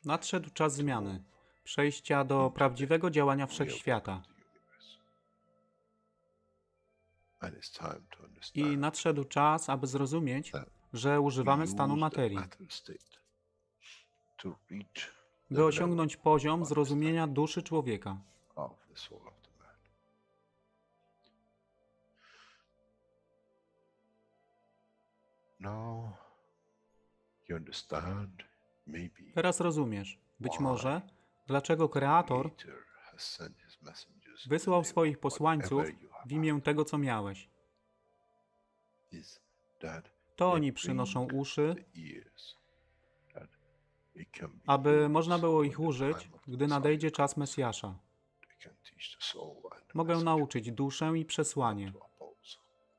Nadszedł czas zmiany, przejścia do prawdziwego działania wszechświata. I nadszedł czas, aby zrozumieć, że używamy stanu materii, by osiągnąć poziom zrozumienia duszy człowieka. Teraz rozumiesz, być może, dlaczego Kreator wysłał swoich posłańców w imię tego, co miałeś. To oni przynoszą uszy, aby można było ich użyć, gdy nadejdzie czas Mesjasza. Mogę nauczyć duszę i przesłanie.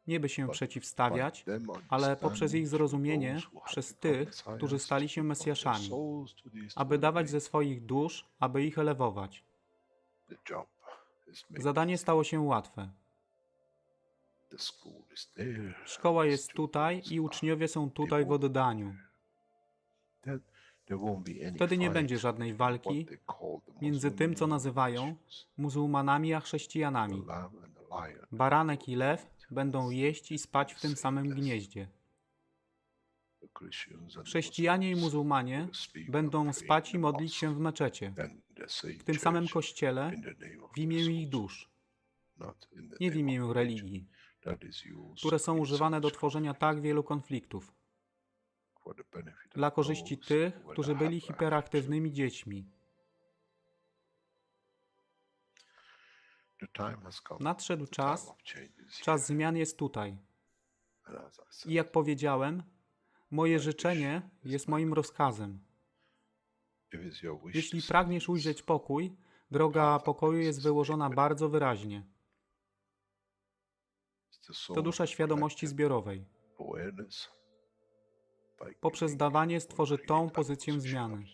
Nie by się przeciwstawiać, ale poprzez ich zrozumienie przez tych, którzy stali się Mesjaszami, aby dawać ze swoich dusz, aby ich elewować. Zadanie stało się łatwe. Szkoła jest tutaj i uczniowie są tutaj w oddaniu. Wtedy nie będzie żadnej walki między tym, co nazywają muzułmanami a chrześcijanami. Baranek i lew będą jeść i spać w tym samym gnieździe. Chrześcijanie i muzułmanie będą spać i modlić się w meczecie, w tym samym kościele, w imię ich dusz, nie w imię religii, które są używane do tworzenia tak wielu konfliktów, dla korzyści tych, którzy byli hiperaktywnymi dziećmi. Nadszedł czas zmian jest tutaj. I jak powiedziałem, moje życzenie jest moim rozkazem. Jeśli pragniesz ujrzeć pokój, droga pokoju jest wyłożona bardzo wyraźnie. To dusza świadomości zbiorowej. Poprzez dawanie stworzy tą pozycję zmiany.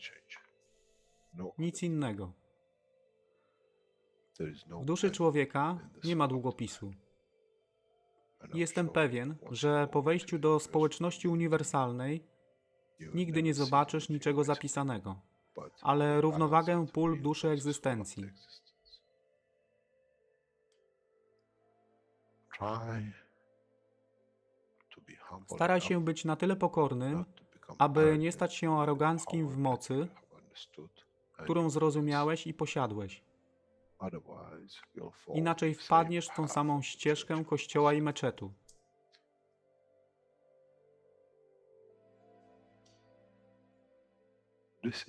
Nic innego. W duszy człowieka nie ma długopisu. Jestem pewien, że po wejściu do społeczności uniwersalnej nigdy nie zobaczysz niczego zapisanego, ale równowagę pól duszy egzystencji. Staraj się być na tyle pokornym, aby nie stać się aroganckim w mocy, którą zrozumiałeś i posiadłeś. Inaczej wpadniesz w tą samą ścieżkę kościoła i meczetu.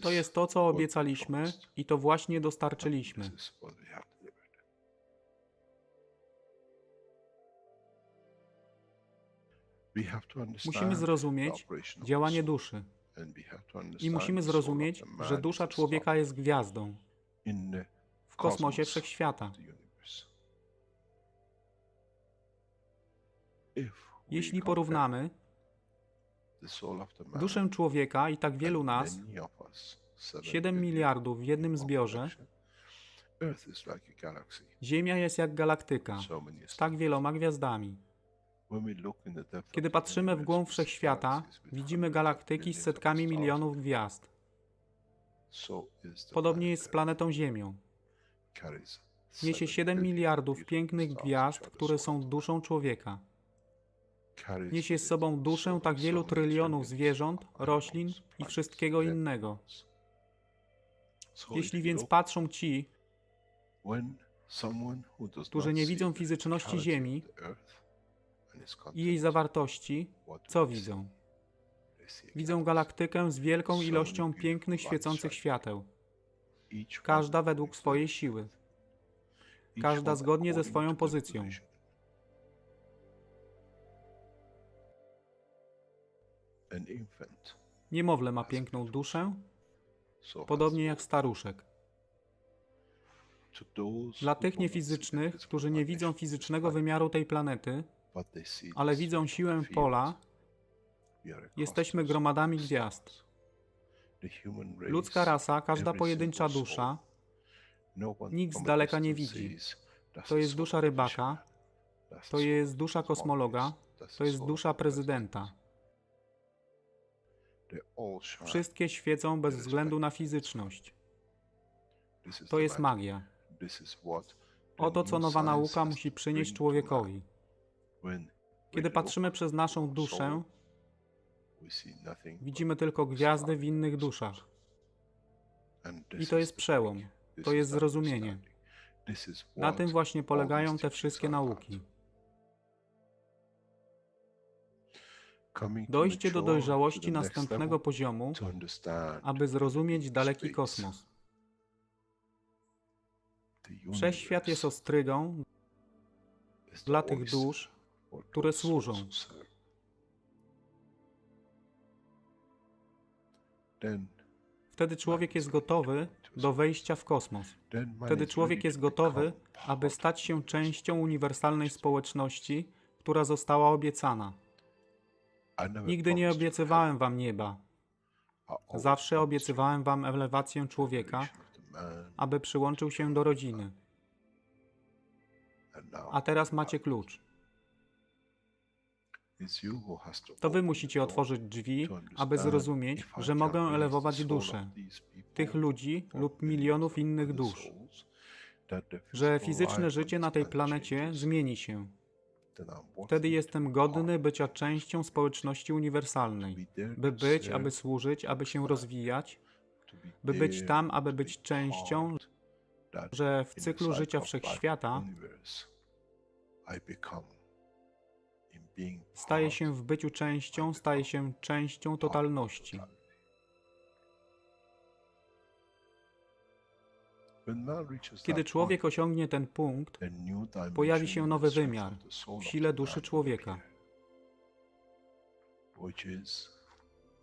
To jest to, co obiecaliśmy i to właśnie dostarczyliśmy. Musimy zrozumieć działanie duszy i musimy zrozumieć, że dusza człowieka jest gwiazdą w kosmosie wszechświata. Jeśli porównamy duszę człowieka i tak wielu nas, 7 miliardów w jednym zbiorze, Ziemia jest jak galaktyka z tak wieloma gwiazdami. Kiedy patrzymy w głąb wszechświata, widzimy galaktyki z setkami milionów gwiazd. Podobnie jest z planetą Ziemią. Niesie 7 miliardów pięknych gwiazd, które są duszą człowieka. Niesie z sobą duszę tak wielu trylionów zwierząt, roślin i wszystkiego innego. Jeśli więc patrzą ci, którzy nie widzą fizyczności Ziemi i jej zawartości, co widzą? Widzą galaktykę z wielką ilością pięknych, świecących świateł. Każda według swojej siły. Każda zgodnie ze swoją pozycją. Niemowlę ma piękną duszę, podobnie jak staruszek. Dla tych niefizycznych, którzy nie widzą fizycznego wymiaru tej planety, ale widzą siłę pola, jesteśmy gromadami gwiazd. Ludzka rasa, każda pojedyncza dusza, nikt z daleka nie widzi. To jest dusza rybaka, to jest dusza kosmologa, to jest dusza prezydenta. Wszystkie świecą bez względu na fizyczność. To jest magia. Oto co nowa nauka musi przynieść człowiekowi. Kiedy patrzymy przez naszą duszę, widzimy tylko gwiazdy w innych duszach. I to jest przełom. To jest zrozumienie. Na tym właśnie polegają te wszystkie nauki. Dojście do dojrzałości następnego poziomu, aby zrozumieć daleki kosmos. Wszechświat jest ostrygą dla tych dusz, które służą. Wtedy człowiek jest gotowy do wejścia w kosmos. Wtedy człowiek jest gotowy, aby stać się częścią uniwersalnej społeczności, która została obiecana. Nigdy nie obiecywałem wam nieba. Zawsze obiecywałem wam elewację człowieka, aby przyłączył się do rodziny. A teraz macie klucz. To wy musicie otworzyć drzwi, aby zrozumieć, że mogę elewować duszę tych ludzi lub milionów innych dusz, że fizyczne życie na tej planecie zmieni się. Wtedy jestem godny bycia częścią społeczności uniwersalnej, by być, aby służyć, aby się rozwijać, by być tam, aby być częścią, że w cyklu życia wszechświata staje się w byciu częścią, staje się częścią totalności. Kiedy człowiek osiągnie ten punkt, pojawi się nowy wymiar w sile duszy człowieka,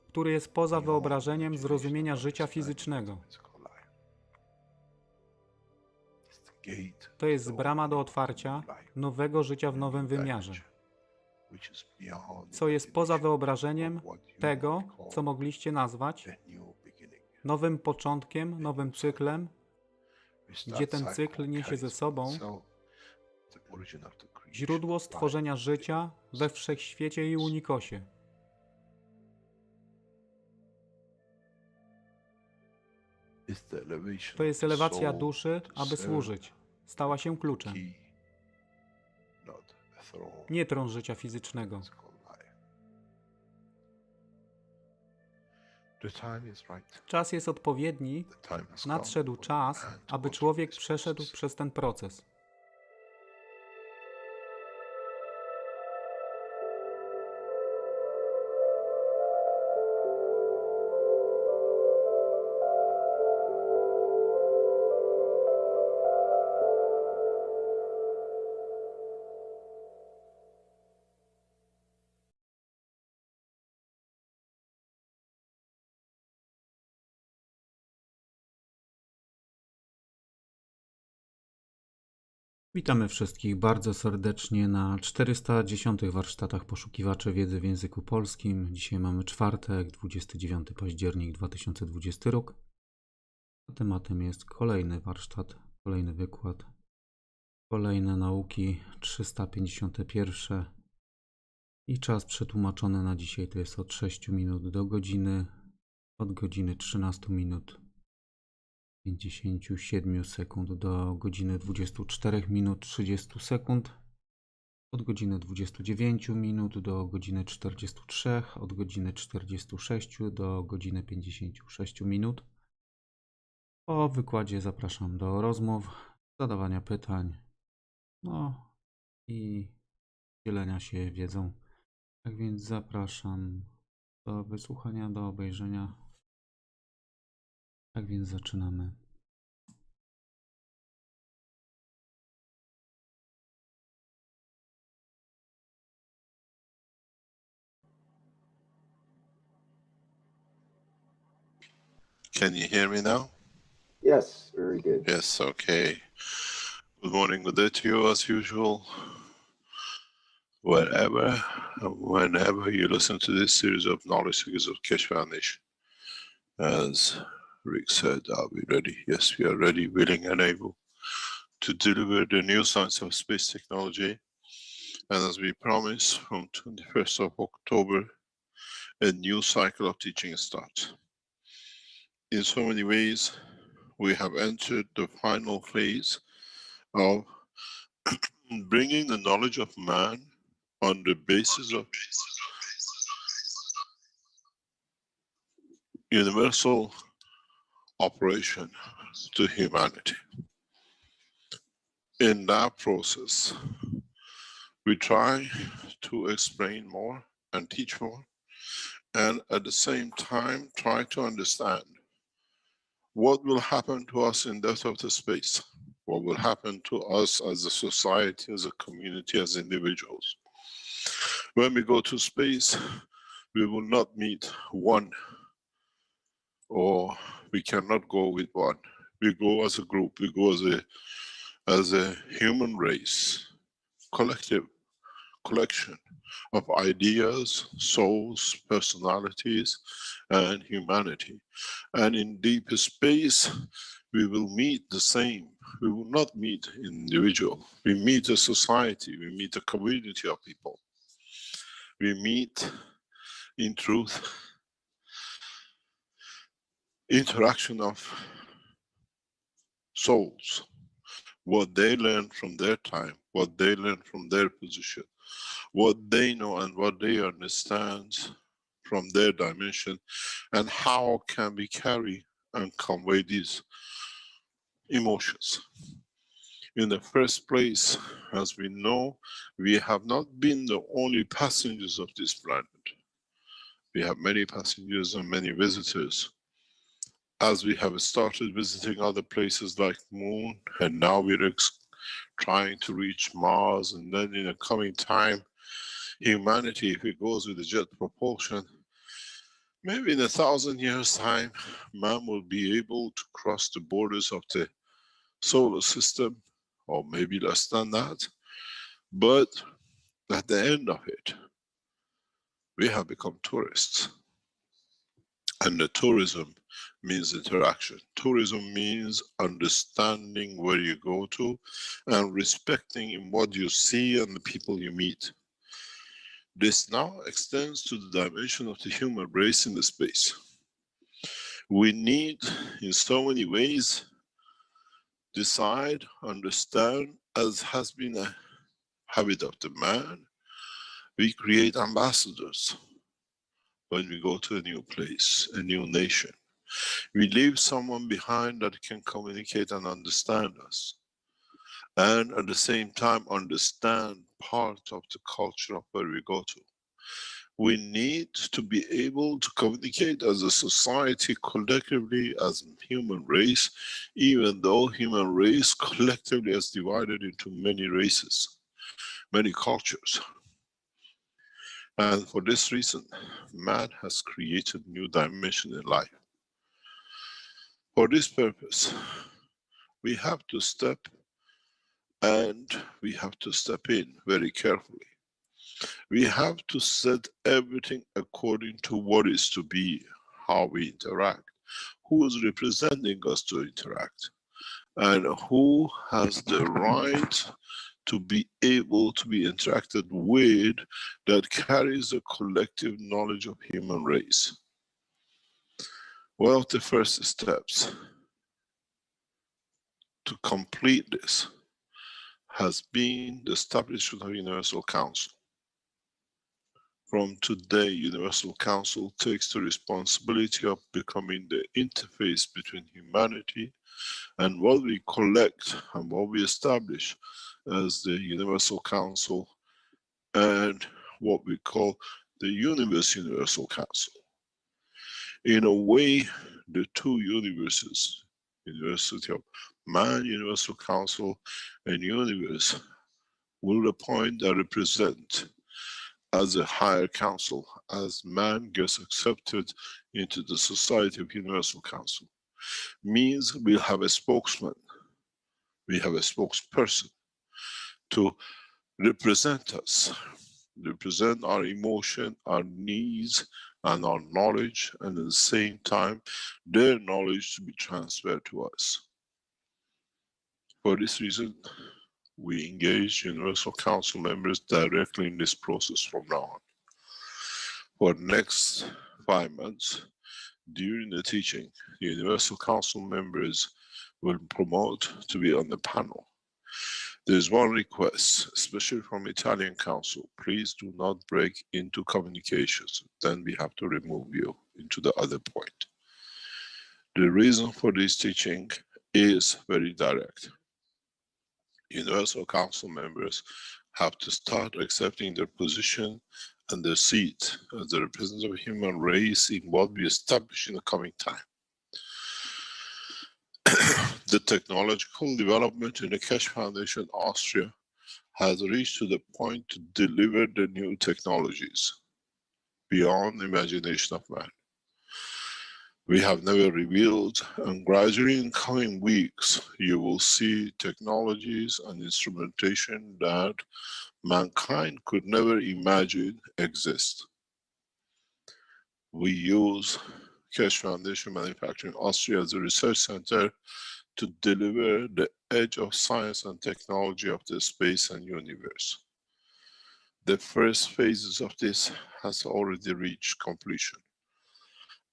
który jest poza wyobrażeniem zrozumienia życia fizycznego. To jest brama do otwarcia nowego życia w nowym wymiarze, co jest poza wyobrażeniem tego, co mogliście nazwać nowym początkiem, nowym cyklem, gdzie ten cykl niesie ze sobą źródło stworzenia życia we wszechświecie i unikosie. To jest elewacja duszy, aby służyć. Stała się kluczem. Nie tron życia fizycznego. Czas jest odpowiedni, nadszedł czas, aby człowiek przeszedł przez ten proces. Witamy wszystkich bardzo serdecznie na 410 warsztatach poszukiwaczy wiedzy w języku polskim. Dzisiaj mamy czwartek, 29 październik 2020 rok. Tematem jest kolejny warsztat, kolejny wykład, kolejne nauki 351 i czas przetłumaczony na dzisiaj to jest od 6 minut do godziny, od godziny 13 minut 57 sekund do godziny 24 minut 30 sekund, od godziny 29 minut do godziny 43, od godziny 46 do godziny 56 minut. Po wykładzie zapraszam do rozmów, zadawania pytań, i dzielenia się wiedzą. Tak więc zapraszam do wysłuchania, do obejrzenia. Tak więc zaczynamy. Can you hear me now? Yes, very good. Yes, okay. Good morning, good day to you as usual. Wherever and whenever you listen to this series of knowledge seekers of Keshe Foundation. As Rick said, are we ready? Yes, we are ready, willing and able to deliver the new science of space technology. And as we promised, from 21st of October, a new cycle of teaching starts. In so many ways, we have entered the final phase of bringing the knowledge of man on the basis of universal operation to humanity. In that process, we try to explain more and teach more, and at the same time try to understand what will happen to us in depth of the space, what will happen to us as a society, as a community, as individuals. When we go to space, we will not meet one, or we cannot go with one. We go as a group, we go as a human race, collective collection of ideas, souls, personalities, and humanity. And in deep space, we will meet the same. We will not meet an individual. We meet a society, we meet a community of people. We meet, in truth, interaction of souls. What they learn from their time, what they learn from their position, what they know and what they understand from their dimension, and how can we carry and convey these emotions. In the first place, as we know, we have not been the only passengers of this planet. We have many passengers and many visitors. As we have started visiting other places like Moon, and now we're trying to reach Mars, and then in a coming time, humanity, if it goes with the jet propulsion, maybe in 1,000 years' time, man will be able to cross the borders of the solar system, or maybe less than that. But at the end of it, we have become tourists. And the tourism means interaction. Tourism means understanding where you go to and respecting in what you see and the people you meet. This now extends to the dimension of the human race in the space. We need, in so many ways, decide, understand, as has been a habit of the man, we create ambassadors when we go to a new place, a new nation. We leave someone behind that can communicate and understand us, and at the same time understand part of the culture of where we go to. We need to be able to communicate as a society, collectively, as a human race, even though human race collectively is divided into many races, many cultures. And for this reason, man has created new dimension in life. For this purpose, we have to step, and we have to step in very carefully. We have to set everything according to what is to be, how we interact, who is representing us to interact, and who has the right to be able to be interacted with that carries the collective knowledge of human race. One of the first steps to complete this has been the establishment of Universal Council. From today, Universal Council takes the responsibility of becoming the interface between humanity and what we collect and what we establish as the Universal Council, and what we call the Universal Council. In a way, the two universes, University of Man, Universal Council, and Universe, will appoint and represent as a higher council, as man gets accepted into the society of Universal Council. Means we'll have a spokesman, we have a spokesperson to represent us, represent our emotion, our needs, and our knowledge, and at the same time, their knowledge to be transferred to us. For this reason, we engage Universal Council members directly in this process from now on. For the next 5 months, during the teaching, the Universal Council members will promote to be on the panel. There's one request, especially from Italian Council. Please do not break into communications. Then we have to remove you into the other point. The reason for this teaching is very direct. Universal Council members have to start accepting their position and their seat as the representative of the human race in what we establish in the coming time. The technological development in the Keshe Foundation Austria has reached to the point to deliver the new technologies beyond the imagination of man. We have never revealed, and gradually in coming weeks, you will see technologies and instrumentation that mankind could never imagine exist. We use Keshe Foundation Manufacturing Austria as a research center to deliver the edge of science and technology of the space and universe. The first phases of this has already reached completion.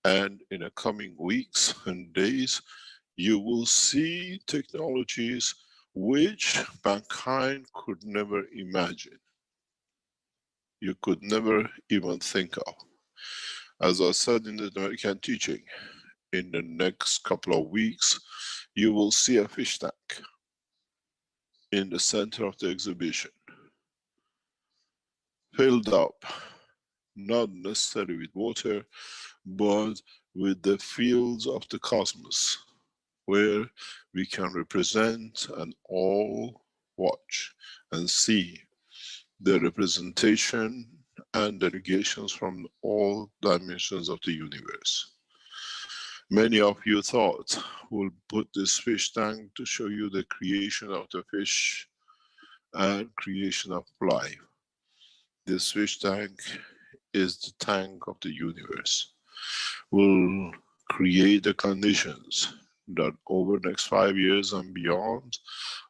And in the coming weeks and days, you will see technologies which mankind could never imagine. You could never even think of. As I said in the American teaching, in the next couple of weeks, you will see a fish tank in the center of the exhibition, filled up, not necessarily with water, but with the fields of the cosmos, where we can represent and all watch and see the representation and delegations from all dimensions of the universe. Many of you thought we'll put this fish tank to show you the creation of the fish and creation of life. This fish tank is the tank of the universe. We'll create the conditions that over the next 5 years and beyond,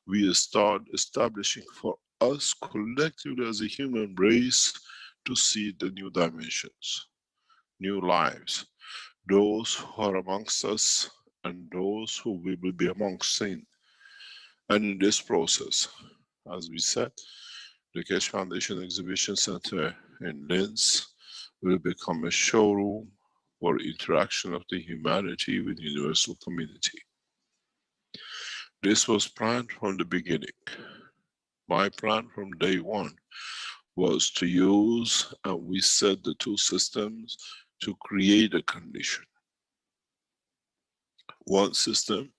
we start establishing for us collectively as a human race to see the new dimensions, new lives, those who are amongst us and those who we will be amongst sin. And in this process, as we said, the Keshe Foundation Exhibition Center in Linz will become a showroom for interaction of the humanity with the universal community. This was planned from the beginning. My plan from day one was to use, and we set the two systems to create a condition. One system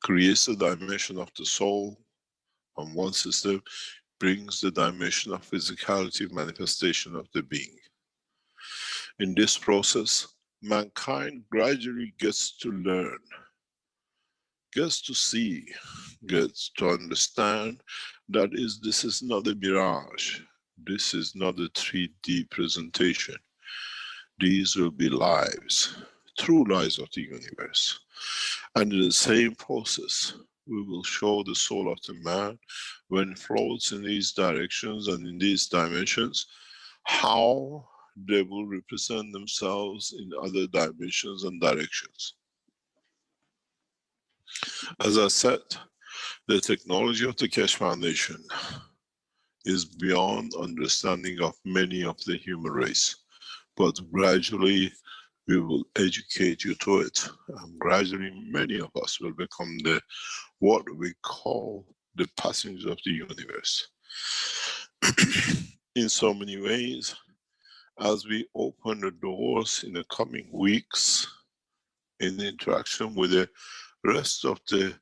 creates the dimension of the soul, and one system brings the dimension of physicality, manifestation of the being. In this process, mankind gradually gets to learn, gets to see, gets to understand that this is not a mirage. This is not a 3D presentation. These will be lives, true lives of the universe. And in the same process, we will show the soul of the man when it floats in these directions and in these dimensions, how they will represent themselves in other dimensions and directions. As I said, the technology of the Keshe Foundation is beyond understanding of many of the human race, but gradually we will educate you to it, and gradually many of us will become what we call the passengers of the universe. In so many ways, as we open the doors in the coming weeks in interaction with the rest of the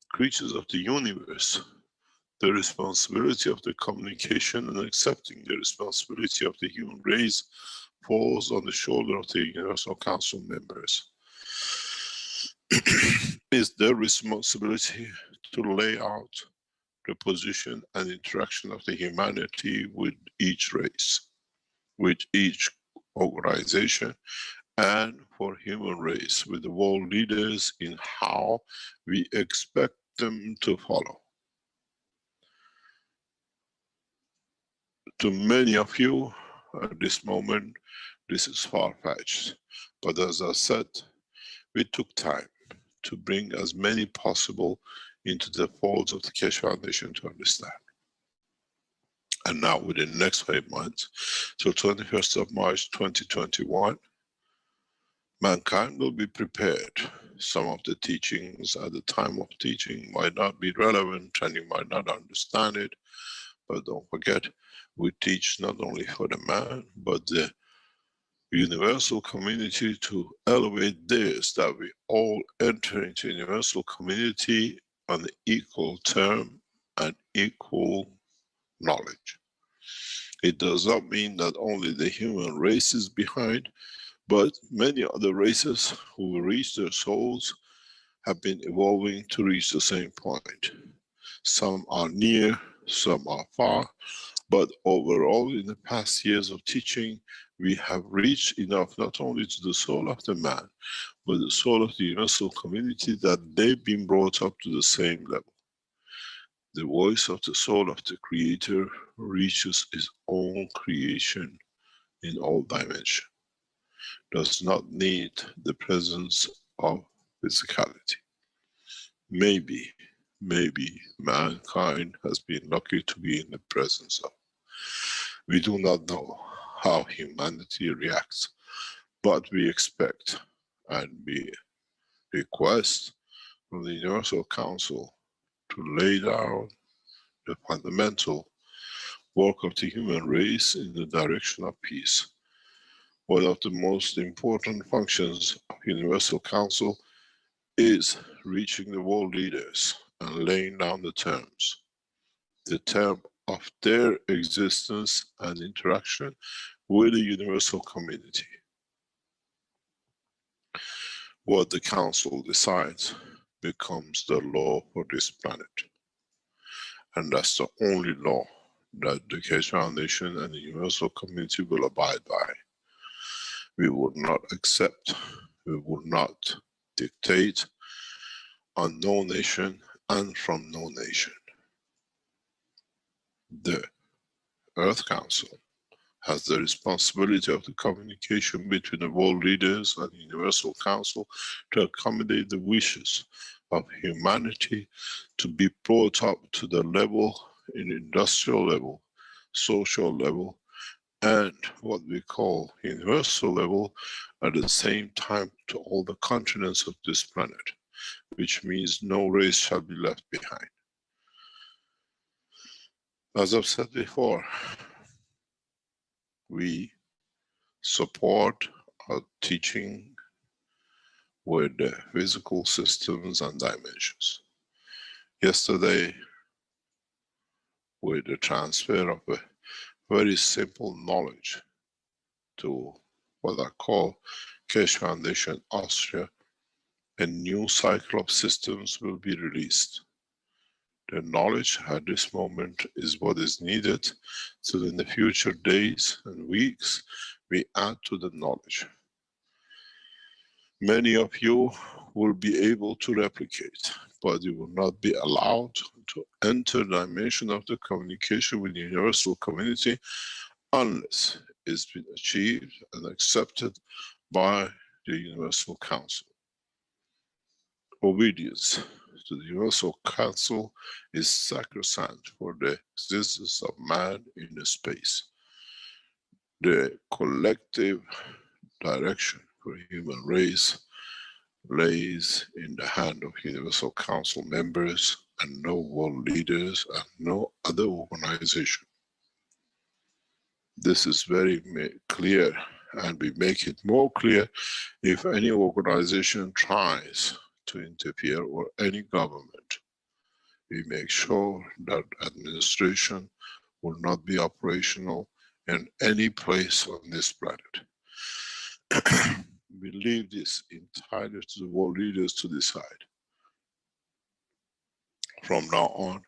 creatures of the universe, the responsibility of the communication and accepting the responsibility of the human race falls on the shoulder of the Universal Council members. It's their responsibility to lay out the position and interaction of the humanity with each race, with each organization, and for human race, with the world leaders in how we expect them to follow. To many of you at this moment, this is far-fetched, but as I said, we took time to bring as many possible into the folds of the Keshe Foundation to understand. And now within the next 5 months, till 21st of March 2021, mankind will be prepared. Some of the teachings at the time of teaching might not be relevant and you might not understand it, but don't forget, we teach not only for the man, but the universal community to elevate this, that we all enter into universal community on equal term and equal knowledge. It does not mean that only the human race is behind, but many other races who will reach their souls have been evolving to reach the same point. Some are near, some are far, but overall in the past years of teaching, we have reached enough not only to the soul of the man, but the soul of the universal community, that they've been brought up to the same level. The voice of the soul of the Creator reaches its own creation in all dimensions. Does not need the presence of physicality. Maybe mankind has been lucky to be in the presence of. We do not know how humanity reacts, but we expect and we request from the Universal Council to lay down the fundamental work of the human race in the direction of peace. One of the most important functions of Universal Council is reaching the world leaders and laying down the term of their existence and interaction with the universal community. What the Council decides becomes the law for this planet. And that's the only law that the Keshe Foundation and the universal community will abide by. We would not accept, we would not dictate on no nation and from no nation. The Earth Council has the responsibility of the communication between the world leaders and the Universal Council to accommodate the wishes of humanity to be brought up to the level, in industrial level, social level, and what we call universal level, at the same time to all the continents of this planet, which means no race shall be left behind. As I've said before, we support our teaching with the physical systems and dimensions. Yesterday, with the transfer of a very simple knowledge to what I call Keshe Foundation Austria, a new cycle of systems will be released. The knowledge at this moment is what is needed, so in the future days and weeks, we add to the knowledge. Many of you will be able to replicate, but you will not be allowed to enter the dimension of the communication with the universal community unless it's been achieved and accepted by the Universal Council. Obedience to the Universal Council is sacrosanct for the existence of man in the space. The collective direction for the human race lays in the hand of Universal Council members and no world leaders and no other organization. This is very clear, and we make it more clear if any organization tries to interfere, or any government. We make sure that administration will not be operational in any place on this planet. We leave this entirely to the world leaders to decide. From now on,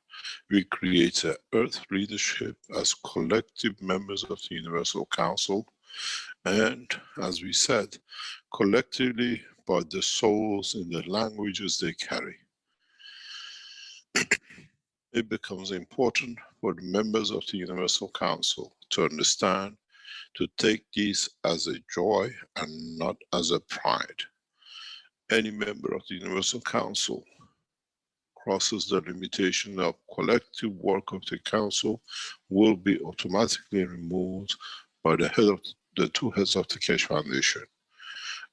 we create an Earth leadership as collective members of the Universal Council, and as we said, collectively by the souls in the languages they carry. It becomes important for the members of the Universal Council to understand to take this as a joy and not as a pride. Any member of the Universal Council crosses the limitation of collective work of the Council will be automatically removed by the two heads of the Keshe Foundation.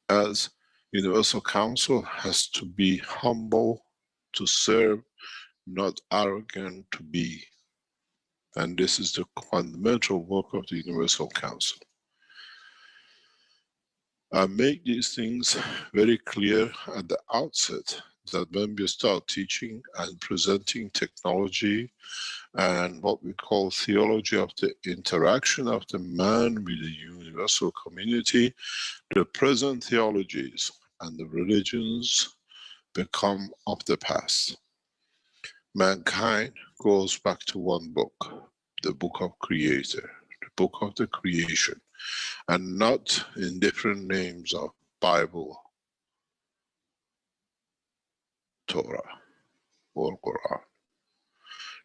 As Universal Council has to be humble to serve, not arrogant to be. And this is the fundamental work of the Universal Council. I make these things very clear at the outset, that when we start teaching and presenting technology and what we call theology of the interaction of the man with the universal community, the present theologies and the religions become of the past. Mankind goes back to one book, the book of Creator, the book of the creation, and not in different names of Bible, Torah, or Quran.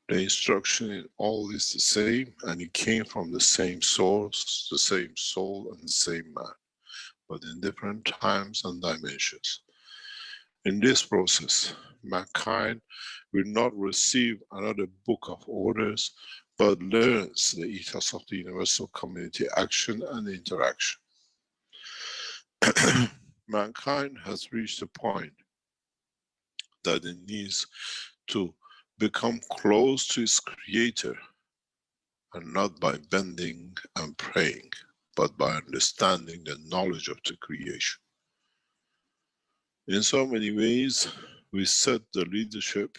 The instruction in all is the same, and it came from the same source, the same soul, and the same man, but in different times and dimensions. In this process, mankind will not receive another book of orders, but learns the ethos of the universal community action and interaction. Mankind has reached a point that it needs to become close to its creator, and not by bending and praying, but by understanding the knowledge of the creation. In so many ways, we set the leadership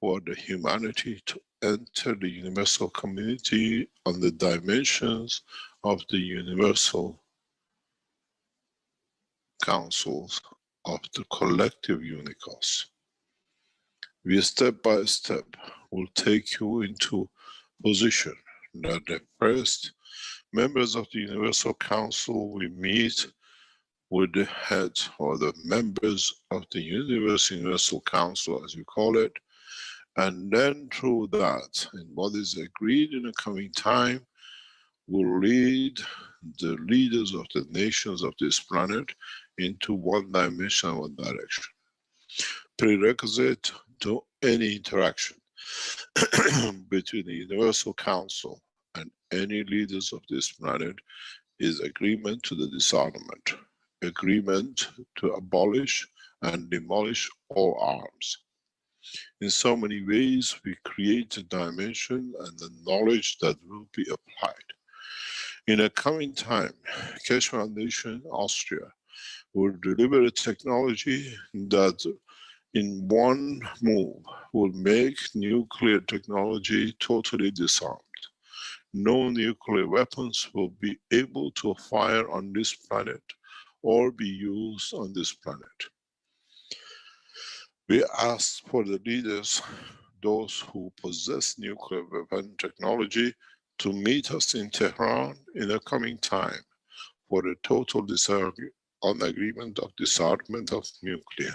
for the humanity to enter the universal community on the dimensions of the universal councils of the collective unicos. We step by step will take you into position that the first members of the Universal Council will meet with the head or the members of the Universal Council, as you call it, and then through that, and what is agreed in the coming time, will lead the leaders of the nations of this planet into one dimension, one direction. Prerequisite to any interaction between the Universal Council and any leaders of this planet is agreement to the disarmament, agreement to abolish and demolish all arms. In so many ways, we create a dimension and the knowledge that will be applied. In a coming time, Keshe Foundation Austria will deliver a technology that in one move will make nuclear technology totally disarmed. No nuclear weapons will be able to fire on this planet or be used on this planet. We ask for the leaders, those who possess nuclear weapon technology, to meet us in Tehran in the coming time for the total agreement of disarmament of nuclear.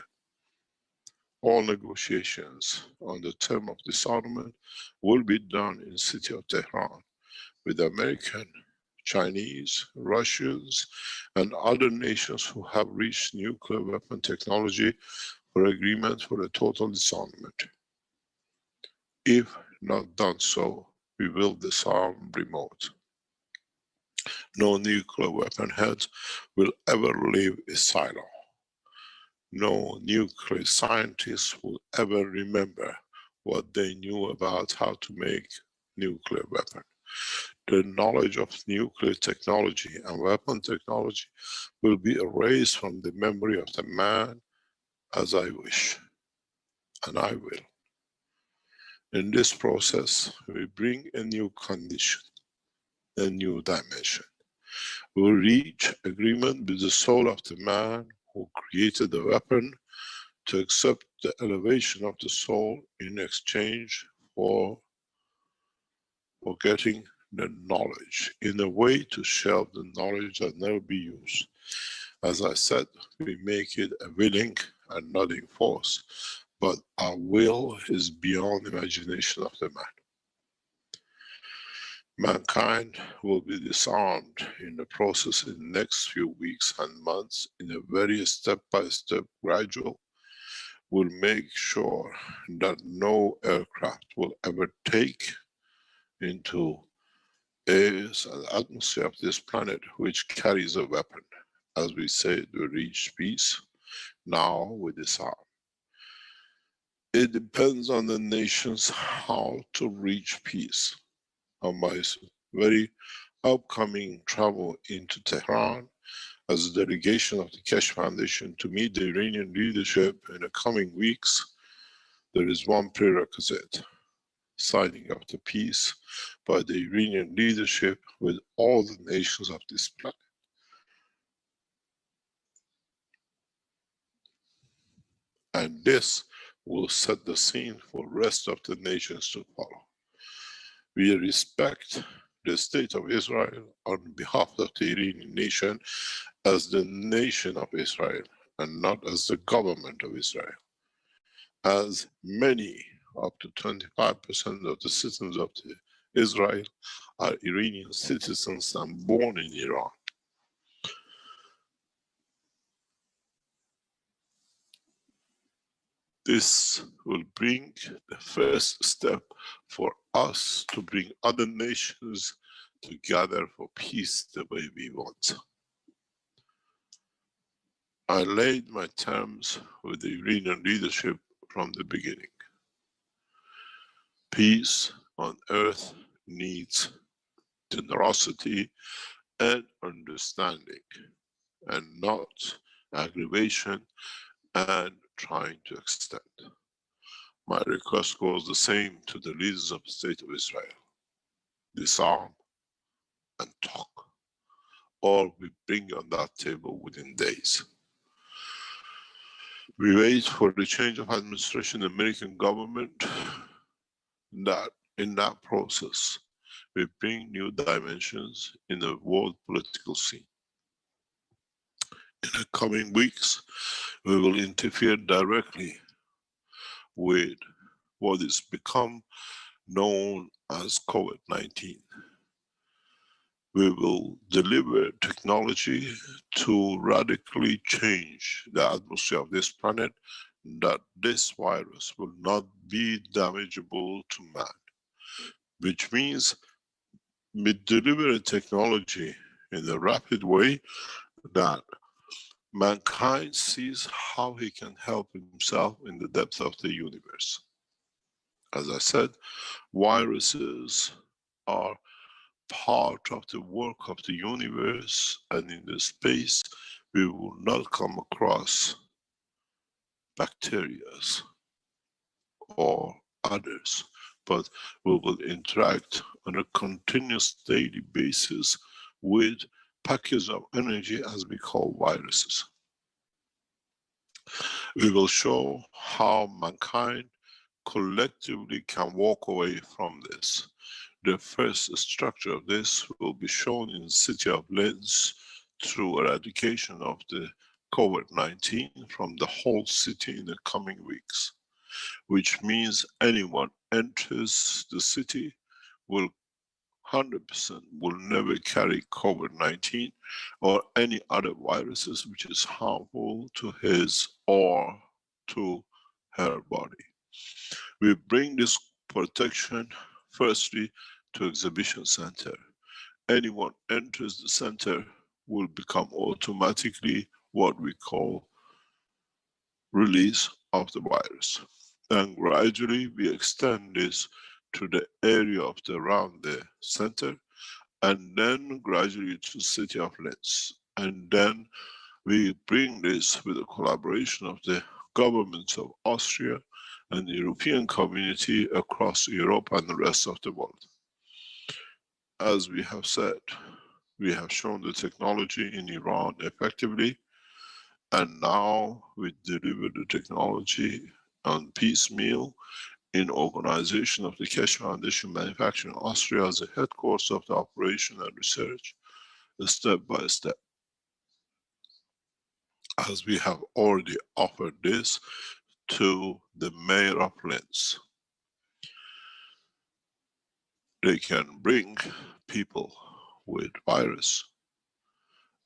All negotiations on the term of disarmament will be done in the city of Tehran with American, Chinese, Russians, and other nations who have reached nuclear weapon technology for agreement for a total disarmament. If not done so, we will disarm remote. No nuclear weapon head will ever leave a silo. No nuclear scientist will ever remember what they knew about how to make nuclear weapon. The knowledge of nuclear technology and weapon technology will be erased from the memory of the man, as I wish, and I will. In this process, we bring a new condition, a new dimension. We reach agreement with the soul of the man who created the weapon to accept the elevation of the soul in exchange for getting the knowledge, in a way to shelve the knowledge that never be used. As I said, we make it a willing and not in force, but our will is beyond imagination of the man. Mankind will be disarmed in the process in the next few weeks and months in a very step-by-step gradual. Will make sure that no aircraft will ever take into airs and atmosphere of this planet which carries a weapon. As we said, we reach peace. Now we disarm. It depends on the nations how to reach peace. On my very upcoming travel into Tehran as a delegation of the Keshe Foundation to meet the Iranian leadership in the coming weeks, there is one prerequisite: signing of the peace by the Iranian leadership with all the nations of this planet. And this will set the scene for the rest of the nations to follow. We respect the state of Israel on behalf of the Iranian nation as the nation of Israel and not as the government of Israel. As many, up to 25% of the citizens of Israel are Iranian citizens and born in Iran. This will bring the first step for us to bring other nations together for peace the way we want. I laid my terms with the Iranian leadership from the beginning. Peace on earth needs generosity and understanding, and not aggravation and trying to extend. My request goes the same to the leaders of the state of Israel. Disarm and talk, or we bring on that table within days. We wait for the change of administration in the American government. That in that process, we bring new dimensions in the world political scene. In the coming weeks, we will interfere directly with what is become known as COVID-19. We will deliver technology to radically change the atmosphere of this planet, that this virus will not be damageable to man. Which means we deliver a technology in a rapid way that mankind sees how he can help himself in the depth of the universe. As I said, viruses are part of the work of the universe, and in the space we will not come across bacteria or others, but we will interact on a continuous daily basis with packages of energy as we call viruses. We will show how mankind collectively can walk away from this. The first structure of this will be shown in the city of Linz through eradication of the COVID-19 from the whole city in the coming weeks, which means anyone enters the city will 100% will never carry COVID-19 or any other viruses which is harmful to his or to her body. We bring this protection firstly to exhibition center. Anyone enters the center will become automatically what we call release of the virus. And gradually we extend this to the area of around the center, and then gradually to the city of Linz. And then we bring this with the collaboration of the governments of Austria and the European community across Europe and the rest of the world. As we have said, we have shown the technology in Iran effectively, and now we deliver the technology on piecemeal in organization of the Keshe Foundation Manufacturing Austria as a headquarters of the operation and research, step by step. As we have already offered this to the mayor of Linz. They can bring people with virus,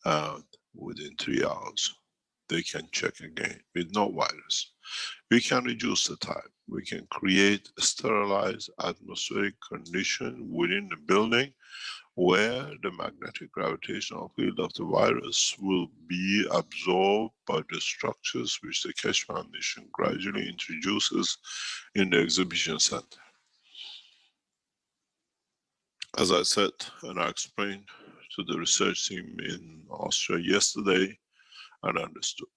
and within 3 hours, they can check again with no virus. We can reduce the time. We can create a sterilized atmospheric condition within the building where the magnetic gravitational field of the virus will be absorbed by the structures which the Keshe Foundation gradually introduces in the exhibition center. As I said, and I explained to the research team in Austria yesterday, and understood,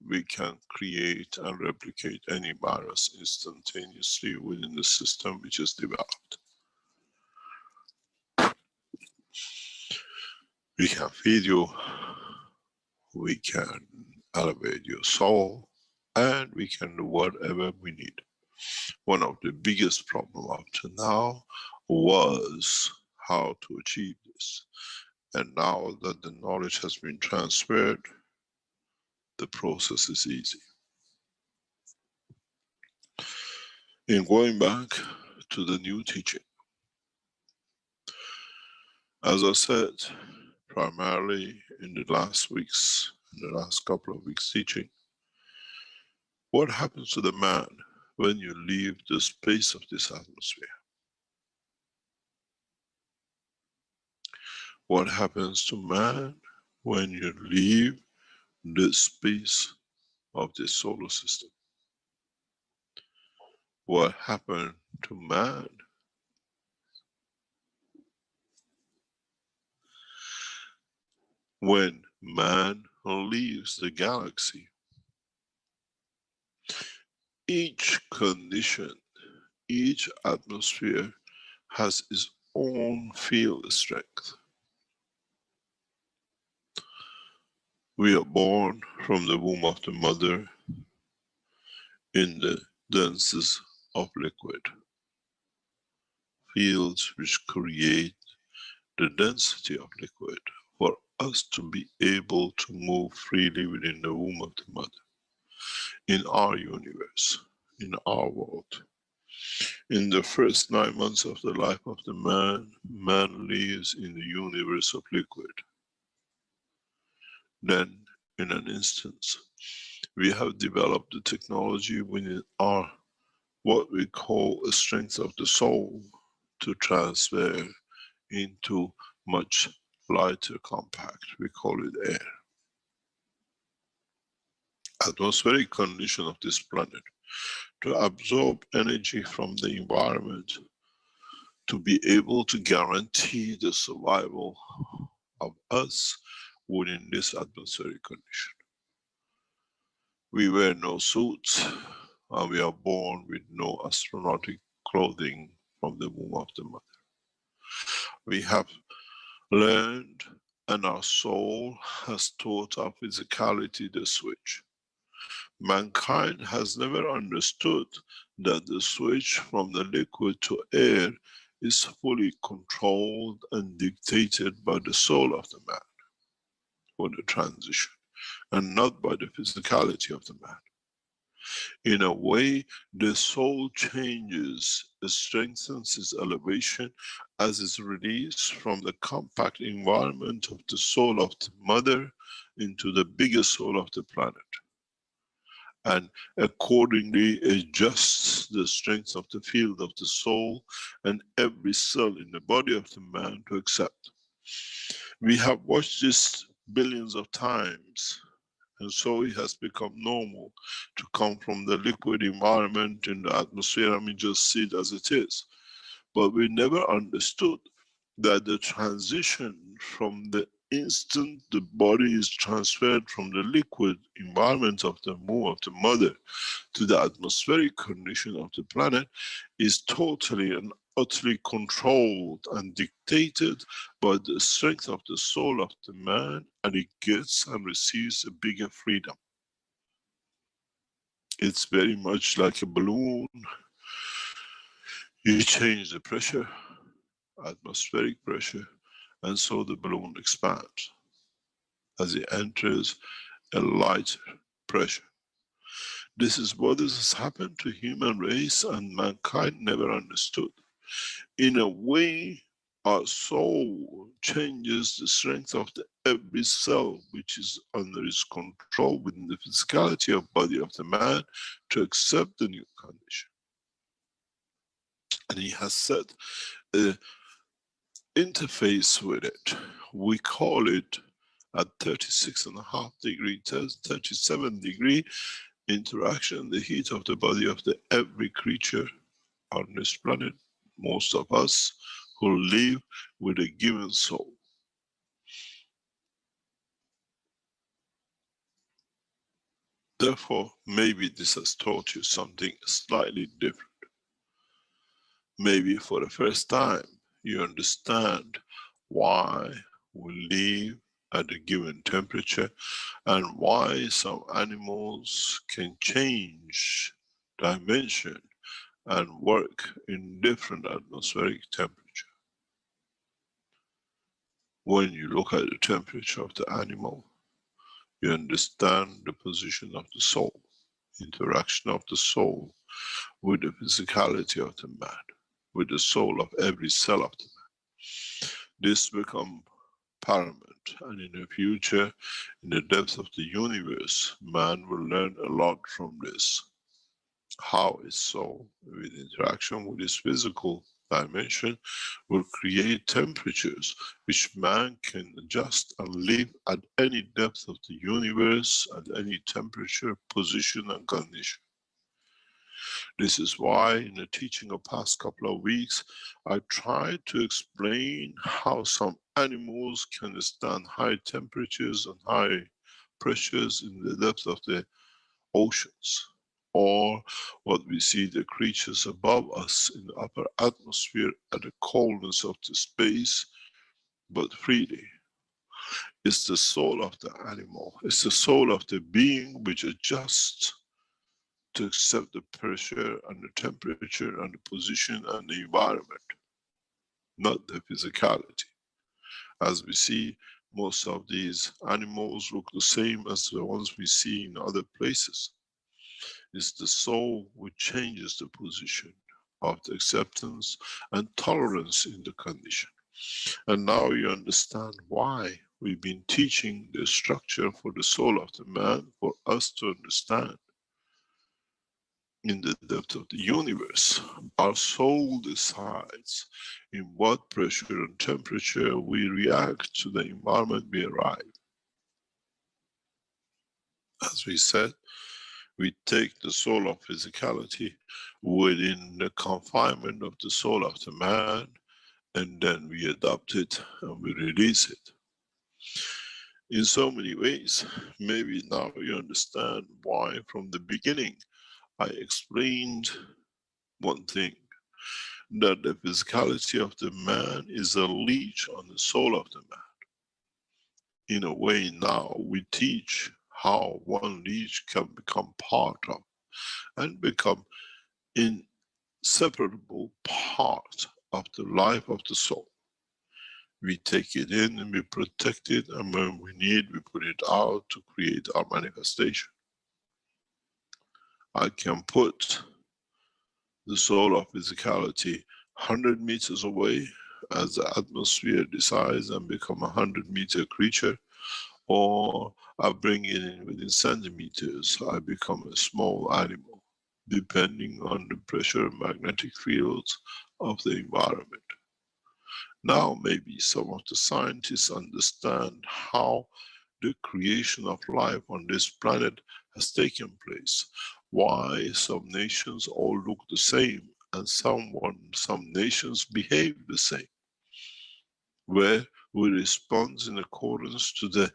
we can create and replicate any virus instantaneously within the system which is developed. We can feed you, we can elevate your soul, and we can do whatever we need. One of the biggest problems up to now was how to achieve this. And now that the knowledge has been transferred, the process is easy. In going back to the new teaching, as I said, primarily in the last couple of weeks teaching, what happens to the man when you leave the space of this atmosphere? What happens to man when you leave the space of the solar system? What happened to man when man leaves the galaxy? Each condition, each atmosphere has its own field strength. We are born from the womb of the mother in the densest of liquid, fields which create the density of liquid for us to be able to move freely within the womb of the mother. In our universe, in our world, in the first 9 months of the life of the man, man lives in the universe of liquid. Then, in an instance, we have developed the technology within our, what we call a strength of the soul, to transfer into much lighter compact. We call it air. Atmospheric condition of this planet to absorb energy from the environment, to be able to guarantee the survival of us within this atmospheric condition. We wear no suits, and we are born with no astronautic clothing from the womb of the mother. We have learned, and our soul has taught our physicality the switch. Mankind has never understood that the switch from the liquid to air is fully controlled and dictated by the soul of the man for the transition, and not by the physicality of the man. In a way, the soul changes, strengthens its elevation as is released from the compact environment of the soul of the mother into the bigger soul of the planet, and accordingly adjusts the strength of the field of the soul and every cell in the body of the man to accept. We have watched this billions of times, and so it has become normal to come from the liquid environment in the atmosphere and we just see it as it is. But we never understood that the transition from the instant the body is transferred from the liquid environment of the womb of the mother to the atmospheric condition of the planet is totally and utterly controlled and dictated by the strength of the soul of the man, and it gets and receives a bigger freedom. It's very much like a balloon. You change the pressure, atmospheric pressure, and so the balloon expands as it enters a lighter pressure. This is what has happened to human race, and mankind never understood. In a way, our soul changes the strength of every cell which is under its control within the physicality of body of the man to accept the new condition. And he has set an interface with it. We call it at 36.5 degree, 37 degree interaction, the heat of the body of every creature on this planet, most of us who live with a given soul. Therefore, maybe this has taught you something slightly different. Maybe for the first time you understand why we live at a given temperature and why some animals can change dimension and work in different atmospheric temperature. When you look at the temperature of the animal, you understand the position of the soul, interaction of the soul with the physicality of the man, with the soul of every cell of the man. This becomes paramount, and in the future, in the depths of the universe, man will learn a lot from this. How his soul, with interaction with his physical dimension, will create temperatures which man can adjust and live at any depth of the universe, at any temperature, position and condition. This is why in the teaching of past couple of weeks, I tried to explain how some animals can stand high temperatures and high pressures in the depth of the oceans, or what we see the creatures above us in the upper atmosphere at the coldness of the space, but freely. It's the soul of the animal, it's the soul of the being which adjusts to accept the pressure and the temperature and the position and the environment, not the physicality. As we see, most of these animals look the same as the ones we see in other places. It's the soul which changes the position of the acceptance and tolerance in the condition. And now you understand why we've been teaching the structure for the soul of the man, for us to understand in the depth of the universe. Our soul decides in what pressure and temperature we react to the environment we arrive. As we said, we take the soul of physicality within the confinement of the soul of the man, and then we adopt it and we release it. In so many ways, maybe now you understand why from the beginning I explained one thing, that the physicality of the man is a leech on the soul of the man. In a way now we teach how one leech can become part of and become inseparable part of the life of the soul. We take it in and we protect it, and when we need, we put it out to create our manifestation. I can put the soul of physicality 100 meters away as the atmosphere decides and become a 100-meter creature, or I bring it in within centimeters, I become a small animal, depending on the pressure and magnetic fields of the environment. Now maybe some of the scientists understand how the creation of life on this planet has taken place. Why some nations all look the same and some nations behave the same. Where we respond in accordance to the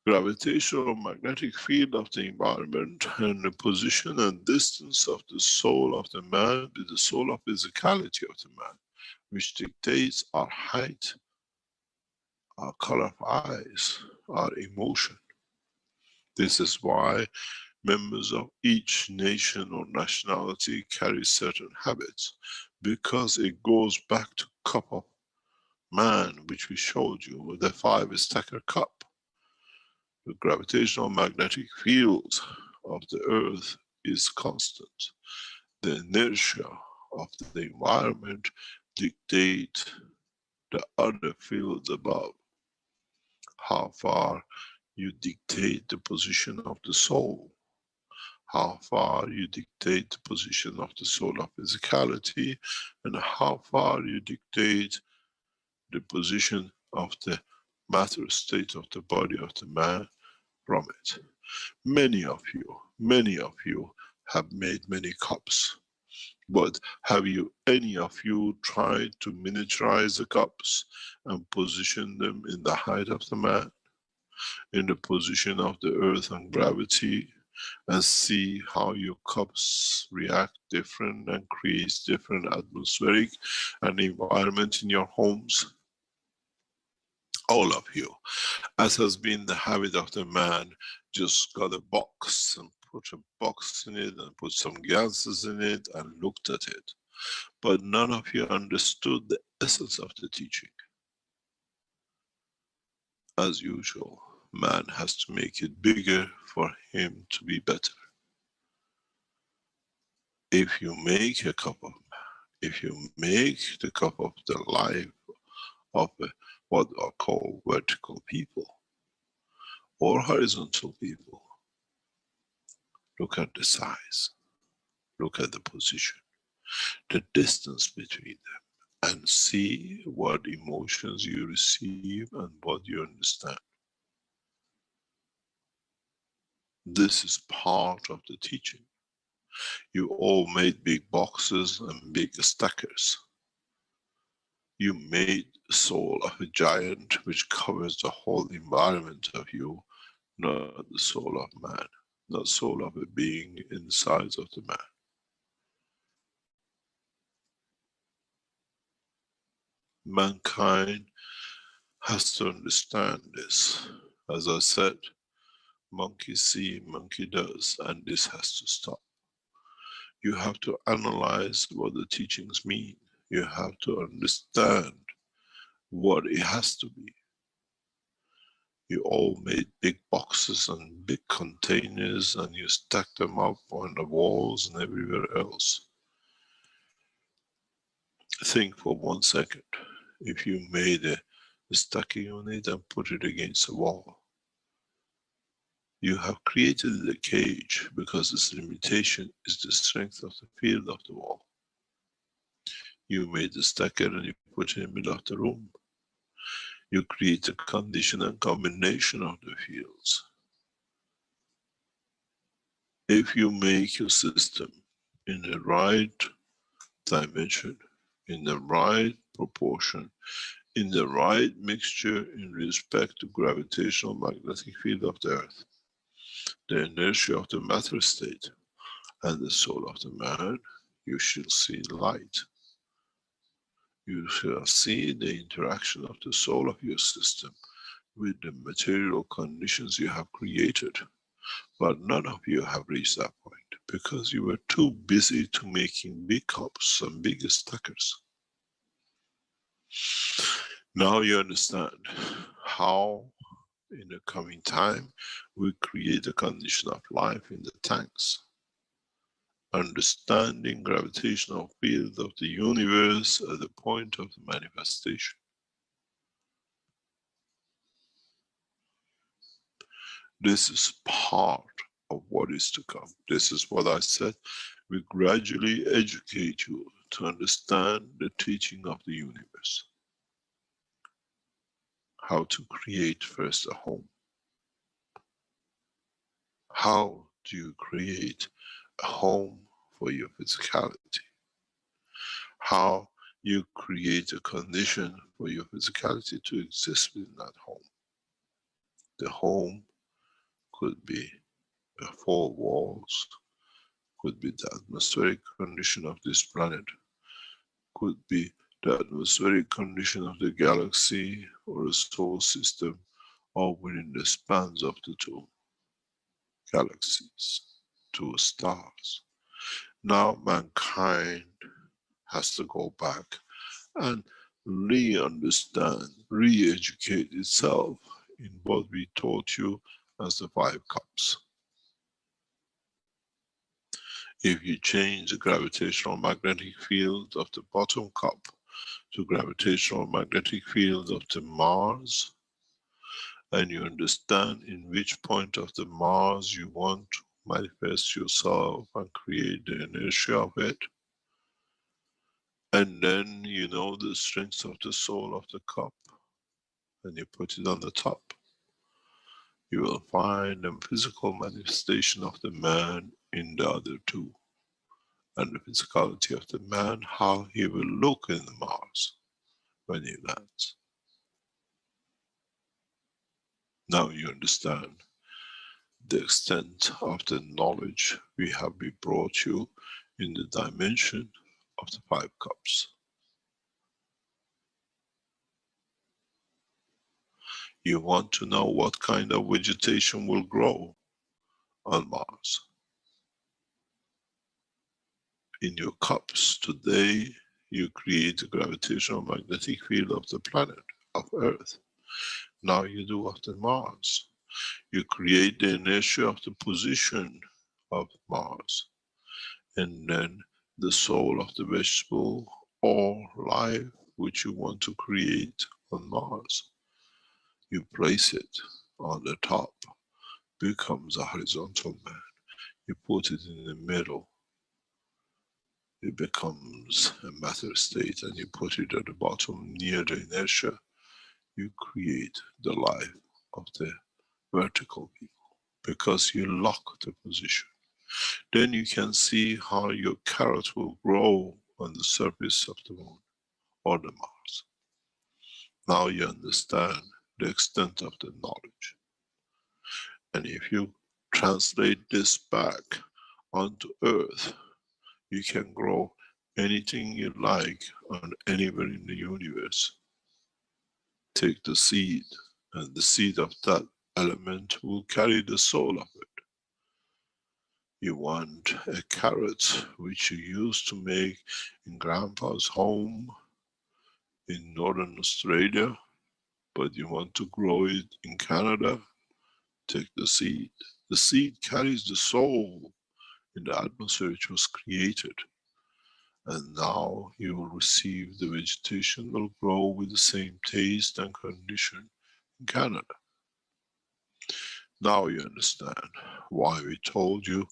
gravitational magnetic field of the environment and the position and distance of the soul of the man with the soul of physicality of the man, which dictates our height, our color of eyes, our emotion. This is why members of each nation or nationality carry certain habits, because it goes back to cup of man, which we showed you with the 5-stacker cup. The gravitational magnetic field of the earth is constant. The inertia of the environment dictate the other fields above. How far you dictate the position of the soul. How far you dictate the position of the soul of physicality, and how far you dictate the position of the matter state of the body of the man from it. Many of you have made many cups. But have you, any of you, tried to miniaturize the cups and position them in the height of the man, in the position of the earth and gravity, and see how your cups react different and creates different atmospheric and environment in your homes? All of you, as has been the habit of the man, just got a box and put a box in it and put some gases in it and looked at it. But none of you understood the essence of the teaching. As usual, man has to make it bigger for him to be better. If you make a cup of, if you make the cup of the life of what are called vertical people or horizontal people, look at the size, look at the position, the distance between them, and see what emotions you receive and what you understand. This is part of the teaching. You all made big boxes and big stackers. You made the soul of a giant which covers the whole environment of you, not the soul of man, not soul of a being in the size of the man. Mankind has to understand this. As I said, monkey see, monkey does, and this has to stop. You have to analyze what the teachings mean. You have to understand what it has to be. You all made big boxes and big containers and you stacked them up on the walls and everywhere else. Think for 1 second. If you made a stacking unit and put it against a wall, you have created a cage because its limitation is the strength of the field of the wall. You made the stacker and you put it in the middle of the room. You create a condition and combination of the fields. If you make your system in the right dimension, in the right proportion, in the right mixture in respect to gravitational magnetic field of the earth, the inertia of the matter state, and the soul of the man, you shall see light. You shall see the interaction of the soul of your system with the material conditions you have created. But none of you have reached that point because you were too busy to making big cups and big stackers. Now you understand how in the coming time we create a condition of life in the tanks. Understanding gravitational field of the universe at the point of the manifestation. This is part of what is to come. This is what I said. We gradually educate you to understand the teaching of the universe. How to create first a home. How do you create a home for your physicality? How you create a condition for your physicality to exist within that home. The home could be 4 walls, could be the atmospheric condition of this planet, could be the atmospheric condition of the galaxy or a solar system, or within the spans of the 2 galaxies, 2 stars. Now mankind has to go back and re-understand, re-educate itself in what we taught you as the 5 cups. If you change the gravitational magnetic field of the bottom cup to gravitational magnetic field of the Mars, and you understand in which point of the Mars you want to manifest yourself and create the inertia of it, and then you know the strength of the soul of the cup, and you put it on the top, you will find the physical manifestation of the man in the other two, and the physicality of the man, how he will look in the Mars when he lands. Now you understand the extent of the knowledge we have brought you in the dimension of the 5 cups. You want to know what kind of vegetation will grow on Mars. In your cups today, you create a gravitational magnetic field of the planet, of Earth. Now you do of the Mars. You create the inertia of the position of Mars. And then the soul of the vegetable or life which you want to create on Mars. You place it on the top, becomes a horizontal man. You put it in the middle, it becomes a matter state, and you put it at the bottom near the inertia. You create the life of the vertical people because you lock the position. Then you can see how your carrot will grow on the surface of the moon or the Mars. Now you understand the extent of the knowledge. And if you translate this back onto Earth, you can grow anything you like on anywhere in the universe. Take the seed, and the seed of that element will carry the soul of it. You want a carrot which you used to make in grandpa's home in northern Australia, but you want to grow it in Canada, take the seed. The seed carries the soul in the atmosphere which was created. And now you will receive the vegetation will grow with the same taste and condition in Canada. Now you understand why we told you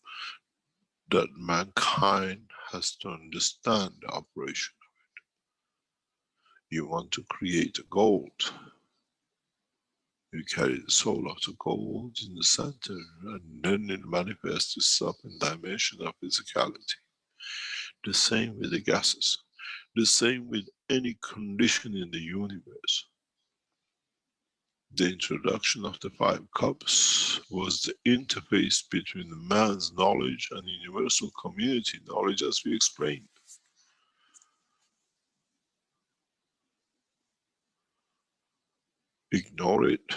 that mankind has to understand the operation of it. You want to create a gold. You carry the soul of the gold in the center, and then it manifests itself in dimension of physicality. The same with the gases. The same with any condition in the universe. The introduction of the 5 cups was the interface between the man's knowledge and universal community knowledge, as we explained. Ignore it,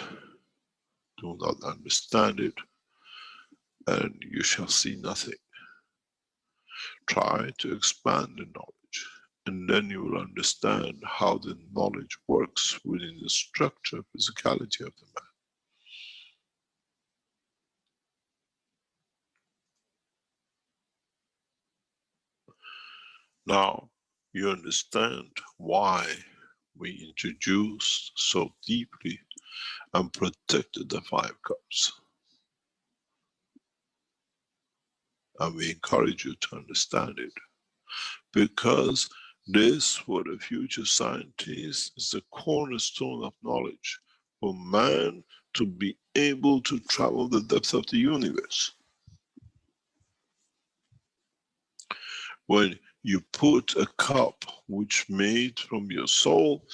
do not understand it, and you shall see nothing. Try to expand the knowledge, and then you will understand how the knowledge works within the structure, physicality of the man. Now, you understand why we introduced so deeply and protected the 5 cups. And we encourage you to understand it. Because this, for the future scientists, is the cornerstone of knowledge for man to be able to travel the depth of the universe. When you put a cup which made from your soul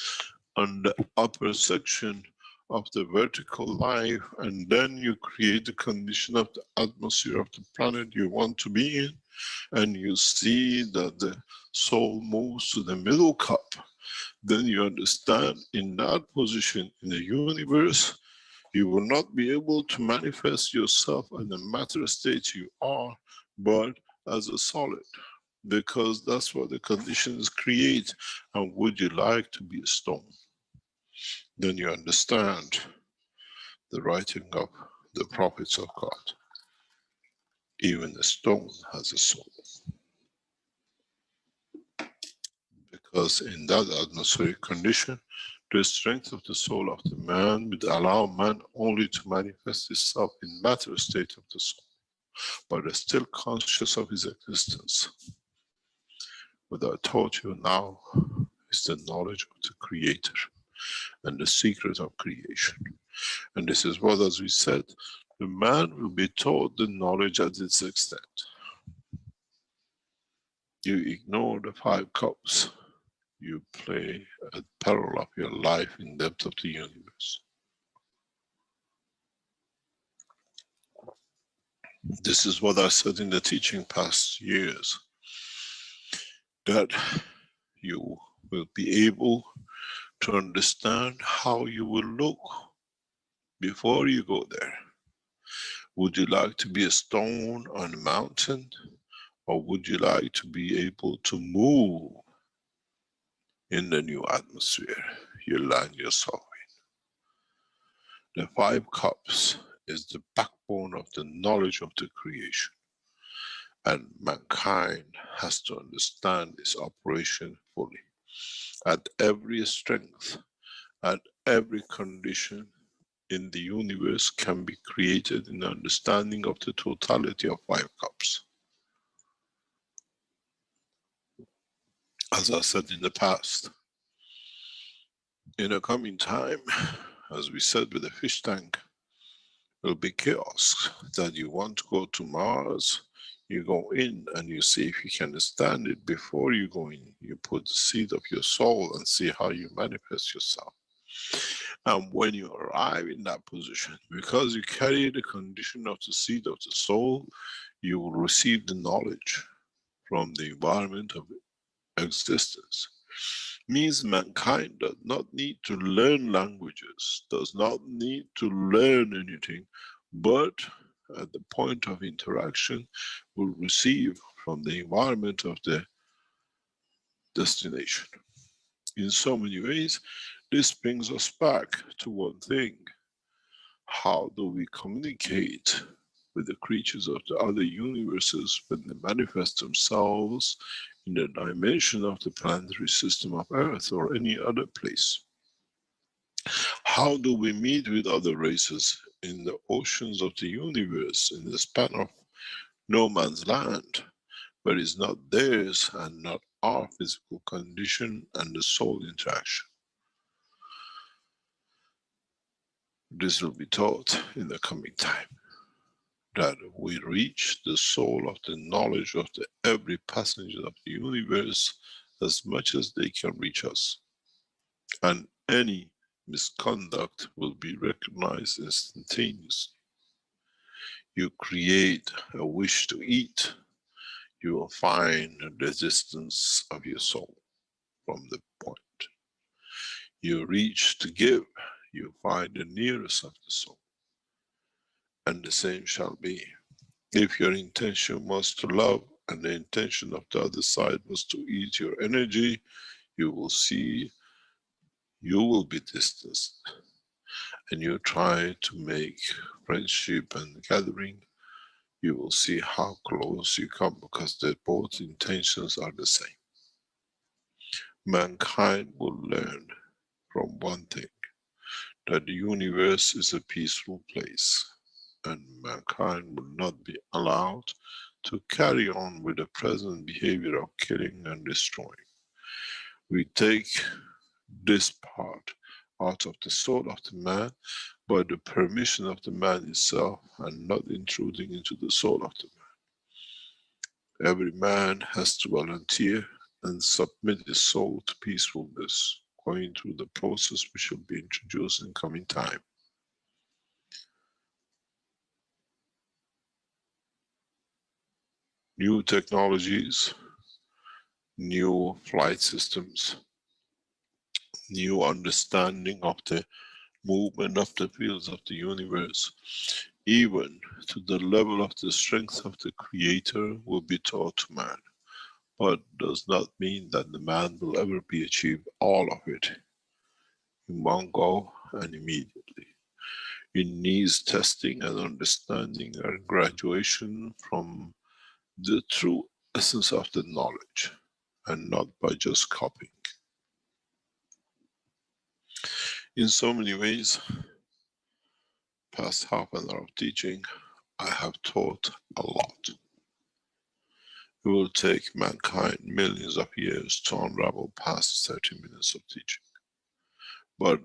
on the upper section of the vertical life, and then you create the condition of the atmosphere of the planet you want to be in, and you see that the soul moves to the middle cup, then you understand in that position in the universe, you will not be able to manifest yourself in the matter state you are, but as a solid, because that's what the conditions create. And would you like to be a stone? Then you understand the writing of the prophets of God. Even a stone has a soul. Because in that atmospheric condition, the strength of the soul of the man would allow man only to manifest itself in matter state of the soul, but is still conscious of his existence. What I taught you now is the knowledge of the Creator and the secret of creation. And this is what, as we said, the man will be taught the knowledge at its extent. You ignore the 5 cups. You play at peril of your life in depth of the universe. This is what I said in the teaching past years, that you will be able to understand how you will look before you go there. Would you like to be a stone on a mountain, or would you like to be able to move in the new atmosphere you land yourself in? The 5 cups is the backbone of the knowledge of the creation, and mankind has to understand its operation fully. At every strength, at every condition in the universe can be created in the understanding of the totality of 5 cups. As I said in the past, in a coming time, as we said with the fish tank, will be chaos. That you want to go to Mars, you go in and you see if you can understand it before you go in. You put the seed of your soul and see how you manifest yourself. And when you arrive in that position, because you carry the condition of the seed of the soul, you will receive the knowledge from the environment of existence. Means mankind does not need to learn languages, does not need to learn anything, but at the point of interaction will receive from the environment of the destination. In so many ways, this brings us back to one thing. How do we communicate with the creatures of the other universes when they manifest themselves in the dimension of the planetary system of Earth or any other place? How do we meet with other races in the oceans of the universe, in the span of no man's land, but it's not theirs and not our physical condition and the soul interaction? This will be taught in the coming time, that we reach the soul of the knowledge of the every passenger of the universe as much as they can reach us. And any misconduct will be recognized instantaneously. You create a wish to eat, you will find the resistance of your soul from the point. You reach to give, you find the nearest of the soul. And the same shall be. If your intention was to love and the intention of the other side was to eat your energy, you will see you will be distanced. And you try to make friendship and gathering, you will see how close you come, because their both intentions are the same. Mankind will learn from one thing, that the universe is a peaceful place, and mankind will not be allowed to carry on with the present behavior of killing and destroying. We take this part out of the soul of the man by the permission of the man himself, and not intruding into the soul of the man. Every man has to volunteer and submit his soul to peacefulness, going through the process which will be introduced in coming time. New technologies, new flight systems, new understanding of the movement of the fields of the universe, even to the level of the strength of the Creator, will be taught to man. But does not mean that the man will ever be achieved all of it in one go and immediately. It needs testing and understanding and graduation from the true essence of the knowledge. and not by just copying. In so many ways, past half an hour of teaching, I have taught a lot. It will take mankind millions of years to unravel past 30 minutes of teaching. But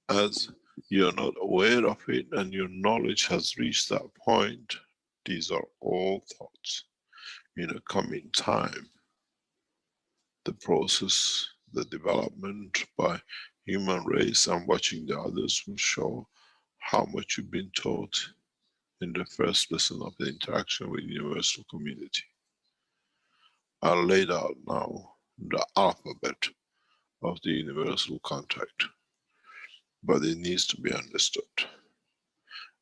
as you're not aware of it and your knowledge has reached that point, these are all thoughts. In a coming time, the process, the development by human race and watching the others will show how much you've been taught in the first lesson of the interaction with the universal community. I laid out now the alphabet of the universal contract, but it needs to be understood.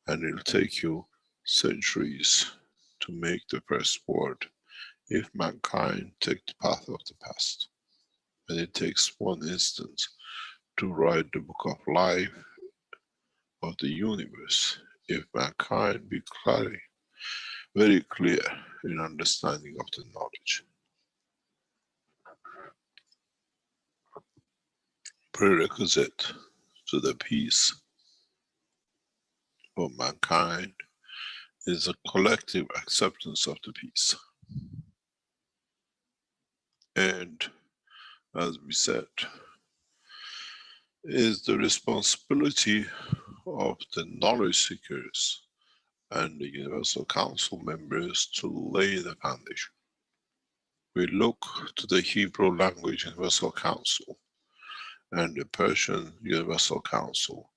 And it'll take you centuries to make the first word if mankind take the path of the past. And it takes one instance to write the book of life of the universe if mankind be very clear in understanding of the knowledge. Prerequisite to the peace for mankind is a collective acceptance of the peace. And as we said, is the responsibility of the knowledge seekers and the Universal Council members to lay the foundation. We look to the Hebrew Language Universal Council and the Persian Universal Council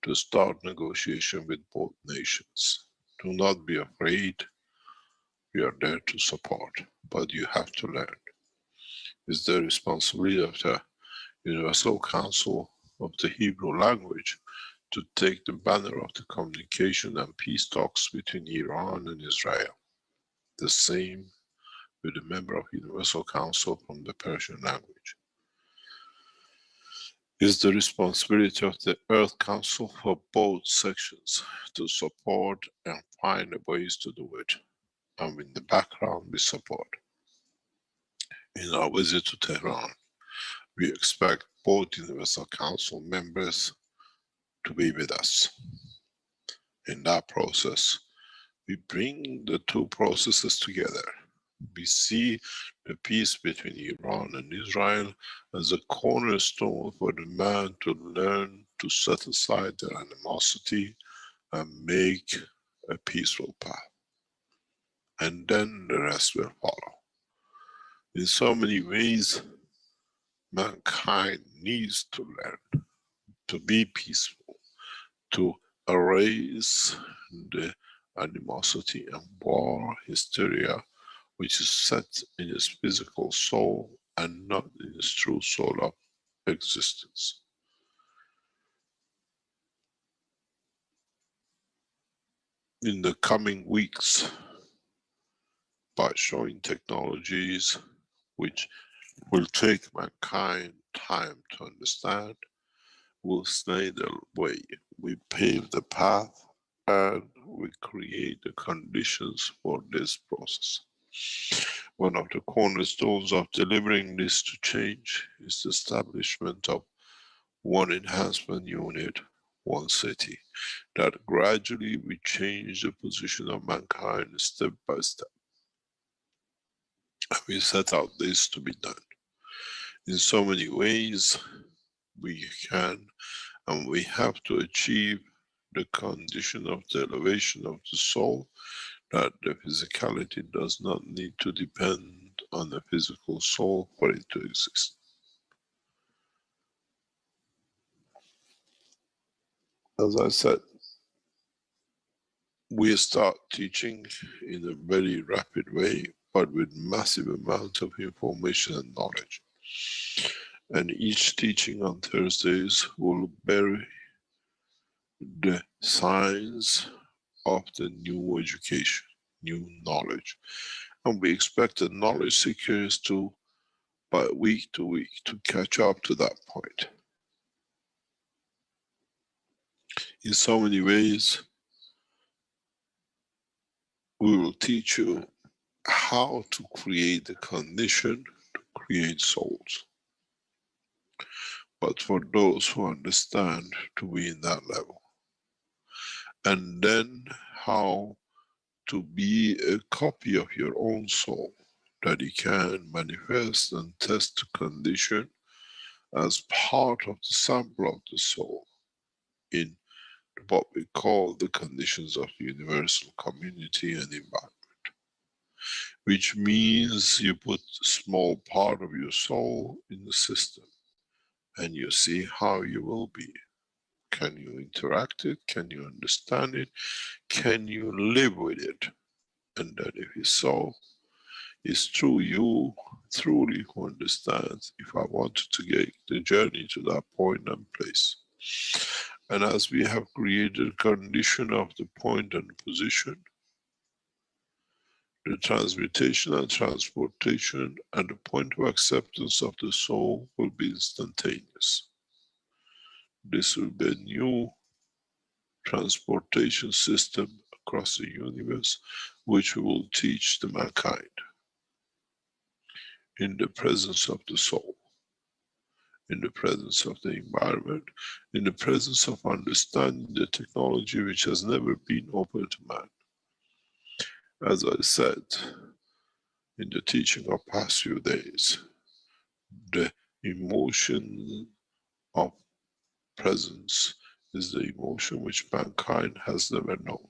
to start negotiation with both nations. Do not be afraid. We are there to support, but you have to learn. It's the responsibility of the Universal Council of the Hebrew language to take the banner of the communication and peace talks between Iran and Israel. The same with a member of Universal Council from the Persian language. It's the responsibility of the Earth Council for both sections to support and find ways to do it. And in the background we support. In our visit to Tehran, we expect both Universal Council members to be with us. In that process, we bring the two processes together. We see the peace between Iran and Israel as a cornerstone for the man to learn to set aside their animosity and make a peaceful path. And then the rest will follow. In so many ways, mankind needs to learn to be peaceful, to erase the animosity and war, hysteria, which is set in his physical soul and not in his true soul of existence. In the coming weeks, by showing technologies which will take mankind time to understand, we'll stay the way. We pave the path and we create the conditions for this process. One of the cornerstones of delivering this to change is the establishment of one enhancement unit, one city, that gradually we change the position of mankind step by step. And we set out this to be done. In so many ways, we can and we have to achieve the condition of the elevation of the soul, that the physicality does not need to depend on the physical soul for it to exist. As I said, we start teaching in a very rapid way, but with massive amount of information and knowledge. And each teaching on Thursdays will bear the signs of the new education, new knowledge. And we expect the knowledge seekers to, by week to week, to catch up to that point. In so many ways, we will teach you how to create the condition to create souls. But for those who understand to be in that level. And then how to be a copy of your own soul that you can manifest and test the condition as part of the sample of the soul in what we call the conditions of the universal community and environment. Which means you put a small part of your soul in the system and you see how you will be. Can you interact it? Can you understand it? Can you live with it? And that if it's so, it's through you truly who understands if I wanted to get the journey to that point and place. And as we have created a condition of the point and position, the transmutation and transportation and the point of acceptance of the soul will be instantaneous. This will be a new transportation system across the universe, which we will teach the mankind in the presence of the soul, in the presence of the environment, in the presence of understanding the technology which has never been open to man. As I said in the teaching of past few days, the emotion of presence is the emotion which mankind has never known.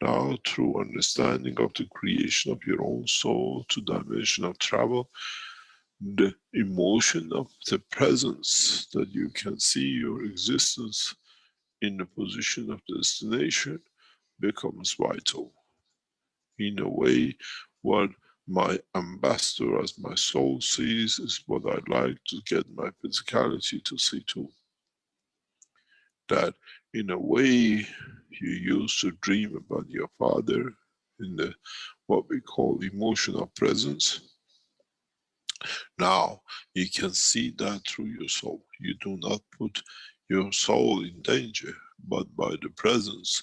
Now, through understanding of the creation of your own soul to dimension of travel, the emotion of the presence that you can see your existence in the position of destination becomes vital. In a way, what my ambassador as my soul sees is what I'd like to get my physicality to see too. That in a way you used to dream about your father in the what we call emotional presence. Now you can see that through your soul. You do not put your soul in danger, but by the presence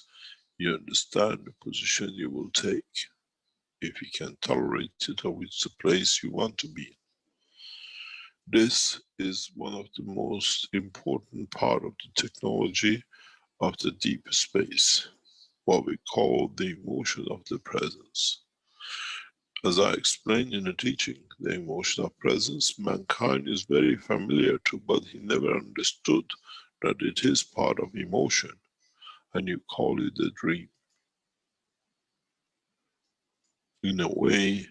you understand the position you will take, if you can tolerate it or it's the place you want to be. This is one of the most important part of the technology of the deep space, what we call the emotion of the presence. As I explained in the teaching, the emotion of presence, mankind is very familiar to, but he never understood that it is part of emotion, and you call it a dream. In a way,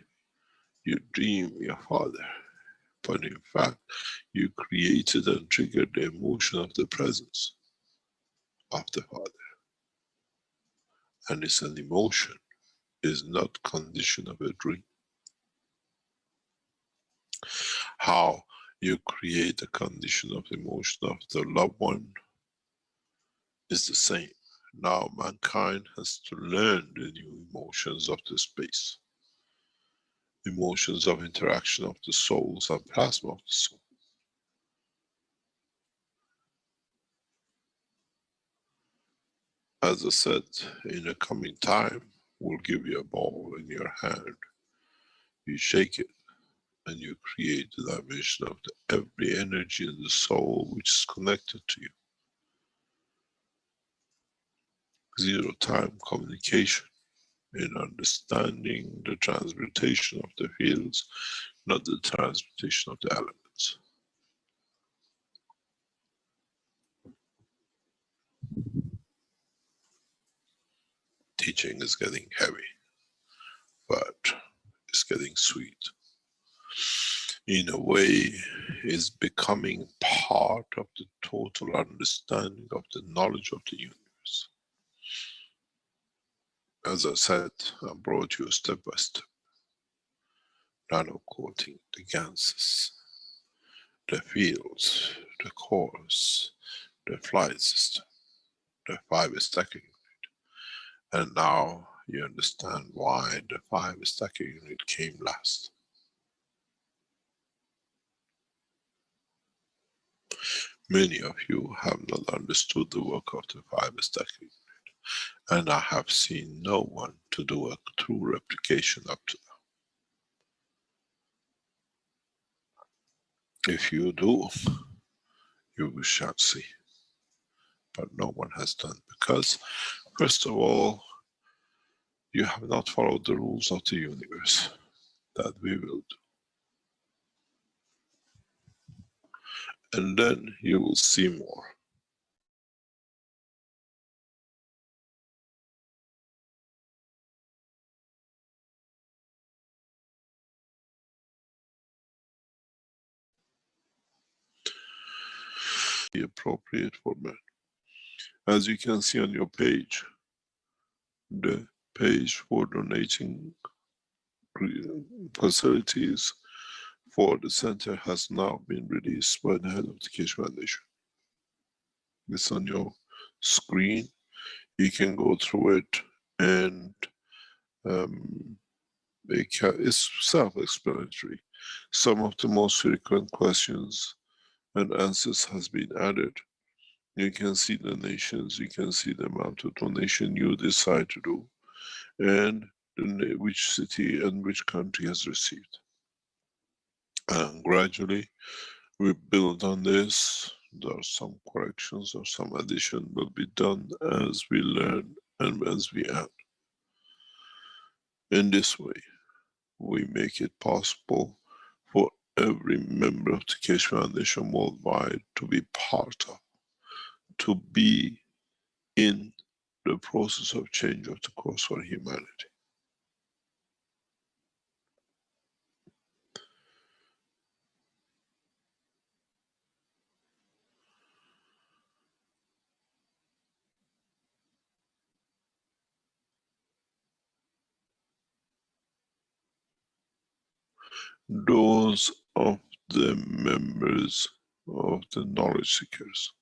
you dream your father, but in fact, you created and triggered the emotion of the presence of the father. And it's an emotion, is not condition of a dream. How you create a condition of emotion of the loved one is the same. Now mankind has to learn the new emotions of the space. Emotions of interaction of the souls and plasma of the soul. As I said, in the coming time, we'll give you a ball in your hand. You shake it and you create the dimension of every energy in the soul which is connected to you. Zero time communication in understanding the transmutation of the fields, not the transmutation of the elements. Teaching is getting heavy, but it's getting sweet. In a way, it's becoming part of the total understanding of the knowledge of the universe. As I said, I brought you step by step. Nano coating the ganses, the fields, the cores, the flight system, the fiber stacking unit. And now you understand why the fiber stacking unit came last. Many of you have not understood the work of the fiber stacking unit, and I have seen no one to do a true replication up to now. If you do, you shall see. But no one has done, because first of all, you have not followed the rules of the universe that we will do. And then you will see more. The appropriate format. As you can see on your page, the page for donating facilities for the center has now been released by the head of the Keshe Foundation. It's on your screen. You can go through it, and it's self-explanatory. Some of the most frequent questions and answers has been added. You can see the nations, you can see the amount of donation you decide to do, and which city and which country has received. And gradually we build on this. There are some corrections or some addition will be done as we learn and as we add. In this way, we make it possible for every member of the Keshe Foundation worldwide to be part of, to be in the process of change of the course for humanity. Those of the members of the knowledge seekers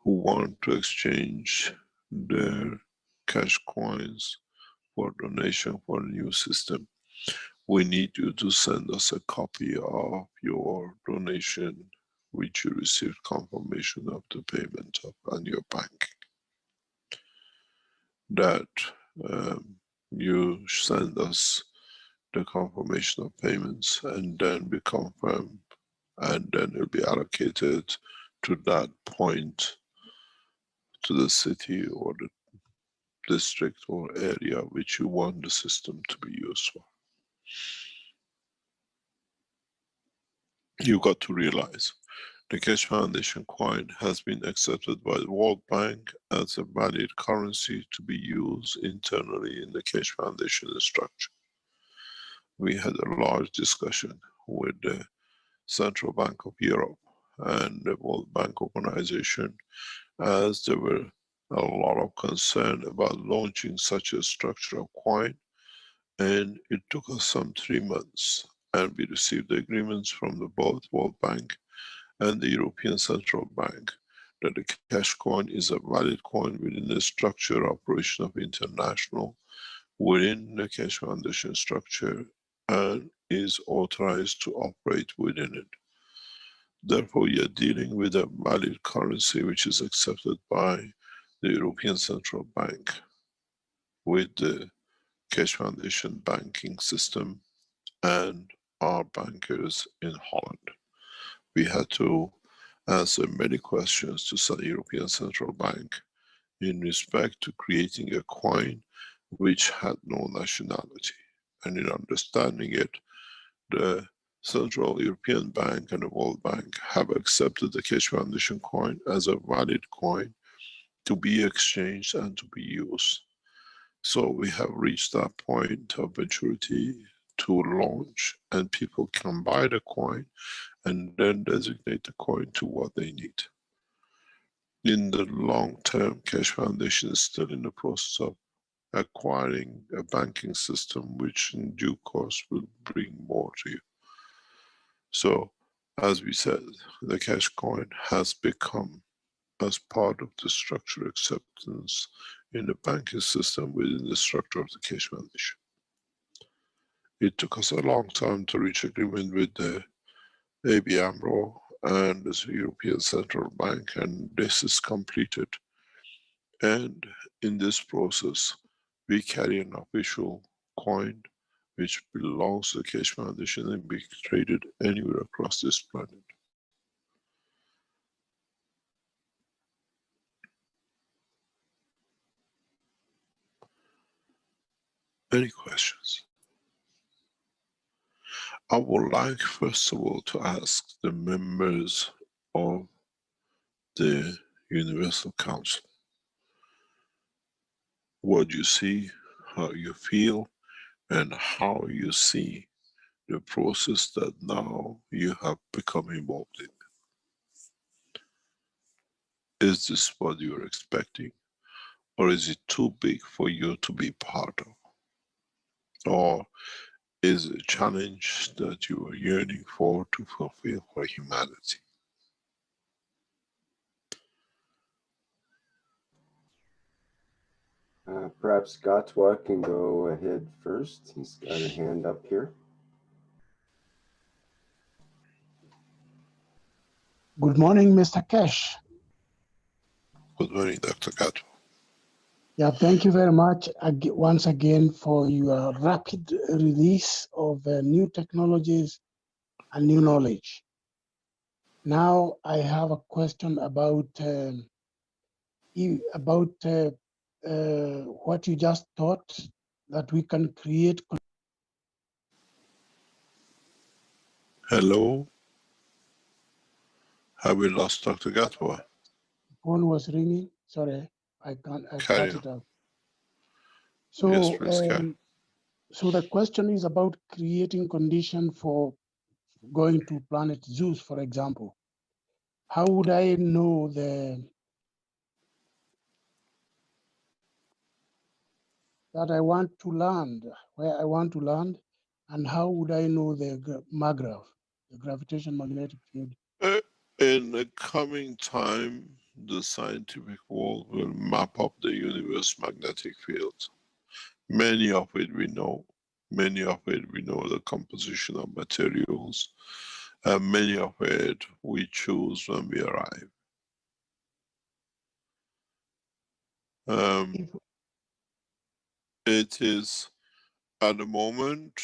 who want to exchange their cash coins for donation for a new system, we need you to send us a copy of your donation which you received confirmation of the payment of on your bank. That you send us the confirmation of payments, and then we confirm, and then it will be allocated to that point, to the city or the district or area which you want the system to be used for. You got to realize the Keshe Foundation coin has been accepted by the World Bank as a valid currency to be used internally in the Keshe Foundation structure. We had a large discussion with the Central Bank of Europe and the World Bank Organization, as there were a lot of concern about launching such a structure of coin, and it took us some 3 months, and we received the agreements from the both World Bank and the European Central Bank that the cash coin is a valid coin within the structure operation of international within the Keshe Foundation structure, and is authorized to operate within it. Therefore, we are dealing with a valid currency which is accepted by the European Central Bank with the Keshe Foundation banking system and our bankers in Holland. We had to answer many questions to the European Central Bank in respect to creating a coin which had no nationality. And in understanding it, the Central European Bank and the World Bank have accepted the Keshe Foundation coin as a valid coin to be exchanged and to be used. So we have reached that point of maturity to launch, and people can buy the coin and then designate the coin to what they need. In the long term, Keshe Foundation is still in the process of acquiring a banking system which in due course will bring more to you. So, as we said, the cash coin has become as part of the structure acceptance in the banking system within the structure of the Keshe Foundation. It took us a long time to reach agreement with the AB AMRO and the European Central Bank, and this is completed. And in this process, we carry an official coin which belongs to the Keshe Foundation and be traded anywhere across this planet. Any questions? I would like first of all to ask the members of the Universal Council what you see, how you feel, and how you see the process that now you have become involved in. Is this what you're expecting? Or is it too big for you to be part of? Or is it a challenge that you are yearning for to fulfill for humanity? Perhaps Gatwa can go ahead first. He's got a hand up here. Good morning, Mr. Keshe. Good morning, Dr. Gato. Yeah, thank you very much once again for your rapid release of new technologies and new knowledge. Now I have a question about what you just taught, that we can create. Hello? Have we lost Dr. Gatwa? Phone was ringing. Sorry, I Carry cut it on. out. So, Yes, please, carry. so the question is about creating condition for going to planet Zeus, for example. How would I know that I want to land, where I want to land, and how would I know the MAGRAF, the gravitation magnetic field? In the coming time, the scientific world will map up the universe magnetic field. Many of it we know. Many of it we know the composition of materials. And many of it we choose when we arrive. It is at the moment,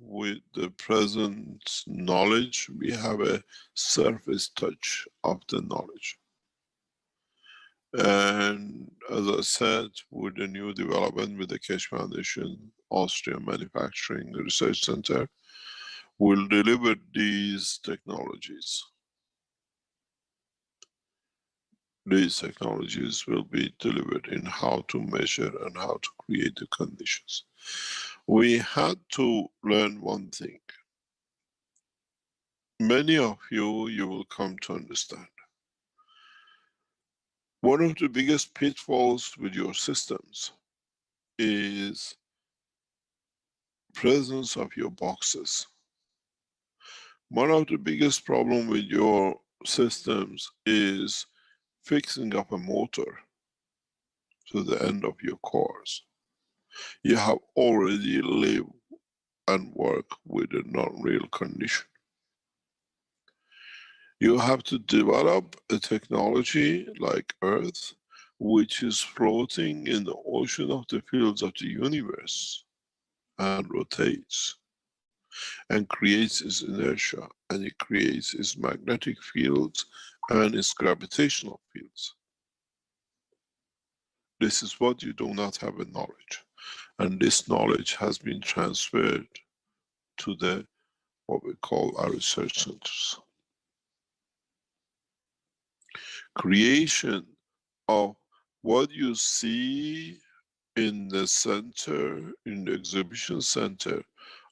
with the present knowledge, we have a surface touch of the knowledge. And as I said, with the new development with the Keshe Foundation, Austrian Manufacturing Research Center, will deliver these technologies. These technologies will be delivered in how to measure and how to create the conditions. We had to learn one thing. Many of you will come to understand. One of the biggest pitfalls with your systems is presence of your boxes. One of the biggest problem with your systems is fixing up a motor to the end of your cores. You have already lived and worked with a non-real condition. You have to develop a technology like Earth, which is floating in the ocean of the fields of the universe and rotates and creates its inertia, and it creates its magnetic fields and its gravitational fields. This is what you do not have a knowledge, and this knowledge has been transferred to the what we call our research centers. Creation of what you see in the center, in the exhibition center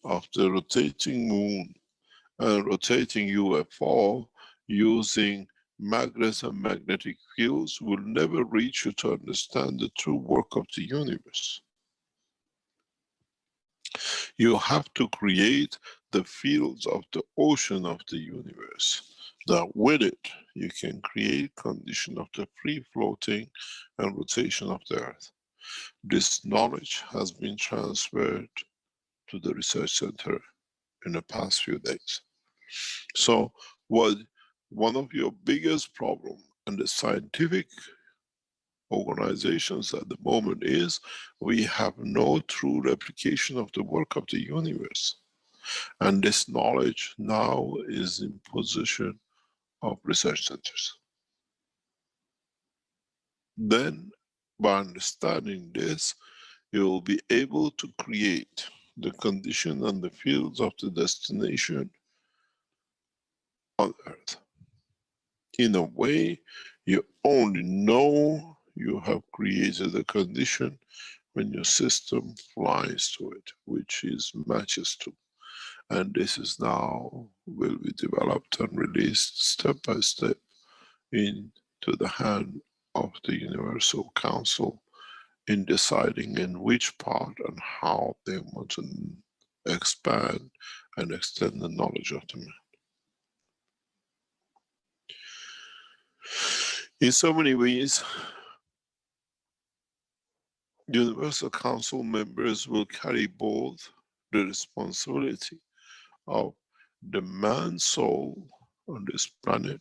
of the rotating moon and rotating UFO using magnets and magnetic fields will never reach you to understand the true work of the universe. You have to create the fields of the ocean of the universe, that with it you can create condition of the free floating and rotation of the earth. This knowledge has been transferred to the research center in the past few days. So one of your biggest problem and the scientific organizations at the moment is we have no true replication of the work of the universe. And this knowledge now is in position of research centers. Then, by understanding this, you will be able to create the condition and the fields of the destination on Earth. In a way, you only know you have created a condition when your system flies to it, which is matches to. And this is now will be developed and released step by step into the hand of the Universal Council in deciding in which part and how they want to expand and extend the knowledge of the man. In so many ways, Universal Council members will carry both the responsibility of the man's soul on this planet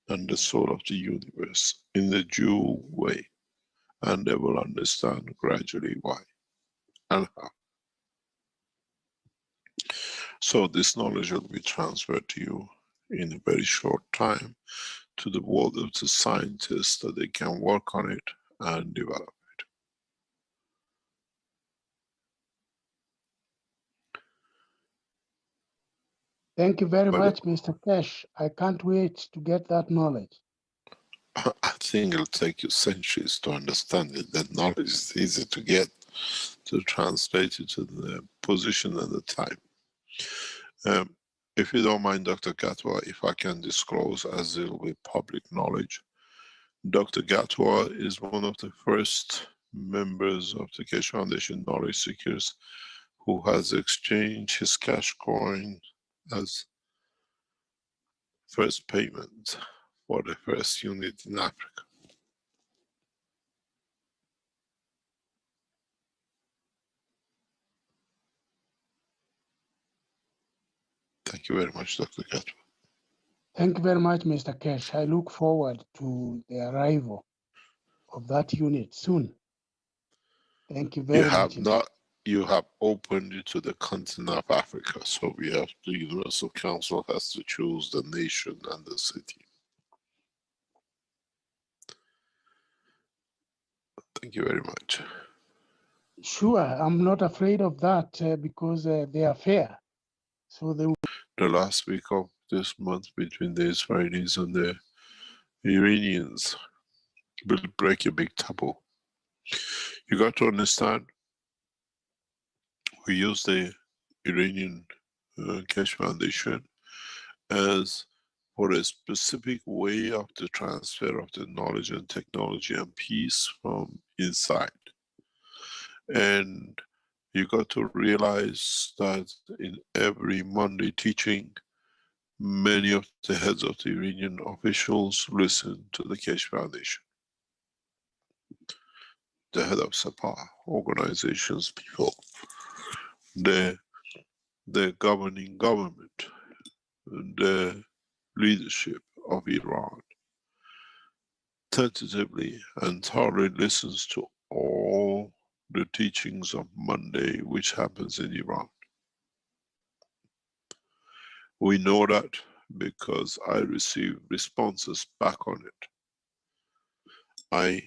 and the soul of the universe in the due way. And they will understand gradually why and how. So this knowledge will be transferred to you in a very short time to the world of the scientists that they can work on it and develop it. Thank you very much, Mr. Keshe. I can't wait to get that knowledge. I think it'll take you centuries to understand it. That knowledge is easy to get, to translate it to the position and the time. If you don't mind, Dr. Gatwa, if I can disclose, as it will be public knowledge, Dr. Gatwa is one of the first members of the Keshe Foundation Knowledge Seekers who has exchanged his cash coin as first payment for the first unit in Africa. Thank you very much, Dr. Gatwa. Thank you very much, Mr. Keshe. I look forward to the arrival of that unit soon. Thank you very much. You have opened it to the continent of Africa, so we have the Universal Council has to choose the nation and the city. Thank you very much. Sure, I'm not afraid of that because they are fair. So they will... The last week of this month between the Israelis and the Iranians will break a big taboo. You got to understand, we use the Iranian Keshe Foundation as for a specific way of the transfer of the knowledge and technology and peace from inside. And you got to realize that in every Monday teaching, many of the heads of the Iranian officials listen to the Keshe Foundation. The head of Sepah, organizations, people, the governing government, the leadership of Iran, tentatively and thoroughly listens to all the teachings of Monday, which happens in Iran. We know that because I receive responses back on it. I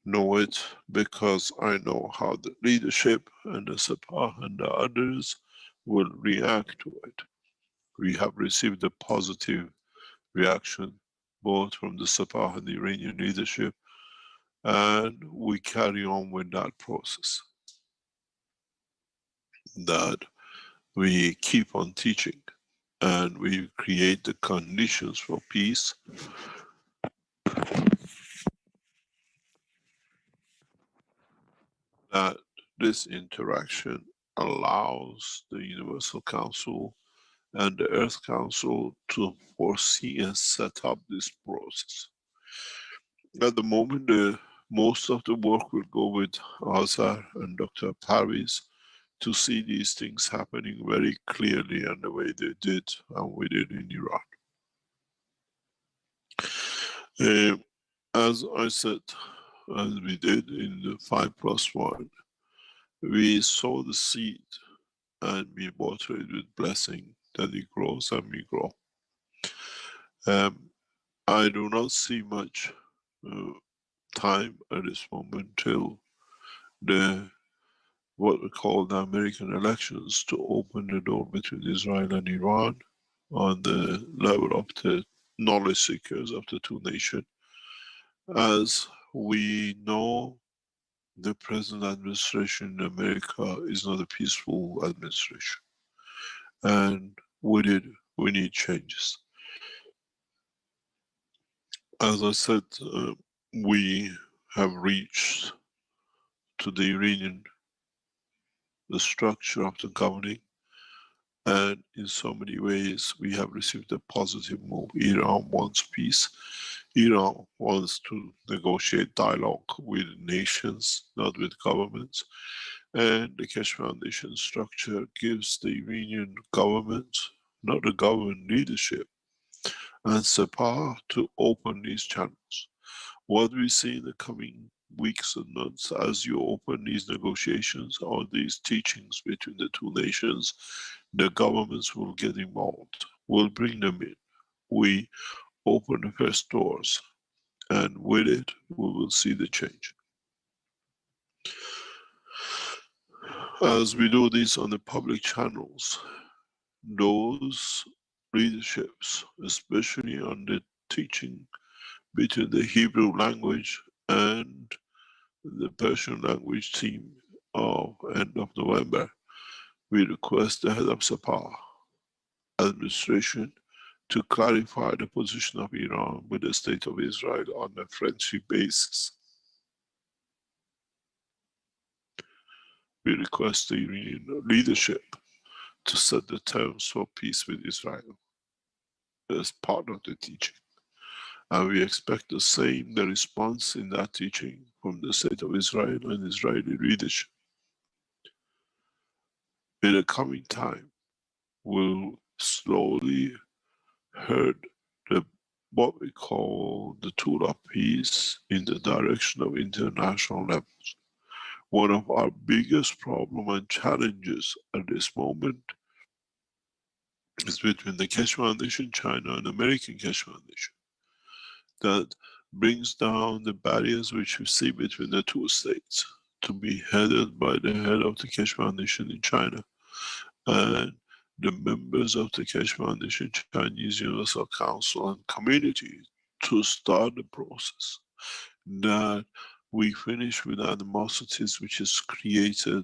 know it because I know how the leadership and the Sepah and the others will react to it. We have received a positive reaction both from the Sepah and the Iranian leadership, and we carry on with that process. That we keep on teaching and we create the conditions for peace. That this interaction allows the Universal Council and the Earth Council to foresee and set up this process. At the moment, most of the work will go with Azhar and Dr. Parviz to see these things happening very clearly and the way they did and we did in Iran. As I said, as we did in the 5+1, we sow the seed and we water it with blessing, that it grows and we grow. I do not see much time at this moment till the what we call the American elections to open the door between Israel and Iran on the level of the knowledge seekers of the two nations. As we know, the present administration in America is not a peaceful administration. And with it, we need changes. As I said, we have reached to the Iranian, the structure of the governing, and in so many ways we have received a positive move. Iran wants peace. Iran wants to negotiate dialogue with nations, not with governments. And the Keshe Foundation structure gives the Iranian government, not the government leadership, and Sepah to open these channels. What we see in the coming weeks and months as you open these negotiations or these teachings between the two nations, the governments will get involved. We'll bring them in. We open the first doors, and with it, we will see the change. As we do this on the public channels, those leaderships, especially on the teaching between the Hebrew language and the Persian language team of end of November, we request the head of Sepah administration to clarify the position of Iran with the state of Israel on a friendship basis. We request the Iranian leadership to set the terms for peace with Israel as part of the teaching. And we expect the same, the response in that teaching from the state of Israel and Israeli leadership. In the coming time, we'll slowly herd what we call the tool of peace in the direction of international levels. One of our biggest problems and challenges at this moment is between the Keshe Foundation, China, and American Keshe Foundation. That brings down the barriers which we see between the two states to be headed by the head of the Keshe Foundation in China and the members of the Keshe Foundation Chinese Universal Council and community to start the process that we finish with animosities which is created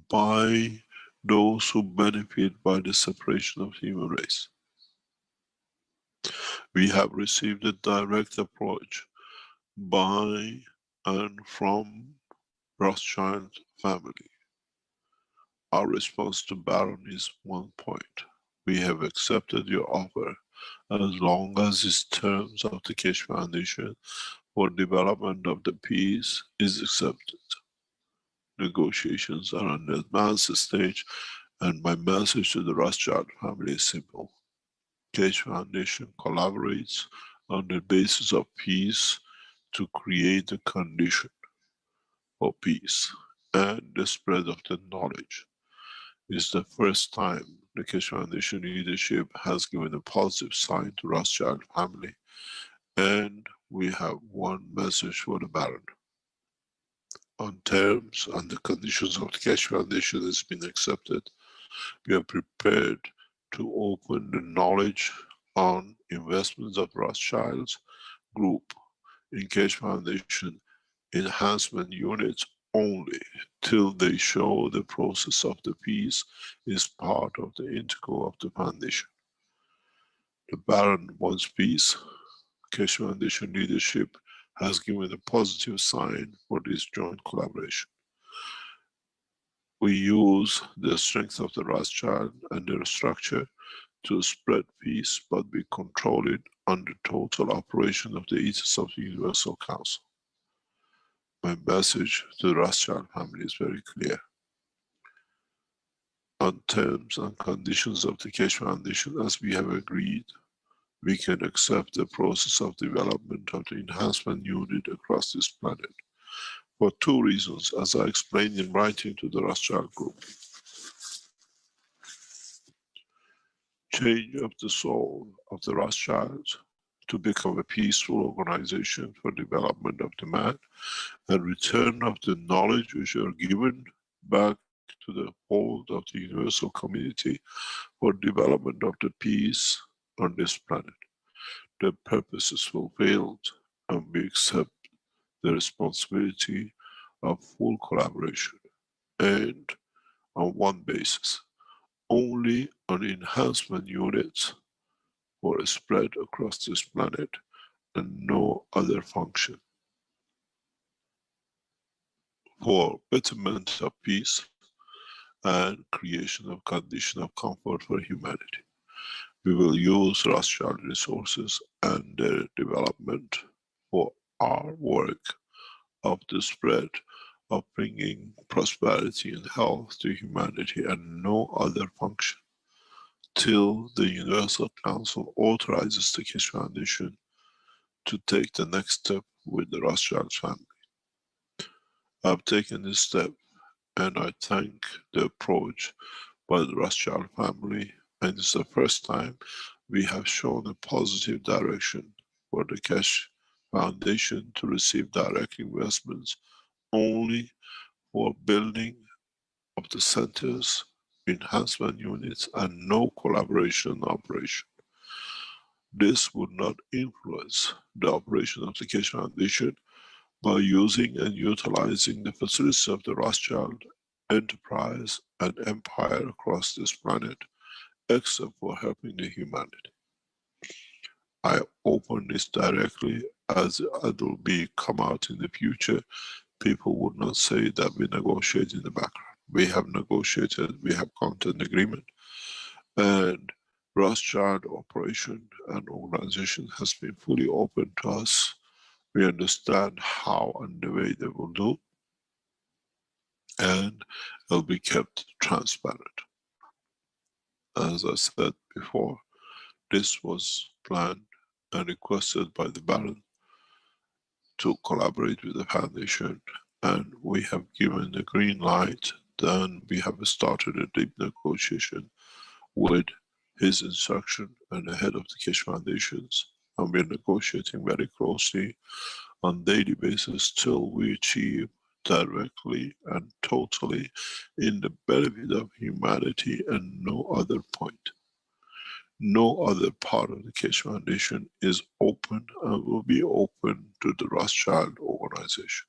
by those who benefit by the separation of the human race. We have received a direct approach by and from Rothschild family. Our response to Baron is one point. We have accepted your offer as long as its terms of the Keshe Foundation for development of the peace is accepted. Negotiations are on the advanced stage, and my message to the Rothschild family is simple. Keshe Foundation collaborates on the basis of peace to create a condition for peace and the spread of the knowledge. It's the first time the Keshe Foundation leadership has given a positive sign to Rothschild family, and we have one message for the Baron. On terms and the conditions of the Keshe Foundation has been accepted, we are prepared to open the knowledge on investments of Rothschild's group in Keshe Foundation enhancement units only till they show the process of the peace is part of the integral of the foundation. The Baron wants peace. Keshe Foundation leadership has given a positive sign for this joint collaboration. We use the strength of the Rothschild and their structure to spread peace, but we control it under total operation of the ethos of the Universal Council. My message to the Rothschild family is very clear. On terms and conditions of the Keshe Foundation, as we have agreed, we can accept the process of development of the enhancement unit across this planet for two reasons, as I explained in writing to the Rothschild group. Change of the soul of the Rothschilds to become a peaceful organization for development of the man and return of the knowledge which are given back to the hold of the universal community for development of the peace on this planet. The purpose is fulfilled and we accept the responsibility of full collaboration and on one basis, only on enhancement units for a spread across this planet and no other function. For betterment of peace and creation of condition of comfort for humanity. We will use Rothschild resources and their development for our work of the spread of bringing prosperity and health to humanity and no other function, till the Universal Council authorizes the Keshe Foundation to take the next step with the Rothschild family. I've taken this step and I thank the approach by the Rothschild family, and it's the first time we have shown a positive direction for the Keshe Foundation to receive direct investments only for building of the centers, enhancement units, and no collaboration operation. This would not influence the operation of the Keshe Foundation by using and utilizing the facilities of the Rothschild enterprise and empire across this planet, except for helping the humanity. I open this directly, as it will be come out in the future. People would not say that we negotiate in the background. We have negotiated, we have come to an agreement, and Rothschild operation and organization has been fully open to us. We understand how and the way they will do, and it will be kept transparent. As I said before, this was planned and requested by the Baron to collaborate with the Foundation, and we have given the green light. Then we have started a deep negotiation with his instruction and the head of the Keshe Foundations, and we're negotiating very closely on daily basis till we achieve directly and totally in the benefit of humanity and no other point. No other part of the Keshe Foundation is open and will be open to the Rothschild organization.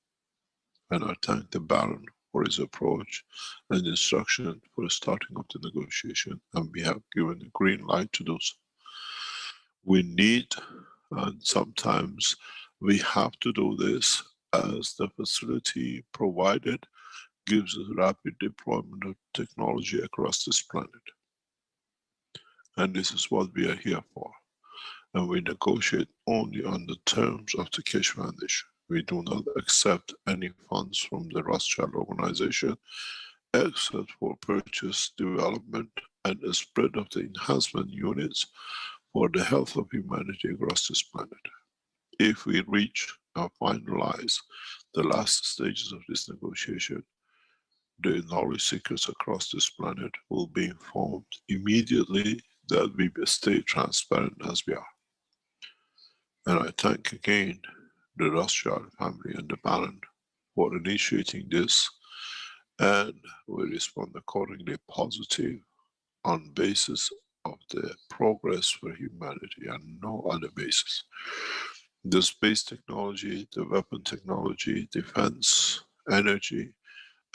And I thank the Baron for his approach and instruction for starting up the negotiation, and we have given the green light to do so. We need, and sometimes we have to do this, as the facility provided gives us rapid deployment of technology across this planet. And this is what we are here for. And we negotiate only on the terms of the Keshe Foundation. We do not accept any funds from the Rothschild organization, except for purchase, development, and the spread of the enhancement units for the health of humanity across this planet. If we reach and finalize the last stages of this negotiation, the knowledge seekers across this planet will be informed immediately that we stay transparent as we are. And I thank again the Rothschild family and the Baron for initiating this, and we respond accordingly positive on basis of the progress for humanity and no other basis. The space technology, the weapon technology, defense, energy,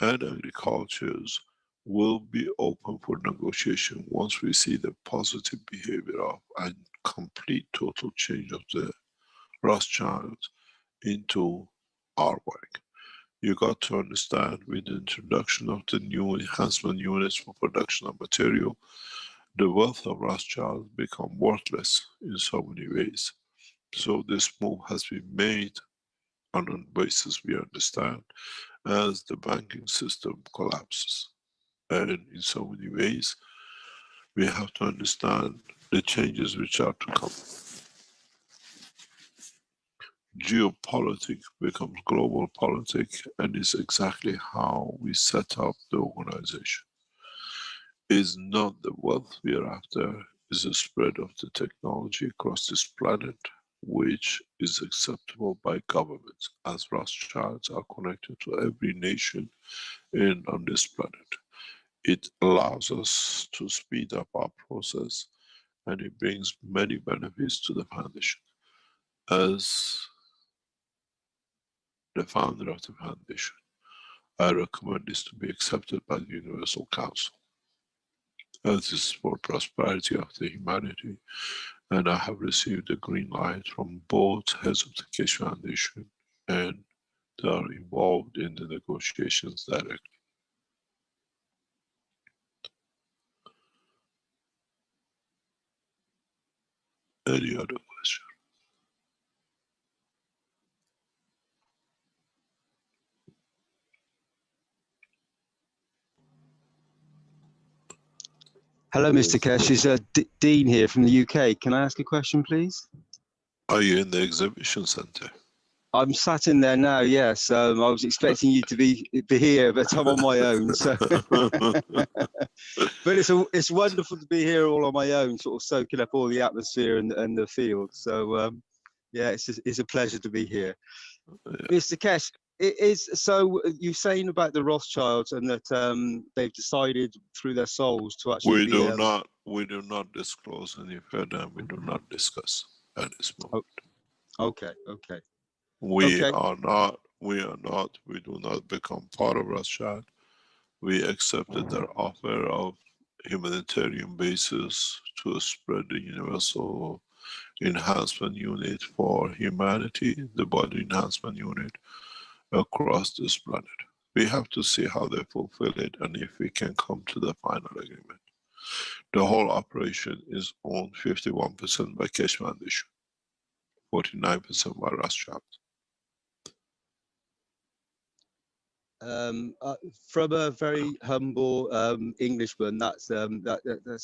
and agricultures will be open for negotiation once we see the positive behavior of and complete total change of the Rothschilds into our work. You got to understand, with the introduction of the new enhancement units for production of material, the wealth of Rothschild become worthless in so many ways. So this move has been made on a basis we understand, as the banking system collapses. And in so many ways, we have to understand the changes which are to come. Geopolitics becomes global politics, and is exactly how we set up the organization. Is not the wealth we are after, is the spread of the technology across this planet, which is acceptable by governments, as Rothschilds are connected to every nation on this planet. It allows us to speed up our process, and it brings many benefits to the foundation. As the founder of the foundation, I recommend this to be accepted by the Universal Council, as this is for prosperity of the humanity, and I have received a green light from both heads of the Keshe Foundation, and they are involved in the negotiations directly. Any other question? Hello, Mr. Keshe. It's Dean here from the UK. Can I ask a question, please? Are you in the exhibition center? I'm sat in there now, yes. I was expecting you to be here, but I'm on my own. So. But it's wonderful to be here all on my own, sort of soaking up all the atmosphere and the field. So, yeah, it's a pleasure to be here. Yeah. Mr. Keshe, so you're saying about the Rothschilds and that they've decided through their souls to actually we do not disclose any further. We do not discuss at this moment. Okay. We do not become part of Rothschild. We accepted their offer of humanitarian basis to spread the universal enhancement unit for humanity, the body enhancement unit, across this planet. We have to see how they fulfill it and if we can come to the final agreement. The whole operation is owned 51% by Keshe Foundation, 49% by Rothschild. From a very humble Englishman, that's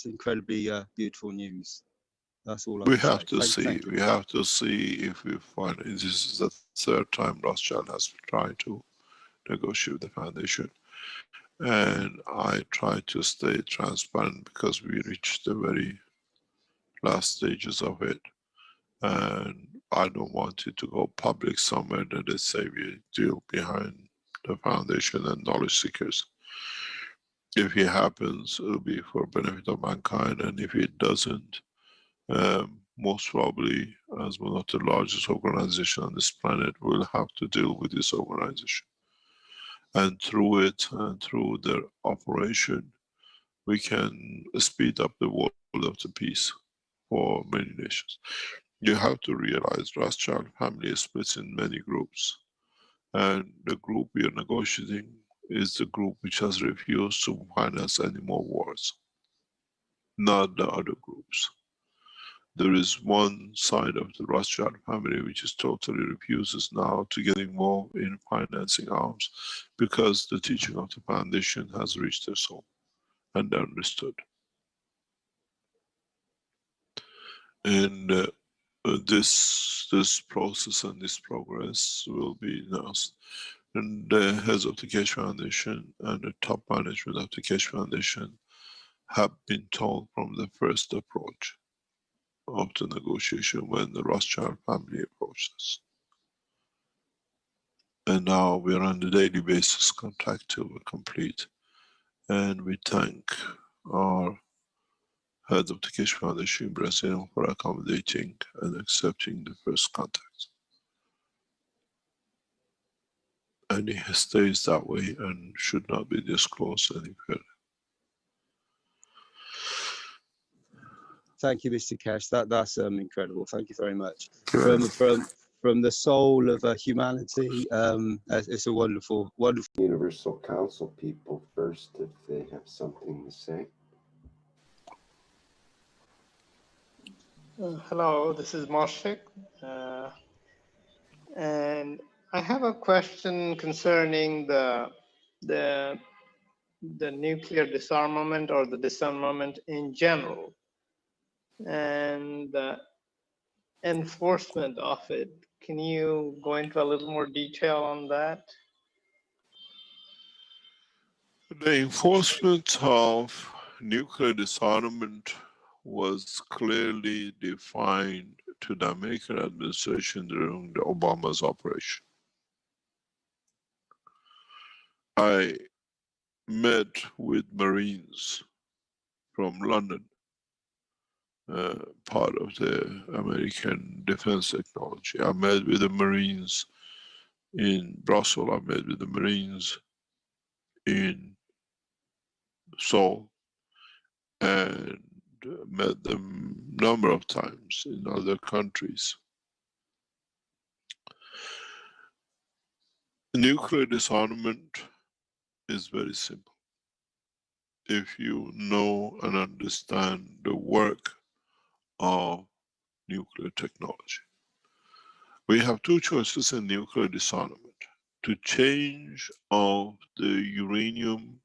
incredibly beautiful news. That's all we have to see. We have to see if we find it. This is the third time Rothschild has tried to negotiate with the foundation, and I try to stay transparent because we reached the very last stages of it, and I don't want it to go public somewhere that they say we deal behind the foundation and knowledge seekers. If it happens, it'll be for benefit of mankind, and if it doesn't, most probably, as one of the largest organizations on this planet, we'll have to deal with this organization. And through it, and through their operation, we can speed up the world of the peace for many nations. You have to realize Rothschild family is split in many groups. And the group we are negotiating is the group which has refused to finance any more wars, not the other groups. There is one side of the Rothschild family which is totally refuses now to get involved in financing arms because the teaching of the foundation has reached their soul and they understood. And this process and this progress will be announced. And the heads of the Keshe Foundation and the top management of the Keshe Foundation have been told from the first approach of the negotiation when the Rothschild family approached us. And now we are on a daily basis contact till we complete. And we thank our head of the Keshe Foundation in Brazil for accommodating and accepting the first contact. And it stays that way and should not be disclosed any further. Thank you, Mr. Keshe. That's incredible. Thank you very much. From the soul of humanity, it's a wonderful. Universal Council people first, if they have something to say. Hello, this is Moshik, and I have a question concerning the nuclear disarmament or the disarmament in general, and the enforcement of it. Can you go into a little more detail on that? The enforcement of nuclear disarmament was clearly defined to the American administration during the Obama's operation. I met with Marines from London, part of the American defense technology. I met with the Marines in Brussels. I met with the Marines in Seoul, and met them a number of times in other countries. Nuclear disarmament is very simple. If you know and understand the work of nuclear technology. We have two choices in nuclear disarmament: to change of the uranium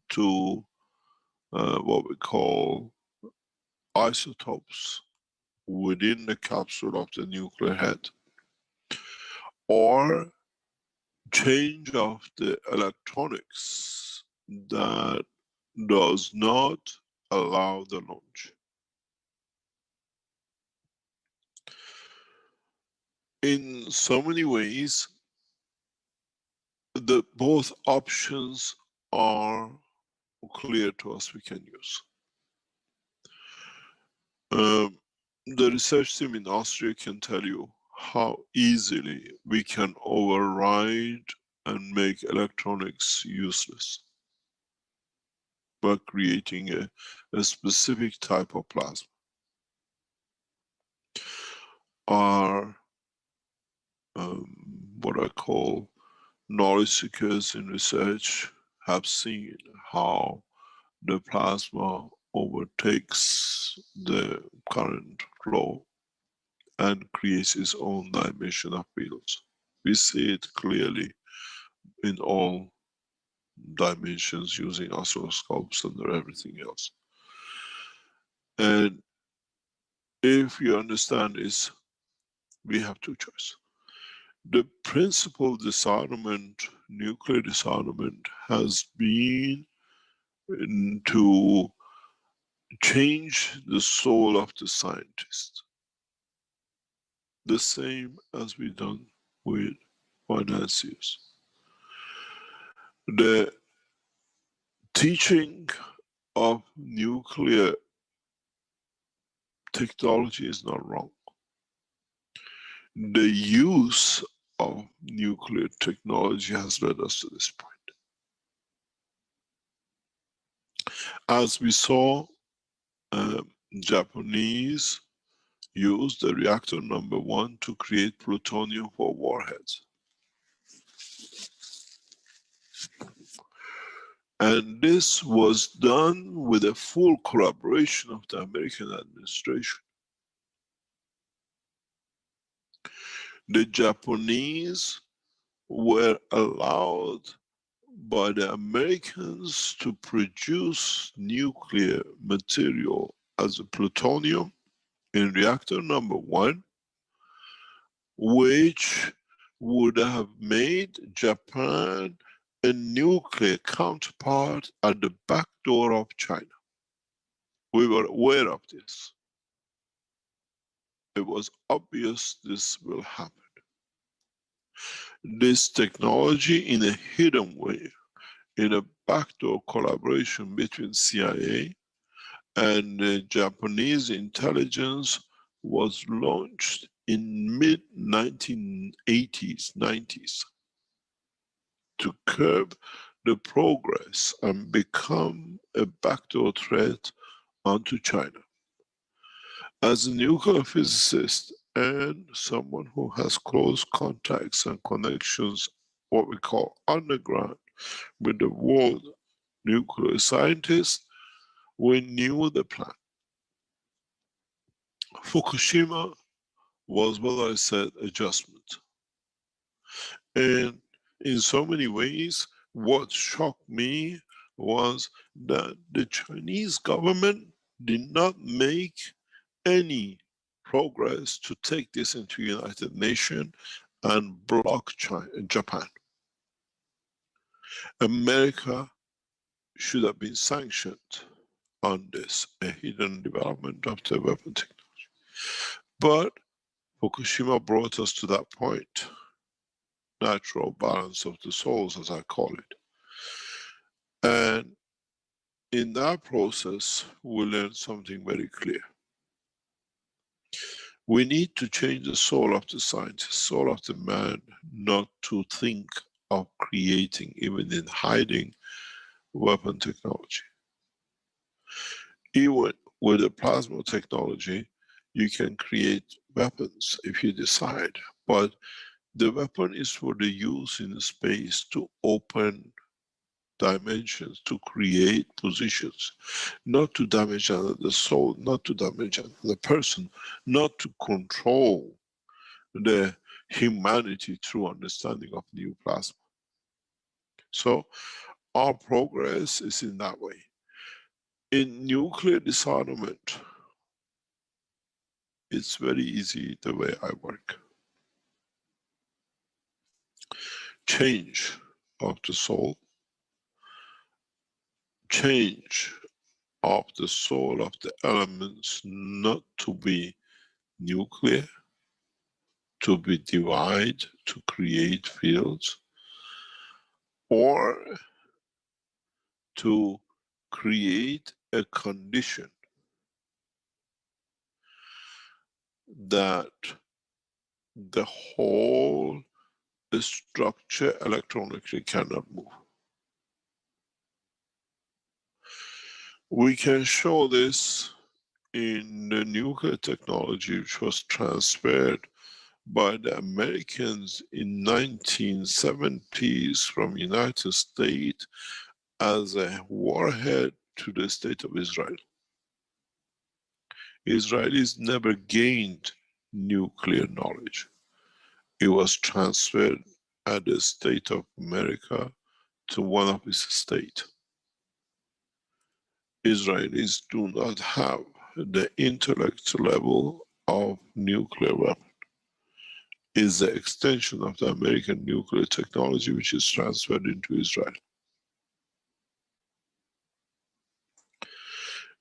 to what we call isotopes within the capsule of the nuclear head, or change of the electronics that does not allow the launch. In so many ways, both options are clear to us we can use. The research team in Austria can tell you how easily we can override and make electronics useless by creating a specific type of plasma. Our what I call knowledge seekers in research have seen how the plasma overtakes the current flow and creates its own dimension of fields. We see it clearly in all dimensions using oscilloscopes and everything else. And if you understand this, we have two choices. The principle of disarmament, nuclear disarmament, has been to change the soul of the scientist. The same as we've done with financiers. The teaching of nuclear technology is not wrong. The use of nuclear technology has led us to this point. As we saw, Japanese used the reactor number 1 to create plutonium for warheads. And this was done with a full collaboration of the American administration. The Japanese were allowed by the Americans to produce nuclear material as a plutonium in reactor number 1, which would have made Japan a nuclear counterpart at the back door of China. We were aware of this. It was obvious this will happen. This technology, in a hidden way, in a backdoor collaboration between CIA and the Japanese intelligence, was launched in mid-1980s, 90s, to curb the progress and become a backdoor threat onto China. As a nuclear physicist and someone who has close contacts and connections, what we call underground, with the world nuclear scientists, we knew the plan. Fukushima was what I said, adjustment. And in so many ways, what shocked me was that the Chinese government did not make any progress to take this into United Nations and block Japan. America should have been sanctioned on this, a hidden development of the weapon technology. But Fukushima brought us to that point, natural balance of the souls, as I call it. And in that process, we learned something very clear. We need to change the soul of the scientist, soul of the man, not to think of creating, even in hiding, weapon technology. Even with the plasma technology, you can create weapons if you decide, but the weapon is for the use in space to open dimensions, to create positions, not to damage another soul, not to damage another person, not to control the humanity through understanding of new plasma. So our progress is in that way. In nuclear disarmament, it's very easy the way I work. Change of the soul, change of the soul of the elements not to be nuclear, to be divided, to create fields, or to create a condition that the whole structure electronically cannot move. We can show this in the nuclear technology which was transferred by the Americans in 1970s from United States as a warhead to the state of Israel. Israelis never gained nuclear knowledge. It was transferred at the state of America to one of its states. Israelis do not have the intellect level of nuclear weapon. Is the extension of the American nuclear technology which is transferred into Israel.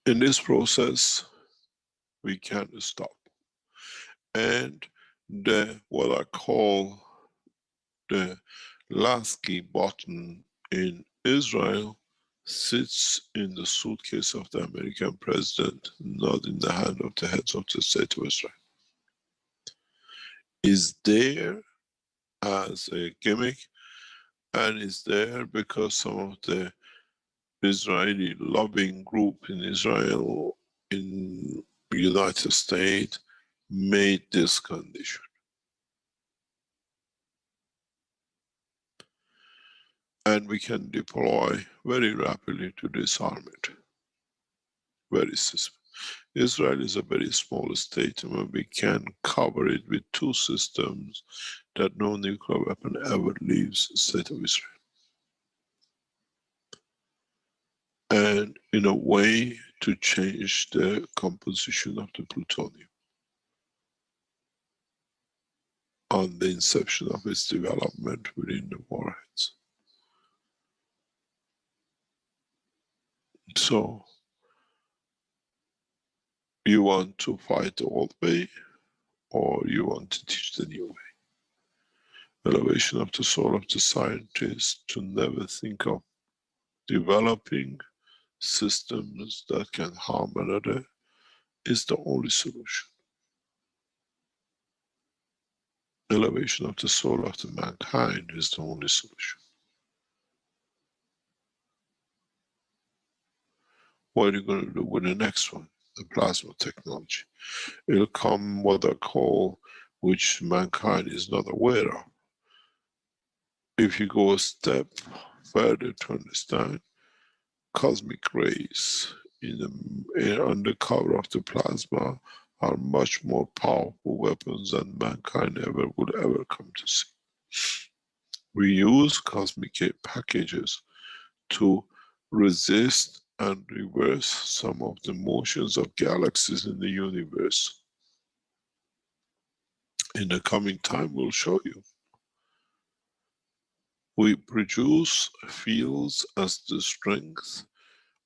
In this process, we can't stop. And what I call the Lasky button in Israel sits in the suitcase of the American president, not in the hand of the heads of the state of Israel. Is there as a gimmick, and is there because some of the Israeli lobbying group in Israel, in the United States, made this condition. And we can deploy very rapidly to disarm it. Very simple. Israel is a very small state, and we can cover it with two systems that no nuclear weapon ever leaves the state of Israel. And in a way to change the composition of the plutonium on the inception of its development within the warheads. So, you want to fight the old way, or you want to teach the new way? Elevation of the soul of the scientist to never think of developing systems that can harm another is the only solution. Elevation of the soul of the mankind is the only solution. What are you going to do with the next one? The plasma technology. It'll come what I call, which mankind is not aware of. If you go a step further to understand, cosmic rays on the cover of the plasma are much more powerful weapons than mankind would ever come to see. We use cosmic packages to resist and reverse some of the motions of galaxies in the universe. In the coming time, we'll show you. We produce fields as the strength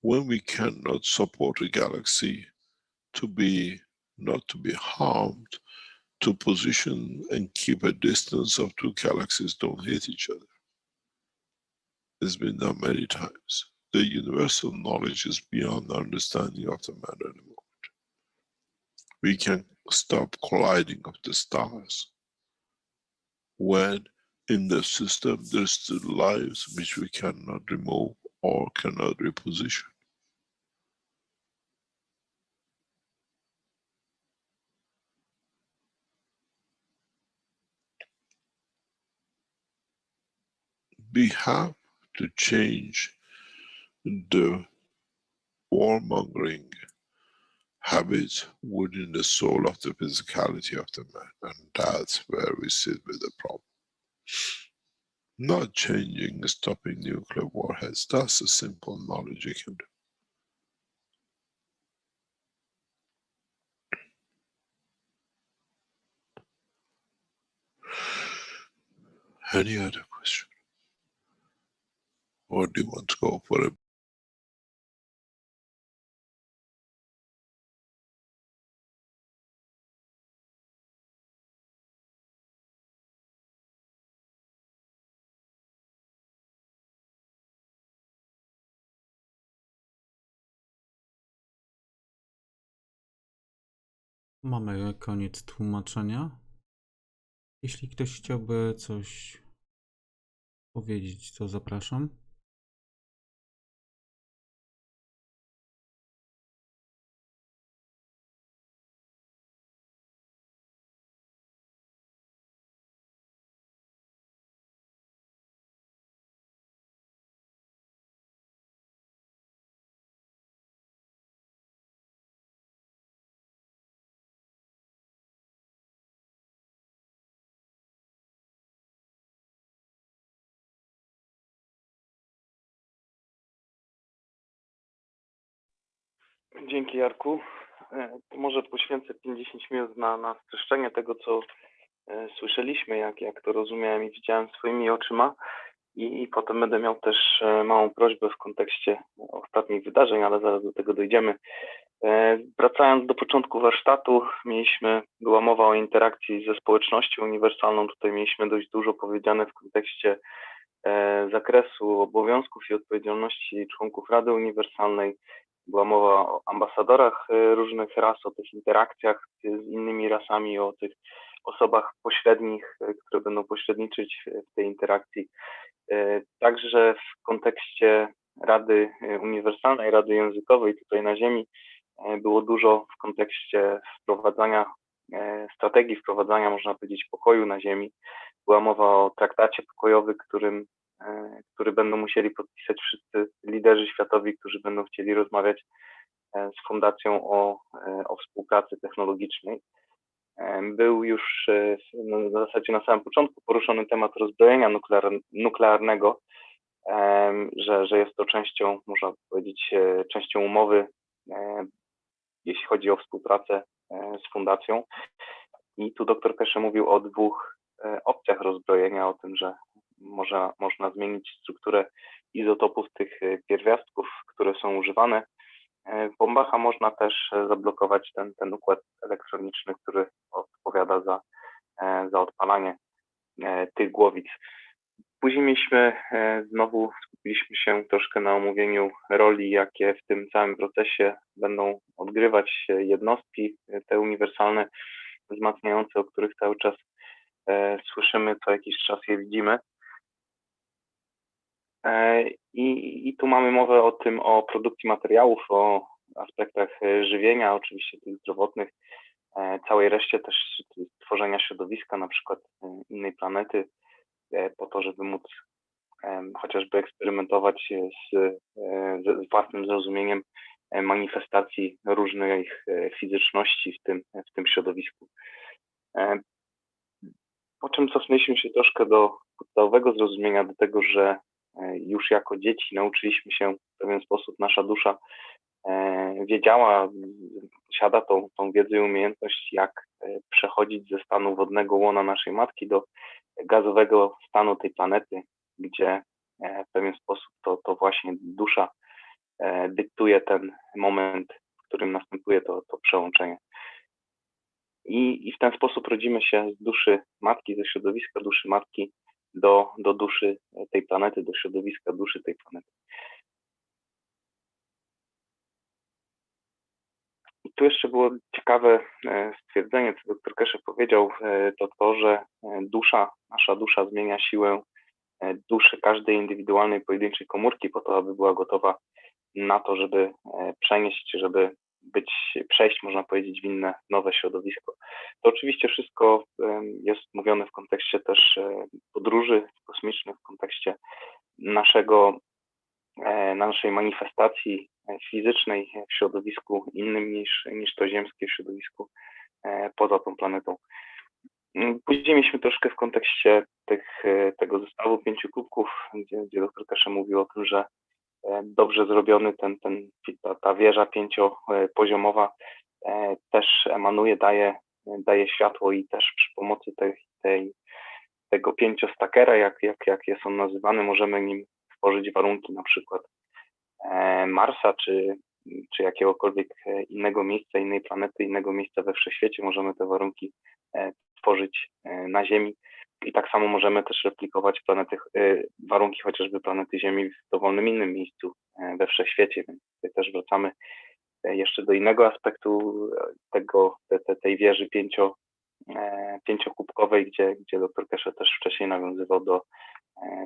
when we cannot support a galaxy to be, not to be harmed, to position and keep a distance of two galaxies don't hit each other. It's been done many times. The universal knowledge is beyond the understanding of the matter at the moment. We can stop colliding of the stars when in the system there's still lives which we cannot remove or cannot reposition. We have to change the warmongering habits within the soul of the physicality of the man, and that's where we sit with the problem. Not changing, stopping nuclear warheads, that's a simple knowledge you can do. Any other question? Or do you want to go for a Mamy koniec tłumaczenia. Jeśli ktoś chciałby coś powiedzieć, to zapraszam. Dzięki, Jarku. Może poświęcę 50 minut na streszczenie tego, co słyszeliśmy, jak to rozumiałem i widziałem swoimi oczyma, i potem będę miał też małą prośbę w kontekście ostatnich wydarzeń, ale zaraz do tego dojdziemy. Wracając do początku warsztatu, była mowa o interakcji ze społecznością uniwersalną. Tutaj mieliśmy dość dużo powiedziane w kontekście zakresu obowiązków i odpowiedzialności członków Rady Uniwersalnej. Była mowa o ambasadorach różnych ras, o tych interakcjach z innymi rasami, o tych osobach pośrednich, które będą pośredniczyć w tej interakcji. Także w kontekście Rady Uniwersalnej, Rady Językowej tutaj na Ziemi było dużo w kontekście strategii wprowadzania, można powiedzieć, pokoju na Ziemi. Była mowa o traktacie pokojowym, który będą musieli podpisać wszyscy liderzy światowi, którzy będą chcieli rozmawiać z Fundacją o współpracy technologicznej. Był już w zasadzie na samym początku poruszony temat rozbrojenia nuklearnego, że jest to częścią, można powiedzieć, częścią umowy, jeśli chodzi o współpracę z Fundacją. I tu dr Keshe mówił o dwóch opcjach rozbrojenia, o tym, że można zmienić strukturę izotopów tych pierwiastków, które są używane w bombach, a można też zablokować ten układ elektroniczny, który odpowiada za odpalanie tych głowic. Później znowu skupiliśmy się troszkę na omówieniu roli, jakie w tym całym procesie będą odgrywać jednostki te uniwersalne, wzmacniające, o których cały czas słyszymy, co jakiś czas je widzimy. I tu mamy mowę o produkcji materiałów, o aspektach żywienia, oczywiście tych zdrowotnych, całej reszcie też tworzenia środowiska, na przykład innej planety, po to, żeby móc chociażby eksperymentować z własnym zrozumieniem manifestacji różnych fizyczności w tym środowisku. Po czym cofnęliśmy się troszkę do podstawowego zrozumienia, do tego, że już jako dzieci nauczyliśmy się w pewien sposób, nasza dusza wiedziała, posiada tą wiedzę i umiejętność, jak przechodzić ze stanu wodnego łona naszej matki do gazowego stanu tej planety, gdzie w pewien sposób to właśnie dusza dyktuje ten moment, w którym następuje to przełączenie. I w ten sposób rodzimy się z duszy matki, ze środowiska duszy matki do duszy tej planety, do środowiska duszy tej planety. I tu jeszcze było ciekawe stwierdzenie, co dr Keshe powiedział, to, że nasza dusza zmienia siłę duszy każdej indywidualnej, pojedynczej komórki po to, aby była gotowa na to, żeby żeby przejść, można powiedzieć, w inne, nowe środowisko. To oczywiście wszystko jest mówione w kontekście też podróży kosmicznych, w kontekście naszej manifestacji fizycznej w środowisku innym niż to ziemskie, w środowisku poza tą planetą. Później mieliśmy troszkę w kontekście tego zestawu 5 kubków, gdzie dr Keshe mówił o tym, że dobrze zrobiony ta wieża 5-poziomowa też emanuje, daje światło i też przy pomocy tego 5-stakera, jak jest on nazywany, możemy nim stworzyć warunki na przykład Marsa czy jakiegokolwiek innego miejsca, innej planety, innego miejsca we wszechświecie. Możemy te warunki tworzyć na Ziemi i tak samo możemy też replikować warunki chociażby planety Ziemi w dowolnym innym miejscu we wszechświecie. Więc tutaj też wracamy jeszcze do innego aspektu tej wieży 5-kubkowej, gdzie dr Keshe też wcześniej nawiązywał do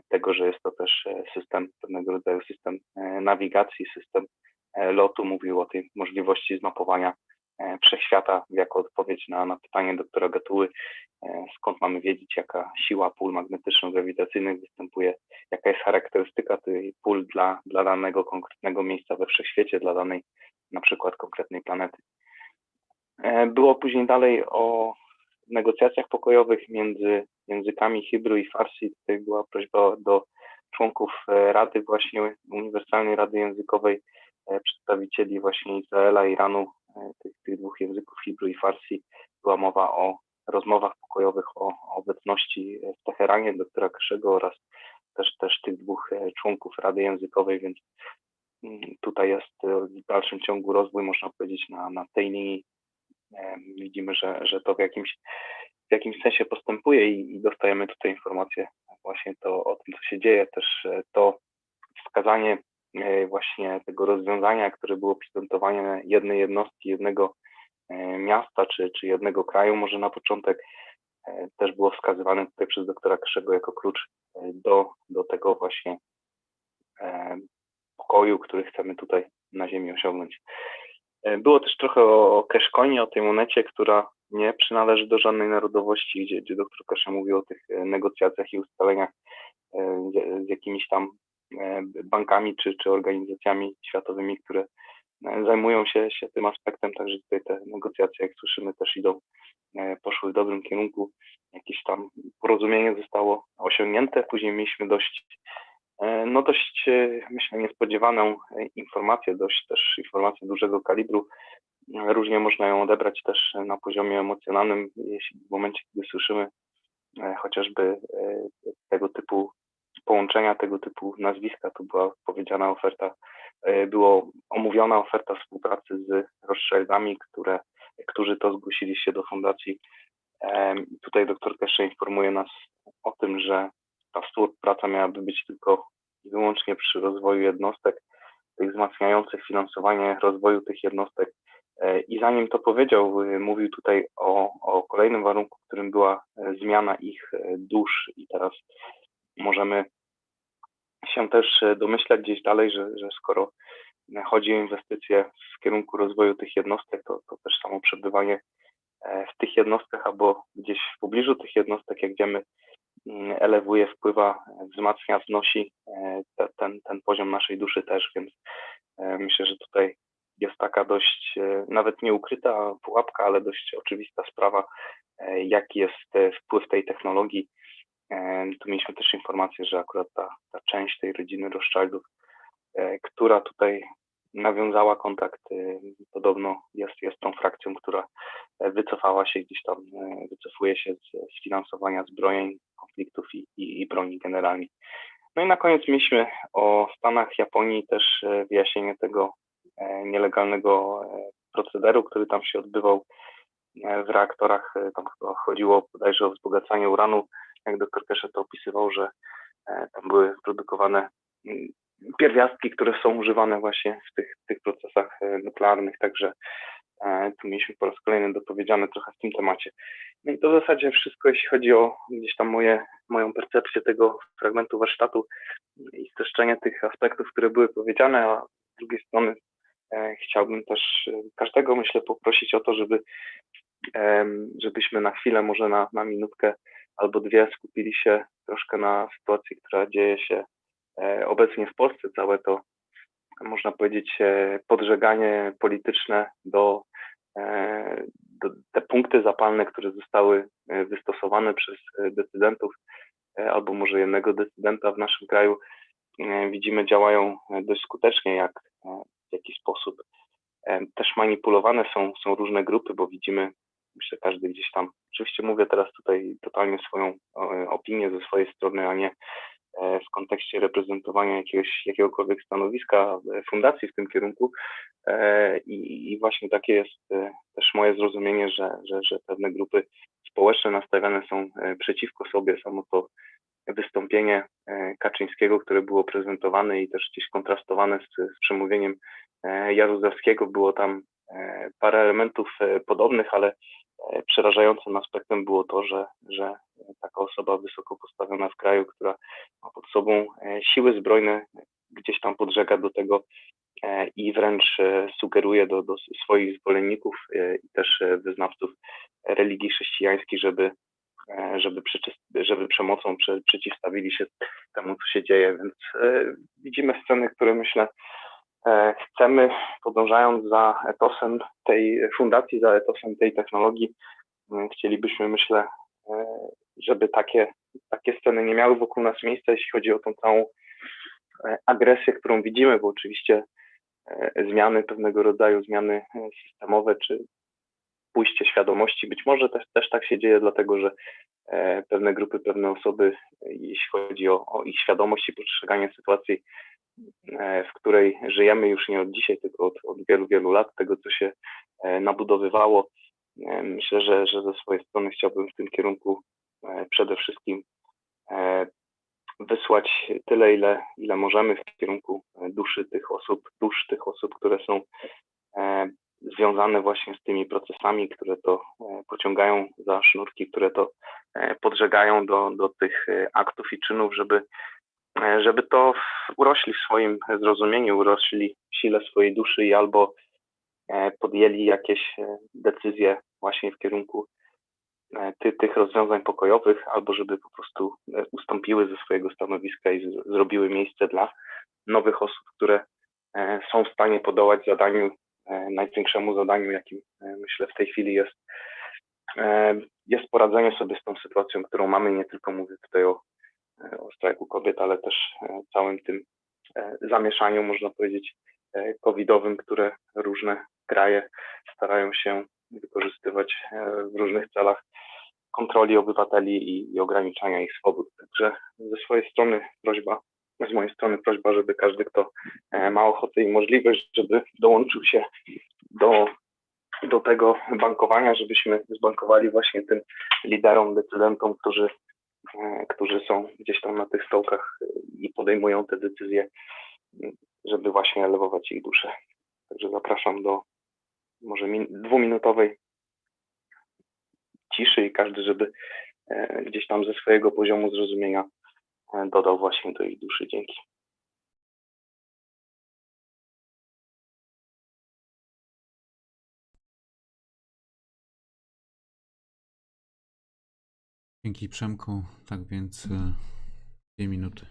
tego, że jest to też system, pewnego rodzaju system nawigacji, system lotu. Mówił o tej możliwości zmapowania wszechświata jako odpowiedź na pytanie doktora Getuły, skąd mamy wiedzieć, jaka siła pól magnetyczno-grawitacyjnych występuje, jaka jest charakterystyka tej pól dla danego konkretnego miejsca we wszechświecie, dla danej na przykład konkretnej planety. Było później dalej o negocjacjach pokojowych między językami Hebrew i Farsi. Tutaj była prośba do członków Rady, właśnie Uniwersalnej Rady Językowej, przedstawicieli właśnie Izraela, Iranu, tych dwóch języków Hebrew i Farsi. Była mowa o rozmowach pokojowych, o obecności w Teheranie doktora Keshego oraz też tych dwóch członków Rady Językowej, więc tutaj jest w dalszym ciągu rozwój, można powiedzieć, na tej linii. Widzimy, że to w jakimś sensie postępuje i dostajemy tutaj informacje właśnie o tym, co się dzieje. Też to wskazanie właśnie tego rozwiązania, które było prezentowane jednej jednostki, jednego miasta czy jednego kraju, może na początek też było wskazywane tutaj przez doktora Keshego jako klucz do tego właśnie pokoju, który chcemy tutaj na Ziemi osiągnąć. Było też trochę o Keshe, o tej monecie, która nie przynależy do żadnej narodowości, gdzie dr Keshe mówił o tych negocjacjach i ustaleniach z jakimiś tam bankami czy organizacjami światowymi, które zajmują się tym aspektem, także tutaj te negocjacje, jak słyszymy, też poszły w dobrym kierunku. Jakieś tam porozumienie zostało osiągnięte. Później mieliśmy dość, myślę, niespodziewaną informację, też informację dużego kalibru. Różnie można ją odebrać też na poziomie emocjonalnym, jeśli w momencie, kiedy słyszymy chociażby tego typu połączenia, tego typu nazwiska. Tu była powiedziana oferta, była omówiona oferta współpracy z Rothschildami, którzy to zgłosili się do fundacji. Tutaj dr Keshe informuje nas o tym, że ta współpraca miałaby być tylko i wyłącznie przy rozwoju jednostek, tych wzmacniających finansowanie rozwoju tych jednostek. I zanim to powiedział, mówił tutaj o kolejnym warunku, którym była zmiana ich dusz i teraz możemy się też domyślać gdzieś dalej, że skoro chodzi o inwestycje w kierunku rozwoju tych jednostek, to też samo przebywanie w tych jednostkach albo gdzieś w pobliżu tych jednostek, jak wiemy, elewuje, wpływa, wzmacnia, wznosi ten poziom naszej duszy też, więc myślę, że tutaj jest taka dość, nawet nie ukryta pułapka, ale dość oczywista sprawa, jaki jest wpływ tej technologii. Tu mieliśmy też informację, że akurat ta część tej rodziny Rothschildów, która tutaj nawiązała kontakt, podobno jest tą frakcją, która wycofała się gdzieś tam, wycofuje się z finansowania zbrojeń, konfliktów i broni generalnie. No i na koniec mieliśmy o Stanach, Japonii też wyjaśnienie tego nielegalnego procederu, który tam się odbywał. w reaktorach. Tam chyba chodziło bodajże o wzbogacanie uranu, jak dr Keshe to opisywał, że tam były produkowane pierwiastki, które są używane właśnie w tych procesach nuklearnych, także tu mieliśmy po raz kolejny dopowiedziane trochę w tym temacie. No i to w zasadzie wszystko, jeśli chodzi o gdzieś tam moją percepcję tego fragmentu warsztatu i streszczenie tych aspektów, które były powiedziane, a z drugiej strony chciałbym też każdego, myślę, poprosić o to, żebyśmy na chwilę, może na minutkę albo dwie skupili się troszkę na sytuacji, która dzieje się obecnie w Polsce. Całe to, można powiedzieć, podżeganie polityczne do te punkty zapalne, które zostały wystosowane przez decydentów, albo może jednego decydenta w naszym kraju, widzimy, działają dość skutecznie, w jaki sposób też manipulowane są różne grupy, bo widzimy, myślę, każdy gdzieś tam, oczywiście mówię teraz tutaj totalnie swoją opinię ze swojej strony, a nie w kontekście reprezentowania jakiegokolwiek stanowiska fundacji w tym kierunku. I właśnie takie jest też moje zrozumienie, że pewne grupy społeczne nastawiane są przeciwko sobie. Samo to wystąpienie Kaczyńskiego, które było prezentowane i też gdzieś kontrastowane z przemówieniem Jaruzelskiego, było tam parę elementów podobnych, ale przerażającym aspektem było to, że taka osoba wysoko postawiona w kraju, która ma pod sobą siły zbrojne, gdzieś tam podżega do tego i wręcz sugeruje do swoich zwolenników i też wyznawców religii chrześcijańskiej, żeby przemocą przeciwstawili się temu, co się dzieje. Więc widzimy sceny, które, myślę, chcemy, podążając za etosem tej fundacji, za etosem tej technologii, chcielibyśmy, myślę, żeby takie sceny nie miały wokół nas miejsca, jeśli chodzi o tą całą agresję, którą widzimy, bo oczywiście zmiany, pewnego rodzaju zmiany systemowe, czy pójście świadomości, być może też tak się dzieje, dlatego że pewne grupy, pewne osoby, jeśli chodzi o ich świadomość i postrzeganie sytuacji, w której żyjemy już nie od dzisiaj, tylko od wielu, wielu lat, tego, co się nabudowywało. Myślę, że ze swojej strony chciałbym w tym kierunku przede wszystkim wysłać tyle, ile możemy w kierunku dusz tych osób, które są związane właśnie z tymi procesami, które to pociągają za sznurki, które to podżegają do tych aktów i czynów, żeby to urośli w swoim zrozumieniu, urośli w sile swojej duszy i albo podjęli jakieś decyzje właśnie w kierunku tych rozwiązań pokojowych, albo żeby po prostu ustąpiły ze swojego stanowiska i zrobiły miejsce dla nowych osób, które są w stanie podołać największemu zadaniu, jakim, myślę, w tej chwili jest poradzenie sobie z tą sytuacją, którą mamy. Nie tylko mówię tutaj o strajku kobiet, ale też całym tym zamieszaniu, można powiedzieć, covidowym, które różne kraje starają się wykorzystywać w różnych celach kontroli obywateli i ograniczania ich swobód. Także z mojej strony prośba, żeby każdy, kto ma ochotę i możliwość, żeby dołączył się do tego bankowania, żebyśmy zbankowali właśnie tym liderom, decydentom, którzy są gdzieś tam na tych stołkach i podejmują te decyzje, żeby właśnie elewować ich duszę. Także zapraszam do może dwuminutowej ciszy i każdy, żeby gdzieś tam ze swojego poziomu zrozumienia dodał właśnie do ich duszy. Dzięki. Dzięki, Przemku. Tak więc 2 minuty.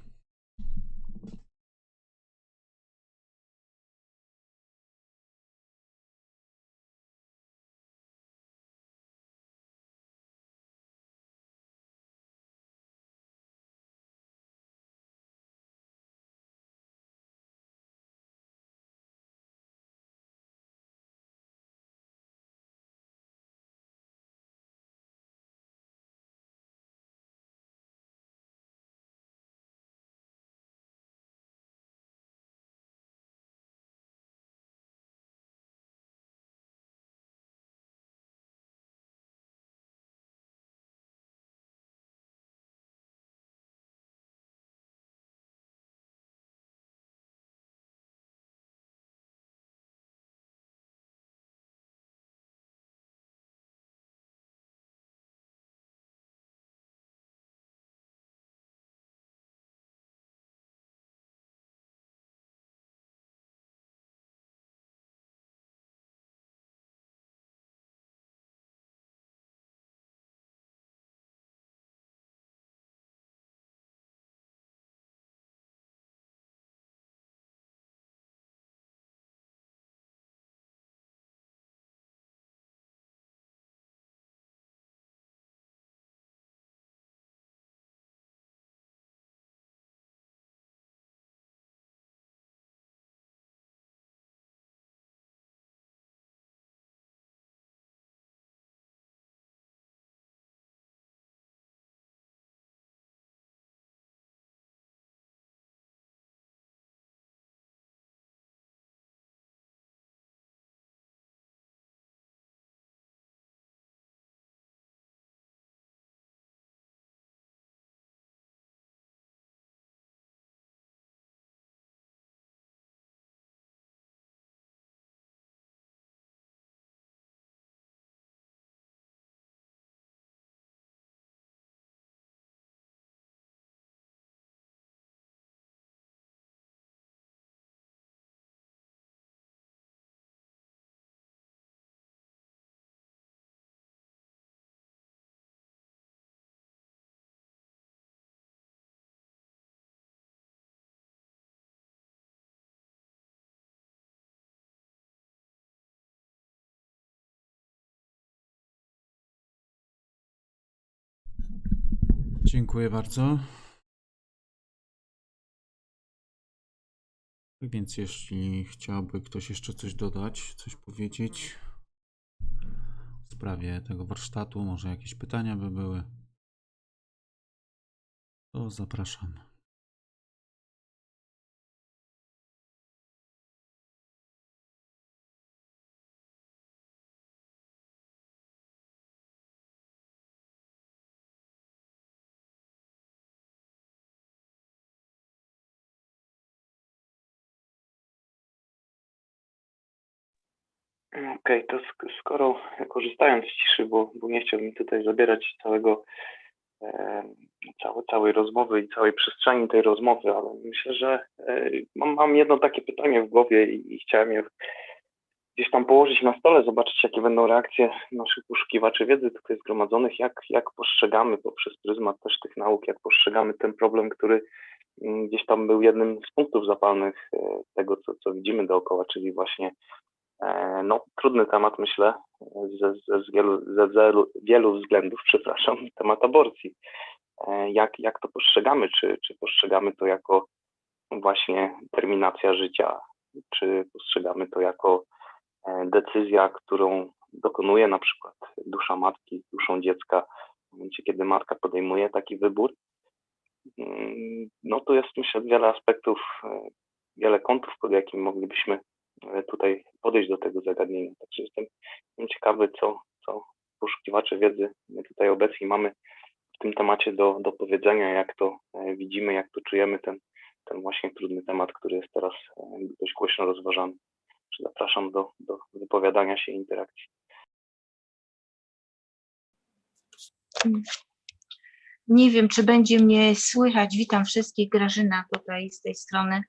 Dziękuję bardzo. Więc jeśli chciałby ktoś jeszcze coś dodać, coś powiedzieć w sprawie tego warsztatu, może jakieś pytania by były, to zapraszam. Okej, to skoro korzystając z ciszy, bo nie chciałbym tutaj zabierać całej rozmowy i całej przestrzeni tej rozmowy, ale myślę, że mam jedno takie pytanie w głowie i chciałem je gdzieś tam położyć na stole, zobaczyć, jakie będą reakcje naszych poszukiwaczy wiedzy tutaj zgromadzonych, jak postrzegamy poprzez pryzmat też tych nauk, jak postrzegamy ten problem, który gdzieś tam był jednym z punktów zapalnych tego, co widzimy dookoła, czyli właśnie trudny temat, myślę, z wielu względów, przepraszam, temat aborcji. Jak to postrzegamy? Czy postrzegamy to jako właśnie terminacja życia? Czy postrzegamy to jako decyzja, którą dokonuje na przykład dusza matki, duszą dziecka w momencie, kiedy matka podejmuje taki wybór? No tu jest, myślę, wiele aspektów, wiele kątów, pod jakim moglibyśmy tutaj podejść do tego zagadnienia. Także jestem ciekawy, co poszukiwacze wiedzy my tutaj obecni mamy w tym temacie do powiedzenia, jak to widzimy, jak to czujemy ten właśnie trudny temat, który jest teraz dość głośno rozważany. Zapraszam do wypowiadania się i interakcji. Nie wiem, czy będzie mnie słychać. Witam wszystkich. Grażyna tutaj z tej strony.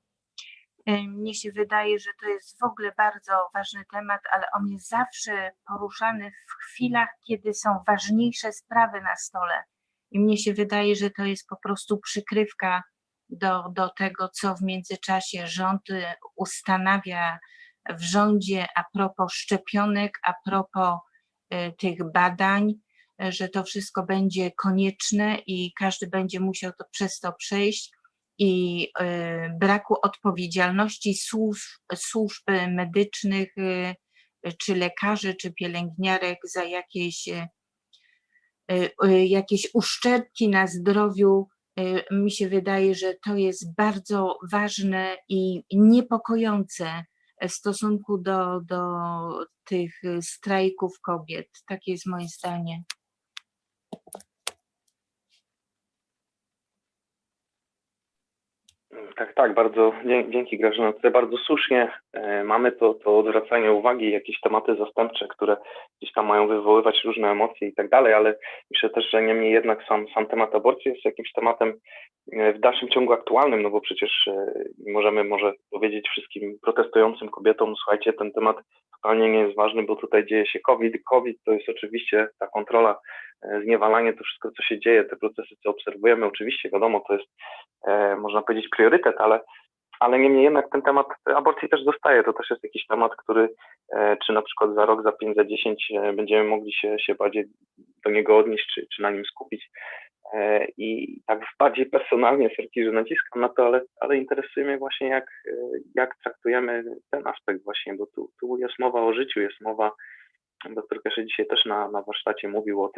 Mnie się wydaje, że to jest w ogóle bardzo ważny temat, ale on jest zawsze poruszany w chwilach, kiedy są ważniejsze sprawy na stole. I mnie się wydaje, że to jest po prostu przykrywka do tego, co w międzyczasie rząd ustanawia w rządzie a propos szczepionek, a propos tych badań, że to wszystko będzie konieczne i każdy będzie musiał przez to przejść i braku odpowiedzialności służb medycznych, czy lekarzy, czy pielęgniarek za jakieś uszczerbki na zdrowiu. Mi się wydaje, że to jest bardzo ważne i niepokojące w stosunku do tych strajków kobiet. Takie jest moje zdanie. Tak, bardzo dzięki Grażyna. Tutaj bardzo słusznie mamy to odwracanie uwagi, jakieś tematy zastępcze, które gdzieś tam mają wywoływać różne emocje i tak dalej, ale myślę też, że niemniej jednak sam temat aborcji jest jakimś tematem w dalszym ciągu aktualnym, no bo przecież możemy powiedzieć wszystkim protestującym kobietom, słuchajcie, ten temat totalnie nie jest ważny, bo tutaj dzieje się COVID. COVID to jest oczywiście ta kontrola, zniewalanie, to wszystko, co się dzieje, te procesy, co obserwujemy, oczywiście wiadomo, to jest można powiedzieć priorytet, ale niemniej jednak ten temat aborcji też zostaje. To też jest jakiś temat, który czy na przykład za rok, za 5, za 10 będziemy mogli się bardziej do niego odnieść, czy na nim skupić. I tak bardziej personalnie że naciskam na to, ale interesuje mnie właśnie, jak traktujemy ten aspekt właśnie, bo tu jest mowa o życiu, jest mowa, doktor Keshe dzisiaj też na warsztacie mówił o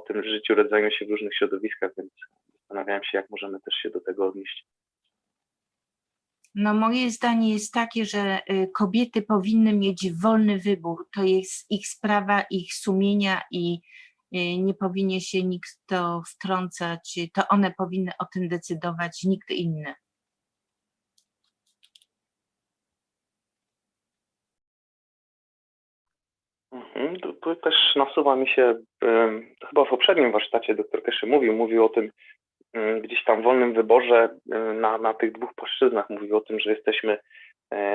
tym życiu, rodzeniu się w różnych środowiskach, więc zastanawiałem się, jak możemy też się do tego odnieść. No moje zdanie jest takie, że kobiety powinny mieć wolny wybór. To jest ich sprawa, ich sumienia i nie powinien się nikt w to wtrącać. To one powinny o tym decydować, nikt inny. Tu też nasuwa mi się, chyba w poprzednim warsztacie dr Keshe mówił o tym, gdzieś tam wolnym wyborze na tych dwóch płaszczyznach. Mówił o tym, że jesteśmy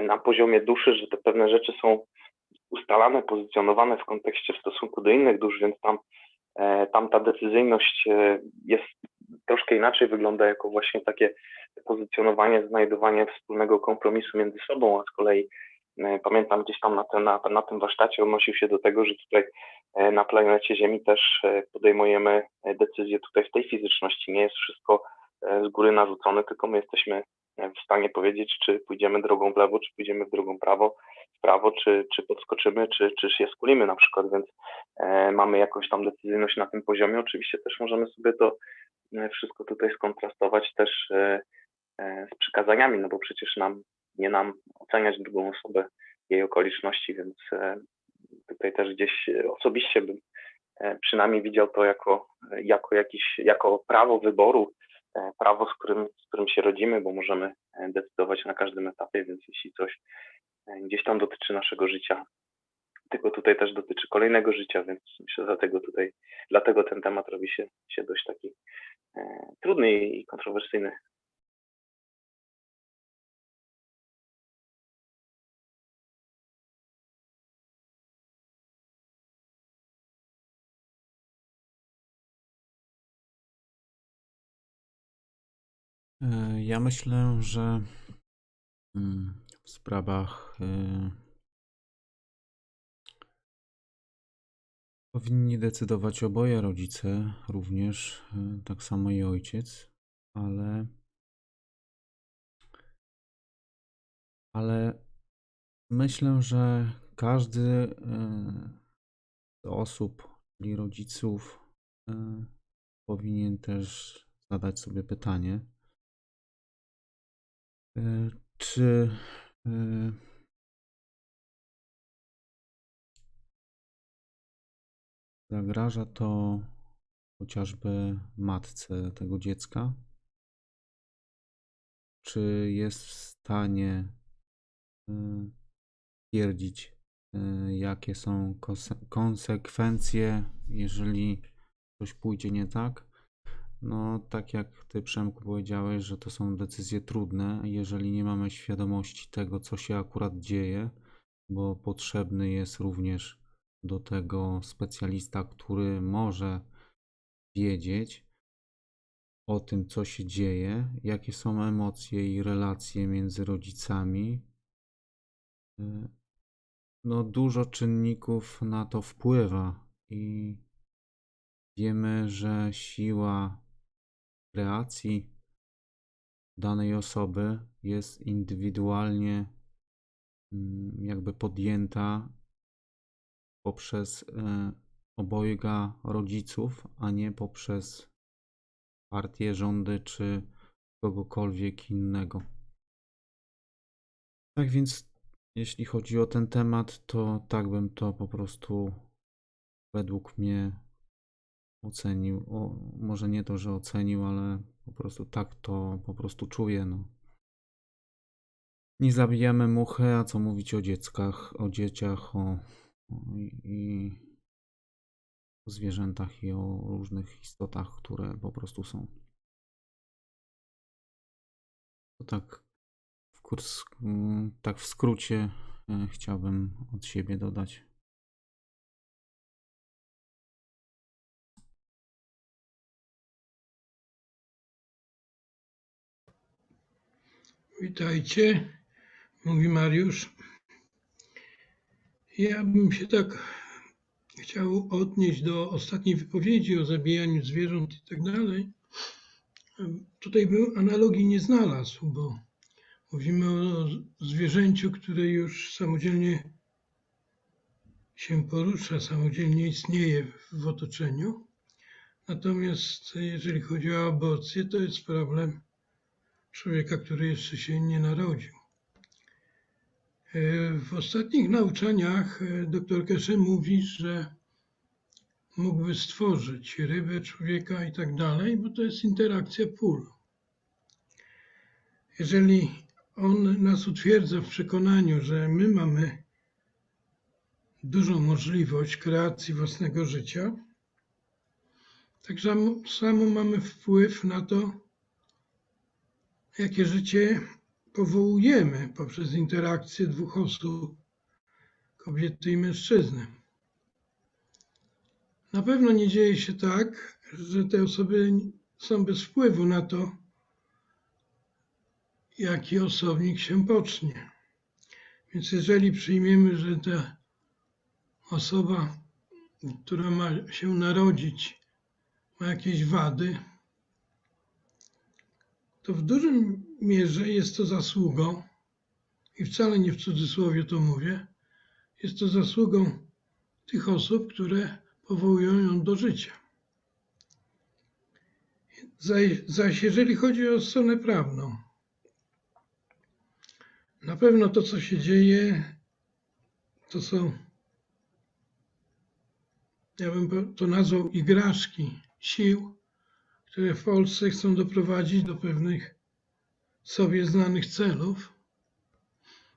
na poziomie duszy, że te pewne rzeczy są ustalane, pozycjonowane w kontekście w stosunku do innych dusz, więc tam ta decyzyjność jest troszkę inaczej, wygląda jako właśnie takie pozycjonowanie, znajdowanie wspólnego kompromisu między sobą, a z kolei pamiętam gdzieś tam na tym warsztacie odnosił się do tego, że tutaj na planecie Ziemi też podejmujemy decyzje tutaj w tej fizyczności. Nie jest wszystko z góry narzucone, tylko my jesteśmy w stanie powiedzieć, czy pójdziemy drogą w lewo, czy pójdziemy w drogą w prawo, czy podskoczymy, czy się skulimy na przykład, więc mamy jakąś tam decyzyjność na tym poziomie. Oczywiście też możemy sobie to wszystko tutaj skontrastować też z przykazaniami, no bo przecież nie nam oceniać drugą osobę, jej okoliczności, więc tutaj też gdzieś osobiście bym przynajmniej widział to jako prawo wyboru, prawo, z którym się rodzimy, bo możemy decydować na każdym etapie, więc jeśli coś gdzieś tam dotyczy naszego życia, tylko tutaj też dotyczy kolejnego życia, więc myślę, dlatego ten temat robi się dość taki trudny i kontrowersyjny. Ja myślę, że w sprawach powinni decydować oboje rodzice, również tak samo i ojciec, ale myślę, że każdy z osób, czyli rodziców, powinien też zadać sobie pytanie, czy zagraża to chociażby matce tego dziecka, czy jest w stanie stwierdzić, jakie są konsekwencje, jeżeli coś pójdzie nie tak. No, tak jak ty, Przemku, powiedziałeś, że to są decyzje trudne, jeżeli nie mamy świadomości tego, co się akurat dzieje, bo potrzebny jest również do tego specjalista, który może wiedzieć o tym, co się dzieje, jakie są emocje i relacje między rodzicami. No, dużo czynników na to wpływa i wiemy, że siła kreacji danej osoby jest indywidualnie jakby podjęta poprzez obojga rodziców, a nie poprzez partie, rządy czy kogokolwiek innego. Tak więc jeśli chodzi o ten temat, to tak bym to po prostu według mnie ocenił. Może nie to, że ocenił, ale po prostu tak to po prostu czuję. No. Nie zabijamy muchy, a co mówić o dzieciach, o zwierzętach i o różnych istotach, które po prostu są. To tak w skrócie chciałbym od siebie dodać. Witajcie, mówi Mariusz. Ja bym się tak chciał odnieść do ostatniej wypowiedzi o zabijaniu zwierząt i tak dalej. Tutaj bym analogii nie znalazł, bo mówimy o zwierzęciu, które już samodzielnie się porusza, samodzielnie istnieje w otoczeniu. Natomiast jeżeli chodzi o aborcję, to jest problem człowieka, który jeszcze się nie narodził. W ostatnich nauczaniach dr Keshe mówi, że mógłby stworzyć rybę, człowieka i tak dalej, bo to jest interakcja pól. Jeżeli on nas utwierdza w przekonaniu, że my mamy dużą możliwość kreacji własnego życia, tak samo mamy wpływ na to, jakie życie powołujemy poprzez interakcję dwóch osób, kobiety i mężczyzny. Na pewno nie dzieje się tak, że te osoby są bez wpływu na to, jaki osobnik się pocznie. Więc jeżeli przyjmiemy, że ta osoba, która ma się narodzić, ma jakieś wady, to w dużym mierze jest to zasługą, i wcale nie w cudzysłowie to mówię, jest to zasługą tych osób, które powołują ją do życia. Zaś jeżeli chodzi o stronę prawną, na pewno to, co się dzieje, to są, ja bym to nazwał, igraszki sił, które w Polsce chcą doprowadzić do pewnych sobie znanych celów.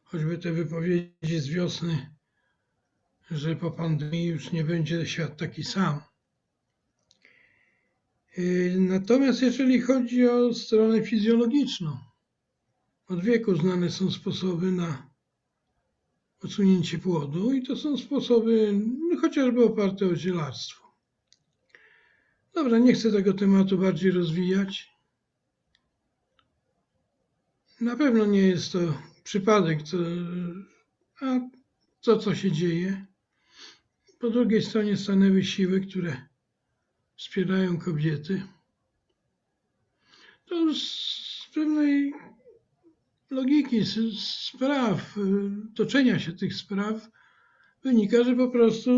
Choćby te wypowiedzi z wiosny, że po pandemii już nie będzie świat taki sam. Natomiast jeżeli chodzi o stronę fizjologiczną, od wieku znane są sposoby na odsunięcie płodu i to są sposoby chociażby oparte o zielarstwo. Dobra, nie chcę tego tematu bardziej rozwijać. Na pewno nie jest to przypadek, to co się dzieje. Po drugiej stronie stanęły siły, które wspierają kobiety. To z pewnej logiki spraw, toczenia się tych spraw wynika, że po prostu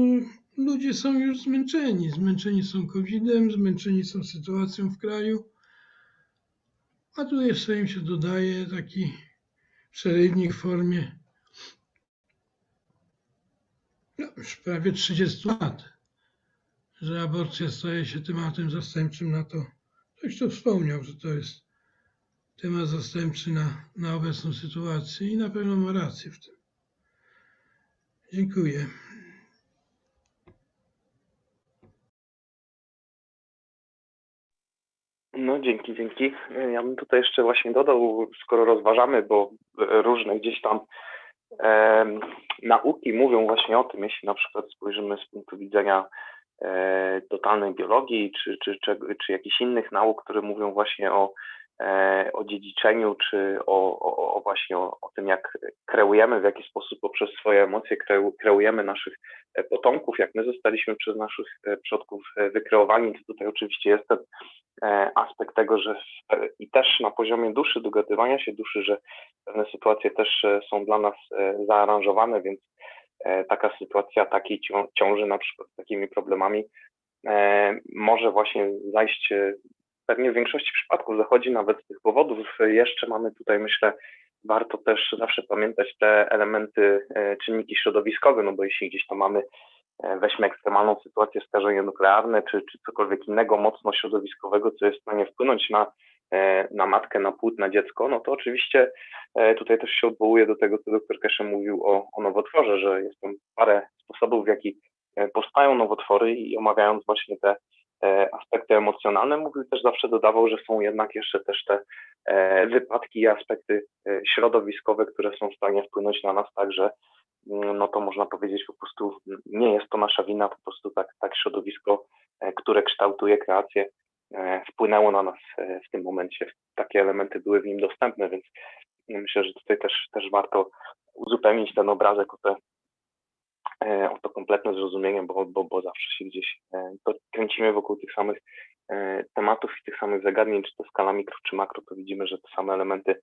ludzie są już zmęczeni. Zmęczeni są COVID-em, zmęczeni są sytuacją w kraju. A tu jeszcze im się dodaje taki przerywnik w formie już prawie 30 lat, że aborcja staje się tematem zastępczym na to. Ktoś tu wspomniał, że to jest temat zastępczy na obecną sytuację i na pewno ma rację w tym. Dziękuję. No dzięki. Ja bym tutaj jeszcze właśnie dodał, skoro rozważamy, bo różne gdzieś tam nauki mówią właśnie o tym, jeśli na przykład spojrzymy z punktu widzenia totalnej biologii, czy jakichś innych nauk, które mówią właśnie o dziedziczeniu, czy właśnie o tym, jak kreujemy, w jaki sposób poprzez swoje emocje kreujemy naszych potomków, jak my zostaliśmy przez naszych przodków wykreowani, to tutaj oczywiście jest ten aspekt tego, że i też na poziomie duszy, dogadywania się duszy, że pewne sytuacje też są dla nas zaaranżowane, więc taka sytuacja takiej ciąży na przykład z takimi problemami może właśnie zajść, pewnie w większości przypadków zachodzi nawet z tych powodów. Jeszcze mamy tutaj, myślę, warto też zawsze pamiętać te elementy, czynniki środowiskowe, no bo jeśli gdzieś tam mamy, weźmy ekstremalną sytuację, skażenie nuklearne, czy cokolwiek innego mocno środowiskowego, co jest w stanie wpłynąć na matkę, na płód, na dziecko, no to oczywiście tutaj też się odwołuje do tego, co dr Keshe mówił o nowotworze, że jest tam parę sposobów, w jaki powstają nowotwory i omawiając właśnie te aspekty emocjonalne, mówił też zawsze, dodawał, że są jednak jeszcze też te wypadki i aspekty środowiskowe, które są w stanie wpłynąć na nas tak, że no to można powiedzieć po prostu nie jest to nasza wina, po prostu tak środowisko, które kształtuje kreację, wpłynęło na nas w tym momencie. Takie elementy były w nim dostępne, więc myślę, że tutaj też warto uzupełnić ten obrazek o to kompletne zrozumienie, bo zawsze się gdzieś kręcimy wokół tych samych tematów i tych samych zagadnień, czy to skala mikro, czy makro, to widzimy, że te same elementy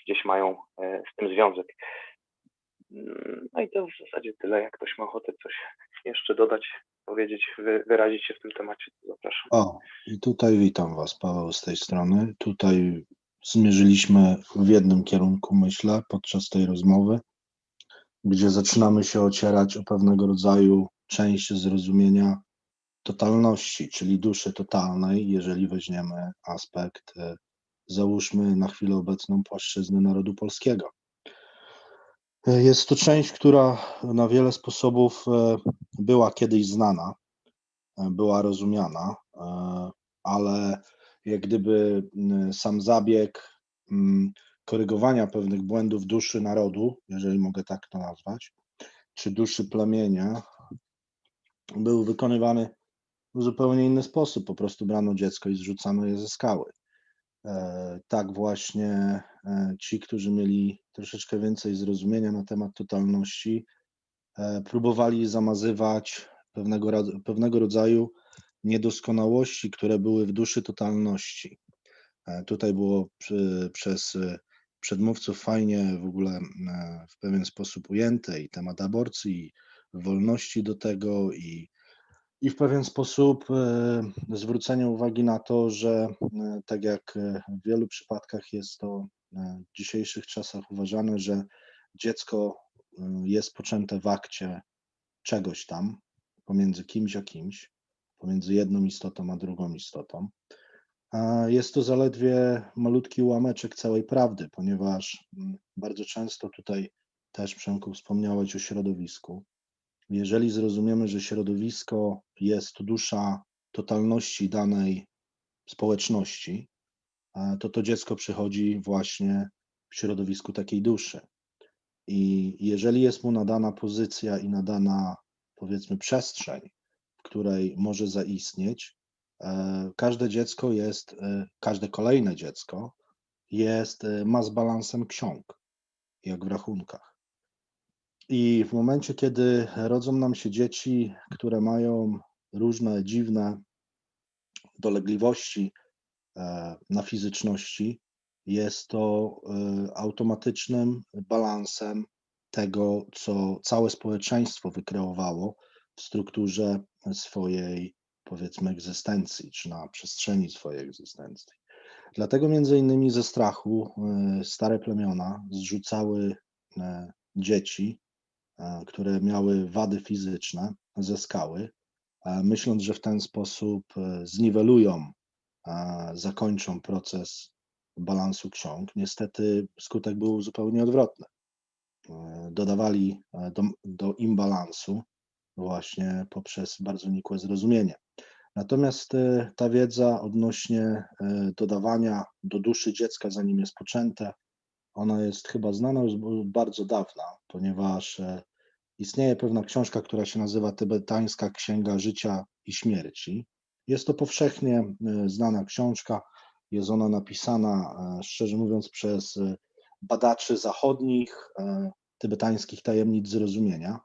gdzieś mają z tym związek. No i to w zasadzie tyle. Jak ktoś ma ochotę coś jeszcze dodać, powiedzieć, wyrazić się w tym temacie, to zapraszam. O, i tutaj witam Was, Paweł, z tej strony. Tutaj zmierzyliśmy w jednym kierunku, myślę, podczas tej rozmowy, gdzie zaczynamy się ocierać o pewnego rodzaju część zrozumienia totalności, czyli duszy totalnej, jeżeli weźmiemy aspekt, załóżmy na chwilę obecną, płaszczyzny narodu polskiego. Jest to część, która na wiele sposobów była kiedyś znana, była rozumiana, ale jak gdyby sam zabieg korygowania pewnych błędów duszy narodu, jeżeli mogę tak to nazwać, czy duszy plemienia, był wykonywany w zupełnie inny sposób. Po prostu brano dziecko i zrzucano je ze skały. Tak właśnie ci, którzy mieli troszeczkę więcej zrozumienia na temat totalności, próbowali zamazywać pewnego rodzaju niedoskonałości, które były w duszy totalności. Tutaj było przez przedmówców fajnie w ogóle w pewien sposób ujęte i temat aborcji, i wolności do tego, i w pewien sposób zwrócenie uwagi na to, że tak jak w wielu przypadkach jest to w dzisiejszych czasach uważane, że dziecko jest poczęte w akcie czegoś tam pomiędzy kimś a kimś, pomiędzy jedną istotą a drugą istotą. Jest to zaledwie malutki ułameczek całej prawdy, ponieważ bardzo często tutaj też, Przemku, wspomniałeś o środowisku. Jeżeli zrozumiemy, że środowisko jest dusza totalności danej społeczności, to dziecko przychodzi właśnie w środowisku takiej duszy. I jeżeli jest mu nadana pozycja i nadana, powiedzmy, przestrzeń, w której może zaistnieć, każde dziecko jest, każde kolejne dziecko ma z balansem ksiąg, jak w rachunkach. I w momencie, kiedy rodzą nam się dzieci, które mają różne dziwne dolegliwości na fizyczności, jest to automatycznym balansem tego, co całe społeczeństwo wykreowało w strukturze swojej, powiedzmy, egzystencji, czy na przestrzeni swojej egzystencji. Dlatego między innymi ze strachu stare plemiona zrzucały dzieci, które miały wady fizyczne, ze skały, myśląc, że w ten sposób zniwelują, zakończą proces balansu ksiąg. Niestety skutek był zupełnie odwrotny. Dodawali do imbalansu właśnie poprzez bardzo nikłe zrozumienie. Natomiast ta wiedza odnośnie dodawania do duszy dziecka, zanim jest poczęte, ona jest chyba znana już bardzo dawna, ponieważ istnieje pewna książka, która się nazywa Tybetańska Księga Życia i Śmierci. Jest to powszechnie znana książka. Jest ona napisana, szczerze mówiąc, przez badaczy zachodnich, tybetańskich tajemnic zrozumienia.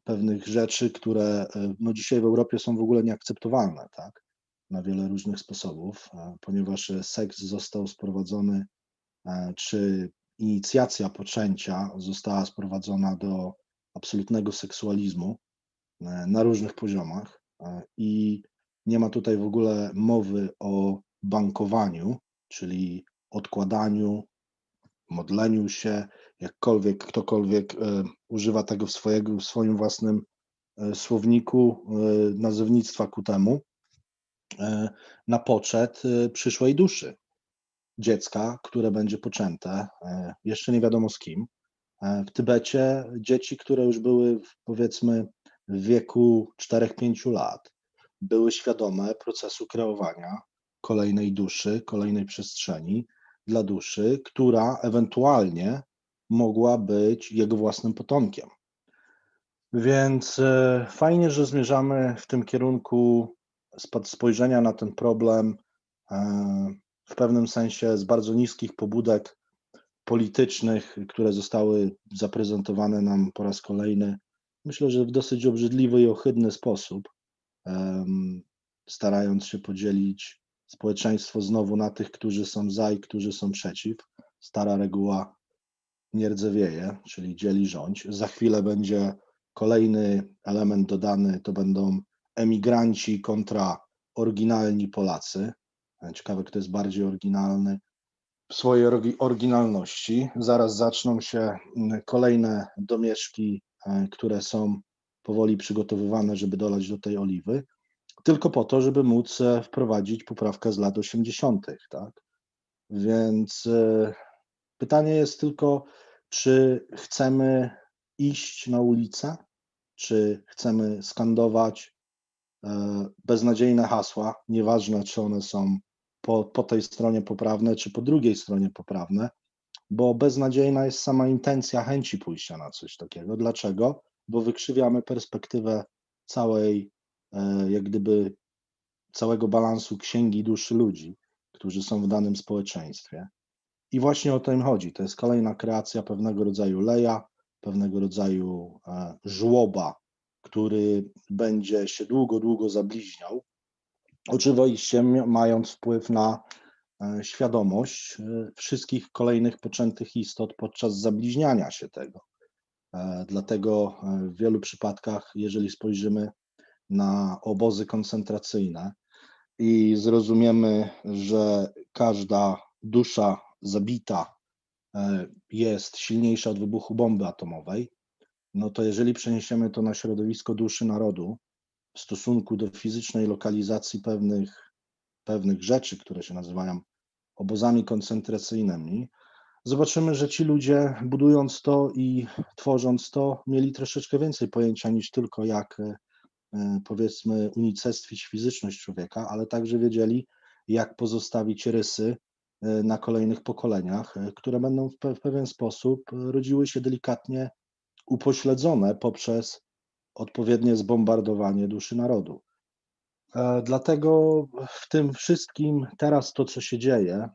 Pewnych rzeczy, które no dzisiaj w Europie są w ogóle nieakceptowalne, tak? Na wiele różnych sposobów, ponieważ seks został sprowadzony, czy inicjacja poczęcia została sprowadzona do absolutnego seksualizmu na różnych poziomach i nie ma tutaj w ogóle mowy o bankowaniu, czyli odkładaniu, modleniu się, jakkolwiek ktokolwiek używa tego w swoim własnym słowniku nazewnictwa ku temu, na poczet przyszłej duszy dziecka, które będzie poczęte, jeszcze nie wiadomo z kim. W Tybecie dzieci, które już były powiedzmy w wieku 4-5 lat, były świadome procesu kreowania kolejnej duszy, kolejnej przestrzeni dla duszy, która ewentualnie mogła być jego własnym potomkiem. Więc fajnie, że zmierzamy w tym kierunku spojrzenia na ten problem w pewnym sensie z bardzo niskich pobudek politycznych, które zostały zaprezentowane nam po raz kolejny, myślę, że w dosyć obrzydliwy i ohydny sposób, starając się podzielić społeczeństwo znowu na tych, którzy są za i którzy są przeciw. Stara reguła nie rdzewieje, czyli dzieli rządź. Za chwilę będzie kolejny element dodany, to będą emigranci kontra oryginalni Polacy. Ciekawe, kto jest bardziej oryginalny w swojej oryginalności. Zaraz zaczną się kolejne domieszki, które są powoli przygotowywane, żeby dolać do tej oliwy, tylko po to, żeby móc wprowadzić poprawkę z lat 80., tak? Więc pytanie jest tylko, czy chcemy iść na ulicę, czy chcemy skandować beznadziejne hasła, nieważne, czy one są po tej stronie poprawne, czy po drugiej stronie poprawne, bo beznadziejna jest sama intencja chęci pójścia na coś takiego. Dlaczego? Bo wykrzywiamy perspektywę całej, jak gdyby całego balansu księgi duszy ludzi, którzy są w danym społeczeństwie. I właśnie o to im chodzi. To jest kolejna kreacja pewnego rodzaju leja, pewnego rodzaju żłoba, który będzie się długo, długo zabliźniał. Oczywiście mając wpływ na świadomość wszystkich kolejnych poczętych istot podczas zabliźniania się tego. Dlatego w wielu przypadkach, jeżeli spojrzymy na obozy koncentracyjne i zrozumiemy, że każda dusza zabita jest silniejsza od wybuchu bomby atomowej, no to jeżeli przeniesiemy to na środowisko duszy narodu w stosunku do fizycznej lokalizacji pewnych rzeczy, które się nazywają obozami koncentracyjnymi, zobaczymy, że ci ludzie, budując to i tworząc to, mieli troszeczkę więcej pojęcia niż tylko jak, powiedzmy, unicestwić fizyczność człowieka, ale także wiedzieli, jak pozostawić rysy na kolejnych pokoleniach, które będą w pewien sposób rodziły się delikatnie upośledzone poprzez odpowiednie zbombardowanie duszy narodu. Dlatego w tym wszystkim teraz to, co się dzieje,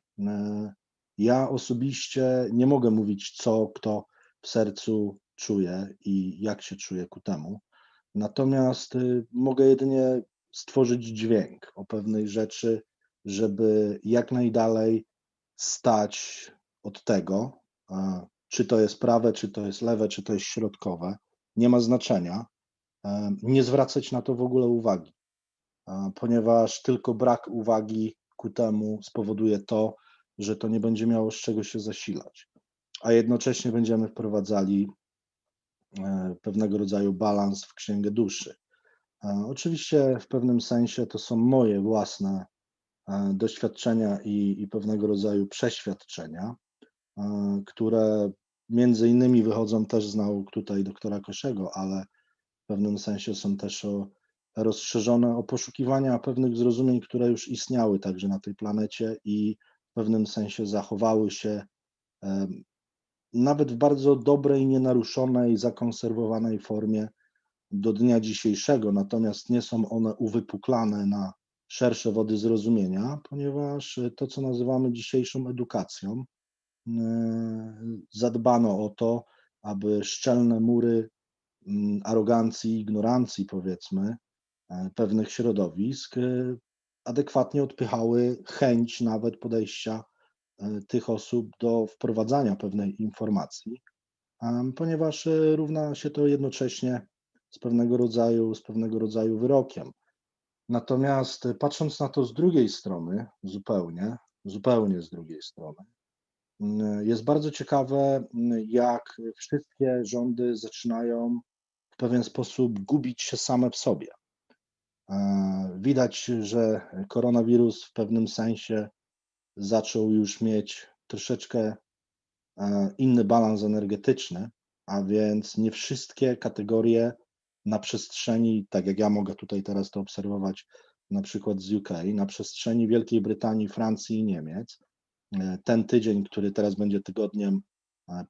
ja osobiście nie mogę mówić, co kto w sercu czuje i jak się czuje ku temu. Natomiast mogę jedynie stworzyć dźwięk o pewnej rzeczy, żeby jak najdalej stać od tego, czy to jest prawe, czy to jest lewe, czy to jest środkowe, nie ma znaczenia, nie zwracać na to w ogóle uwagi, ponieważ tylko brak uwagi ku temu spowoduje to, że to nie będzie miało z czego się zasilać, a jednocześnie będziemy wprowadzali pewnego rodzaju balans w księgę duszy. Oczywiście w pewnym sensie to są moje własne doświadczenia i pewnego rodzaju przeświadczenia, które między innymi wychodzą też z nauk tutaj doktora Keshego, ale w pewnym sensie są też rozszerzone o poszukiwania pewnych zrozumień, które już istniały także na tej planecie i w pewnym sensie zachowały się nawet w bardzo dobrej, nienaruszonej, zakonserwowanej formie do dnia dzisiejszego, natomiast nie są one uwypuklane na szersze wody zrozumienia, ponieważ to, co nazywamy dzisiejszą edukacją, zadbano o to, aby szczelne mury arogancji, ignorancji, powiedzmy, pewnych środowisk adekwatnie odpychały chęć nawet podejścia tych osób do wprowadzania pewnej informacji, ponieważ równa się to jednocześnie z pewnego rodzaju wyrokiem. Natomiast patrząc na to z drugiej strony, zupełnie z drugiej strony, jest bardzo ciekawe, jak wszystkie rządy zaczynają w pewien sposób gubić się same w sobie. Widać, że koronawirus w pewnym sensie zaczął już mieć troszeczkę inny balans energetyczny, a więc nie wszystkie kategorie na przestrzeni, tak jak ja mogę tutaj teraz to obserwować, na przykład z UK, na przestrzeni Wielkiej Brytanii, Francji i Niemiec, ten tydzień, który teraz będzie tygodniem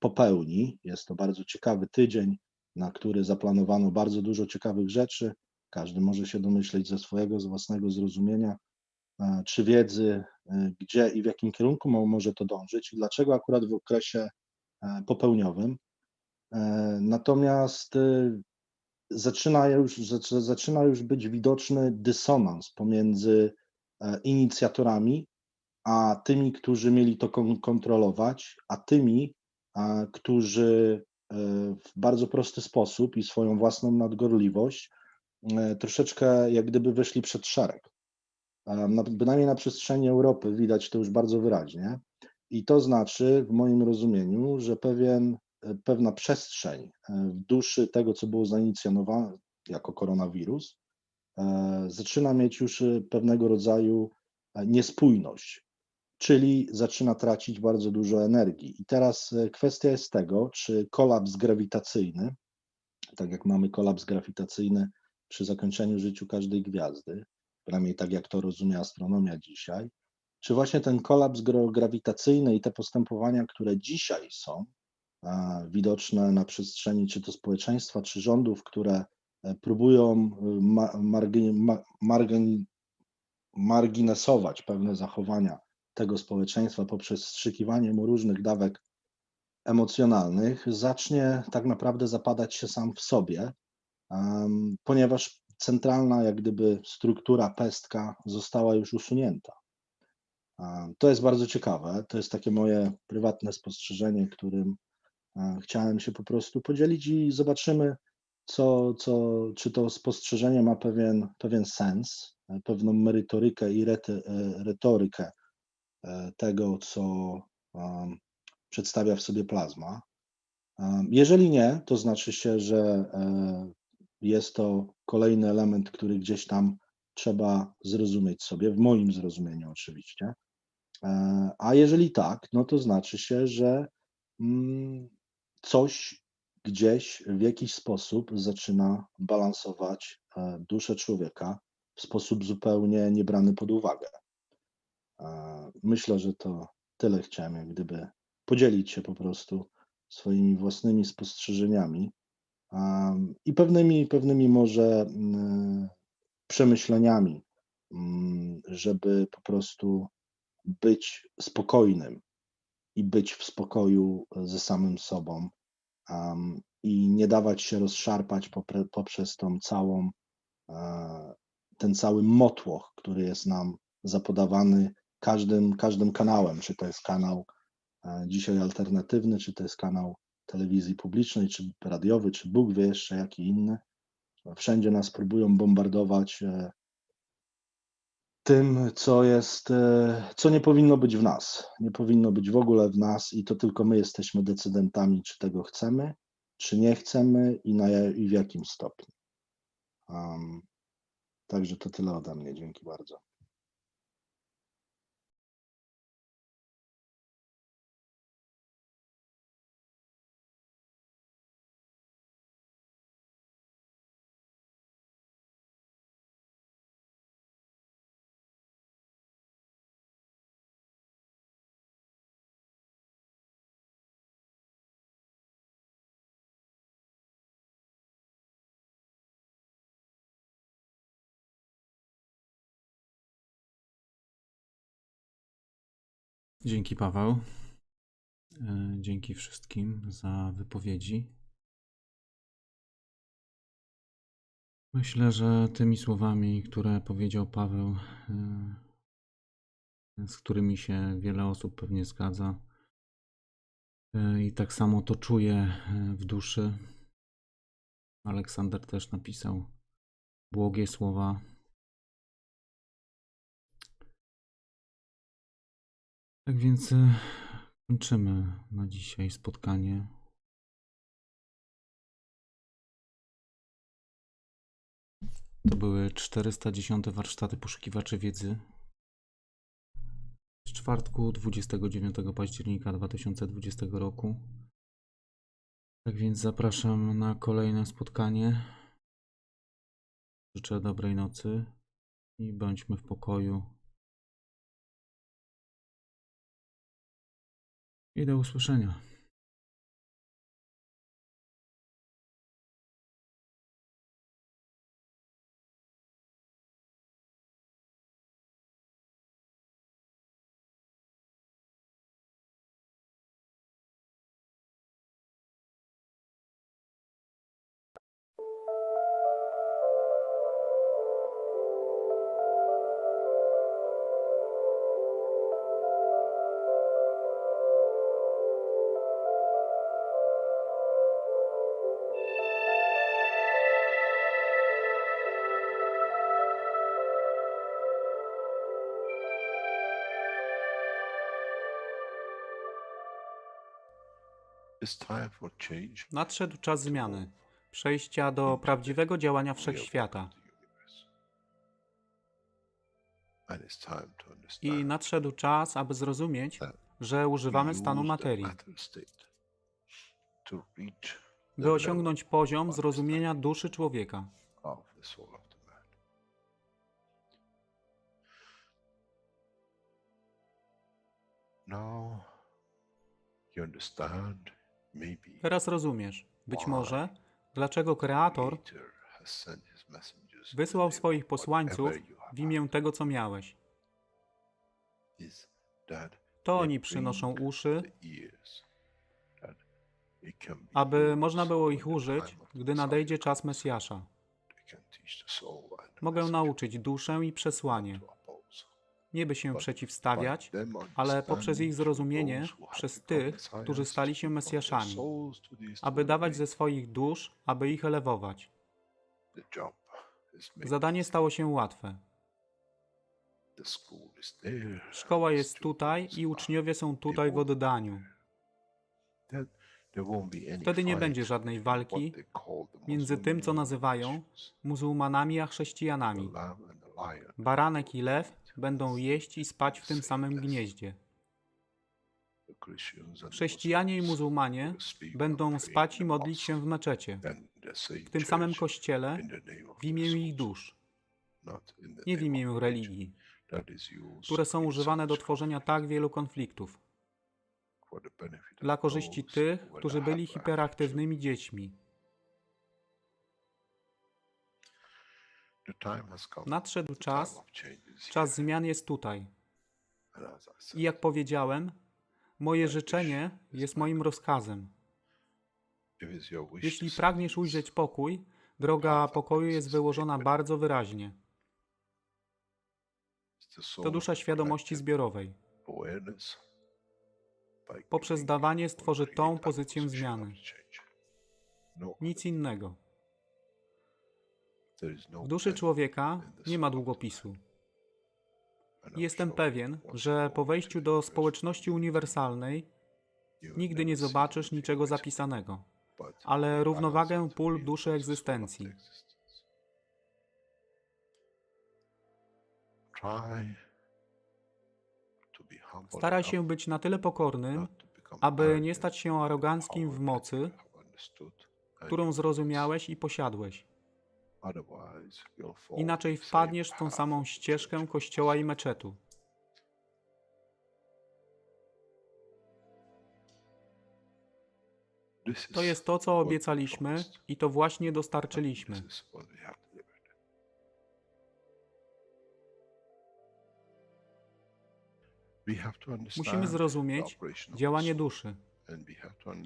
popełni, jest to bardzo ciekawy tydzień, na który zaplanowano bardzo dużo ciekawych rzeczy. Każdy może się domyśleć ze swojego, z własnego zrozumienia, czy wiedzy, gdzie i w jakim kierunku może to dążyć i dlaczego akurat w okresie popełniowym. Natomiast zaczyna już być widoczny dysonans pomiędzy inicjatorami, a tymi, którzy mieli to kontrolować, a tymi, którzy w bardzo prosty sposób i swoją własną nadgorliwość troszeczkę jak gdyby wyszli przed szereg. Bynajmniej na przestrzeni Europy widać to już bardzo wyraźnie i to znaczy w moim rozumieniu, że pewna przestrzeń w duszy tego, co było zainicjonowane jako koronawirus, zaczyna mieć już pewnego rodzaju niespójność, czyli zaczyna tracić bardzo dużo energii. I teraz kwestia jest tego, czy kolaps grawitacyjny, tak jak mamy kolaps grawitacyjny przy zakończeniu życia każdej gwiazdy, przynajmniej tak jak to rozumie astronomia dzisiaj, czy właśnie ten kolaps grawitacyjny i te postępowania, które dzisiaj są widoczne na przestrzeni czy to społeczeństwa, czy rządów, które próbują marginesować pewne zachowania tego społeczeństwa poprzez wstrzykiwanie mu różnych dawek emocjonalnych zacznie tak naprawdę zapadać się sam w sobie, ponieważ centralna jak gdyby struktura pestka została już usunięta. To jest bardzo ciekawe, to jest takie moje prywatne spostrzeżenie, którym chciałem się po prostu podzielić i zobaczymy, czy to spostrzeżenie ma pewien sens, pewną merytorykę i retorykę tego, co przedstawia w sobie plazma. Jeżeli nie, to znaczy się, że jest to kolejny element, który gdzieś tam trzeba zrozumieć sobie, w moim zrozumieniu oczywiście. A jeżeli tak, no to znaczy się, że coś gdzieś w jakiś sposób zaczyna balansować duszę człowieka w sposób zupełnie niebrany pod uwagę. Myślę, że to tyle chciałem jak gdyby podzielić się po prostu swoimi własnymi spostrzeżeniami i pewnymi może przemyśleniami, żeby po prostu być spokojnym i być w spokoju ze samym sobą i nie dawać się rozszarpać poprzez ten cały motłoch, który jest nam zapodawany każdym kanałem, czy to jest kanał dzisiaj alternatywny, czy to jest kanał telewizji publicznej, czy radiowy, czy Bóg wie jeszcze jaki inny. Wszędzie nas próbują bombardować tym, co nie powinno być w nas. Nie powinno być w ogóle w nas i to tylko my jesteśmy decydentami, czy tego chcemy, czy nie chcemy i w jakim stopniu. Także to tyle ode mnie. Dzięki bardzo. Dzięki, Paweł. Dzięki wszystkim za wypowiedzi. Myślę, że tymi słowami, które powiedział Paweł, z którymi się wiele osób pewnie zgadza i tak samo to czuje w duszy. Aleksander też napisał błogie słowa. Tak więc kończymy na dzisiaj spotkanie. To były 410 warsztaty poszukiwaczy wiedzy z czwartku 29 października 2020 roku. Tak więc zapraszam na kolejne spotkanie. Życzę dobrej nocy i bądźmy w pokoju. I do usłyszenia. Nadszedł czas zmiany, przejścia do prawdziwego działania wszechświata. I nadszedł czas, aby zrozumieć, że używamy stanu materii, by osiągnąć poziom zrozumienia duszy człowieka. Teraz rozumiesz, być może, dlaczego Kreator wysłał swoich posłańców w imię tego, co miałeś. To oni przynoszą uszy, aby można było ich użyć, gdy nadejdzie czas Mesjasza. Mogę nauczyć duszę i przesłanie. Nie by się przeciwstawiać, ale poprzez ich zrozumienie, przez tych, którzy stali się Mesjaszami, aby dawać ze swoich dusz, aby ich elewować. Zadanie stało się łatwe. Szkoła jest tutaj i uczniowie są tutaj w oddaniu. Wtedy nie będzie żadnej walki między tym, co nazywają muzułmanami, a chrześcijanami. Baranek i lew będą jeść i spać w tym samym gnieździe. Chrześcijanie i muzułmanie będą spać i modlić się w meczecie, w tym samym kościele, w imię ich dusz, nie w imię religii, które są używane do tworzenia tak wielu konfliktów, dla korzyści tych, którzy byli hiperaktywnymi dziećmi. Nadszedł czas, czas zmian jest tutaj. I jak powiedziałem, moje życzenie jest moim rozkazem. Jeśli pragniesz ujrzeć pokój, droga pokoju jest wyłożona bardzo wyraźnie. To dusza świadomości zbiorowej. Poprzez dawanie stworzy tą pozycję zmiany. Nic innego. W duszy człowieka nie ma długopisu. I jestem pewien, że po wejściu do społeczności uniwersalnej nigdy nie zobaczysz niczego zapisanego, ale równowagę pól duszy egzystencji. Staraj się być na tyle pokornym, aby nie stać się aroganckim w mocy, którą zrozumiałeś i posiadłeś. Inaczej wpadniesz w tą samą ścieżkę kościoła i meczetu. To jest to, co obiecaliśmy i to właśnie dostarczyliśmy. Musimy zrozumieć działanie duszy.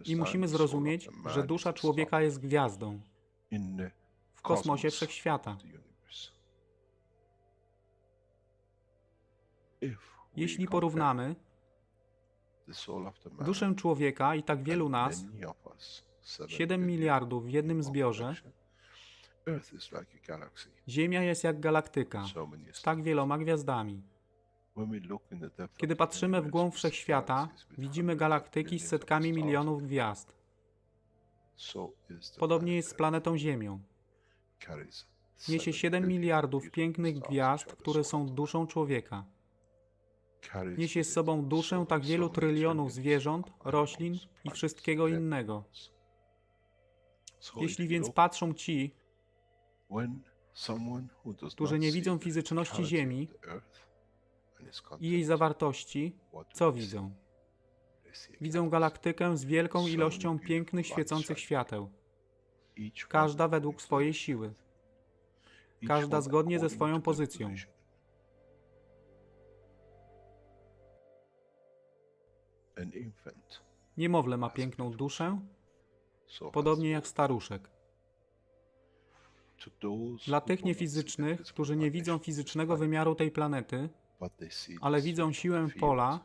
I musimy zrozumieć, że dusza człowieka jest gwiazdą w kosmosie wszechświata. Jeśli porównamy duszę człowieka i tak wielu nas, 7 miliardów w jednym zbiorze, Ziemia jest jak galaktyka z tak wieloma gwiazdami. Kiedy patrzymy w głąb wszechświata, widzimy galaktyki z setkami milionów gwiazd. Podobnie jest z planetą Ziemią. Niesie 7 miliardów pięknych gwiazd, które są duszą człowieka. Niesie z sobą duszę tak wielu trylionów zwierząt, roślin i wszystkiego innego. Jeśli więc patrzą ci, którzy nie widzą fizyczności Ziemi i jej zawartości, co widzą? Widzą galaktykę z wielką ilością pięknych, świecących świateł. Każda według swojej siły. Każda zgodnie ze swoją pozycją. Niemowlę ma piękną duszę, podobnie jak staruszek. Dla tych niefizycznych, którzy nie widzą fizycznego wymiaru tej planety, ale widzą siłę pola,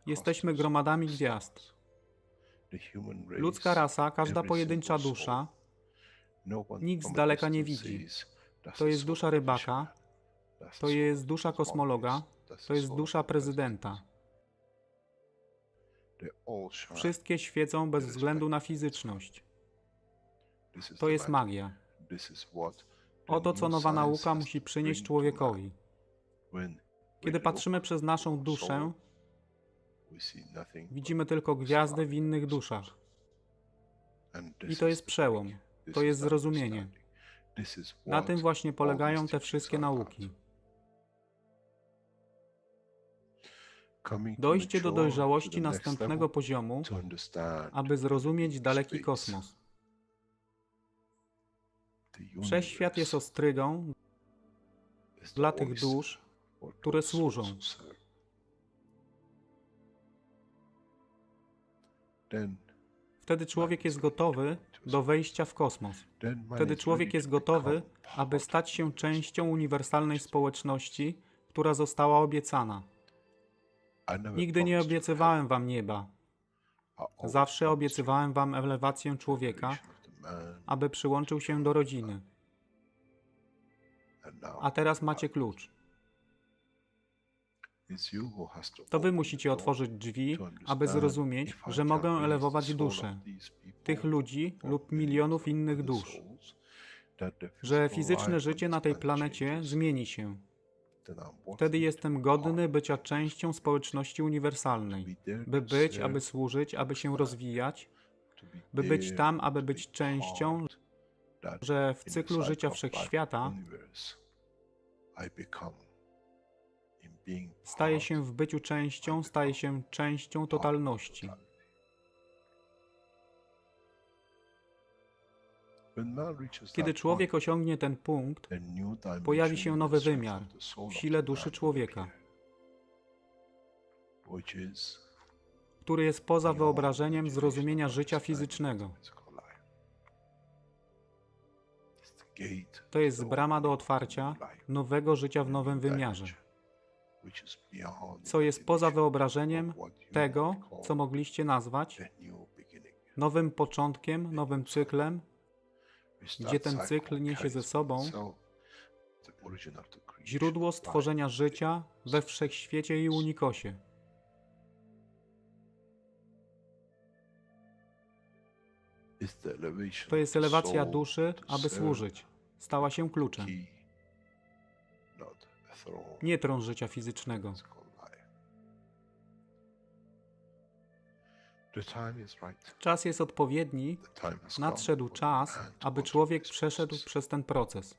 jesteśmy gromadami gwiazd. Ludzka rasa, każda pojedyncza dusza, nikt z daleka nie widzi. To jest dusza rybaka, to jest dusza kosmologa, to jest dusza prezydenta. Wszystkie świecą bez względu na fizyczność. To jest magia. Oto, co nowa nauka musi przynieść człowiekowi. Kiedy patrzymy przez naszą duszę, widzimy tylko gwiazdy w innych duszach. I to jest przełom, to jest zrozumienie. Na tym właśnie polegają te wszystkie nauki. Dojście do dojrzałości następnego poziomu, aby zrozumieć daleki kosmos. Wszechświat jest ostrygą dla tych dusz, które służą. Wtedy człowiek jest gotowy do wejścia w kosmos. Wtedy człowiek jest gotowy, aby stać się częścią uniwersalnej społeczności, która została obiecana. Nigdy nie obiecywałem wam nieba. Zawsze obiecywałem wam elewację człowieka, aby przyłączył się do rodziny. A teraz macie klucz. To wy musicie otworzyć drzwi, aby zrozumieć, że mogę elewować duszę tych ludzi lub milionów innych dusz, że fizyczne życie na tej planecie zmieni się. Wtedy jestem godny bycia częścią społeczności uniwersalnej, by być, aby służyć, aby się rozwijać, by być tam, aby być częścią, że w cyklu życia wszechświata staje się w byciu częścią, staje się częścią totalności. Kiedy człowiek osiągnie ten punkt, pojawi się nowy wymiar w sile duszy człowieka, który jest poza wyobrażeniem zrozumienia życia fizycznego. To jest brama do otwarcia nowego życia w nowym wymiarze, co jest poza wyobrażeniem tego, co mogliście nazwać nowym początkiem, nowym cyklem, gdzie ten cykl niesie ze sobą źródło stworzenia życia we wszechświecie i unikosie. To jest elewacja duszy, aby służyć. Stała się kluczem. Nie tron życia fizycznego. Czas jest odpowiedni, nadszedł czas, aby człowiek przeszedł przez ten proces.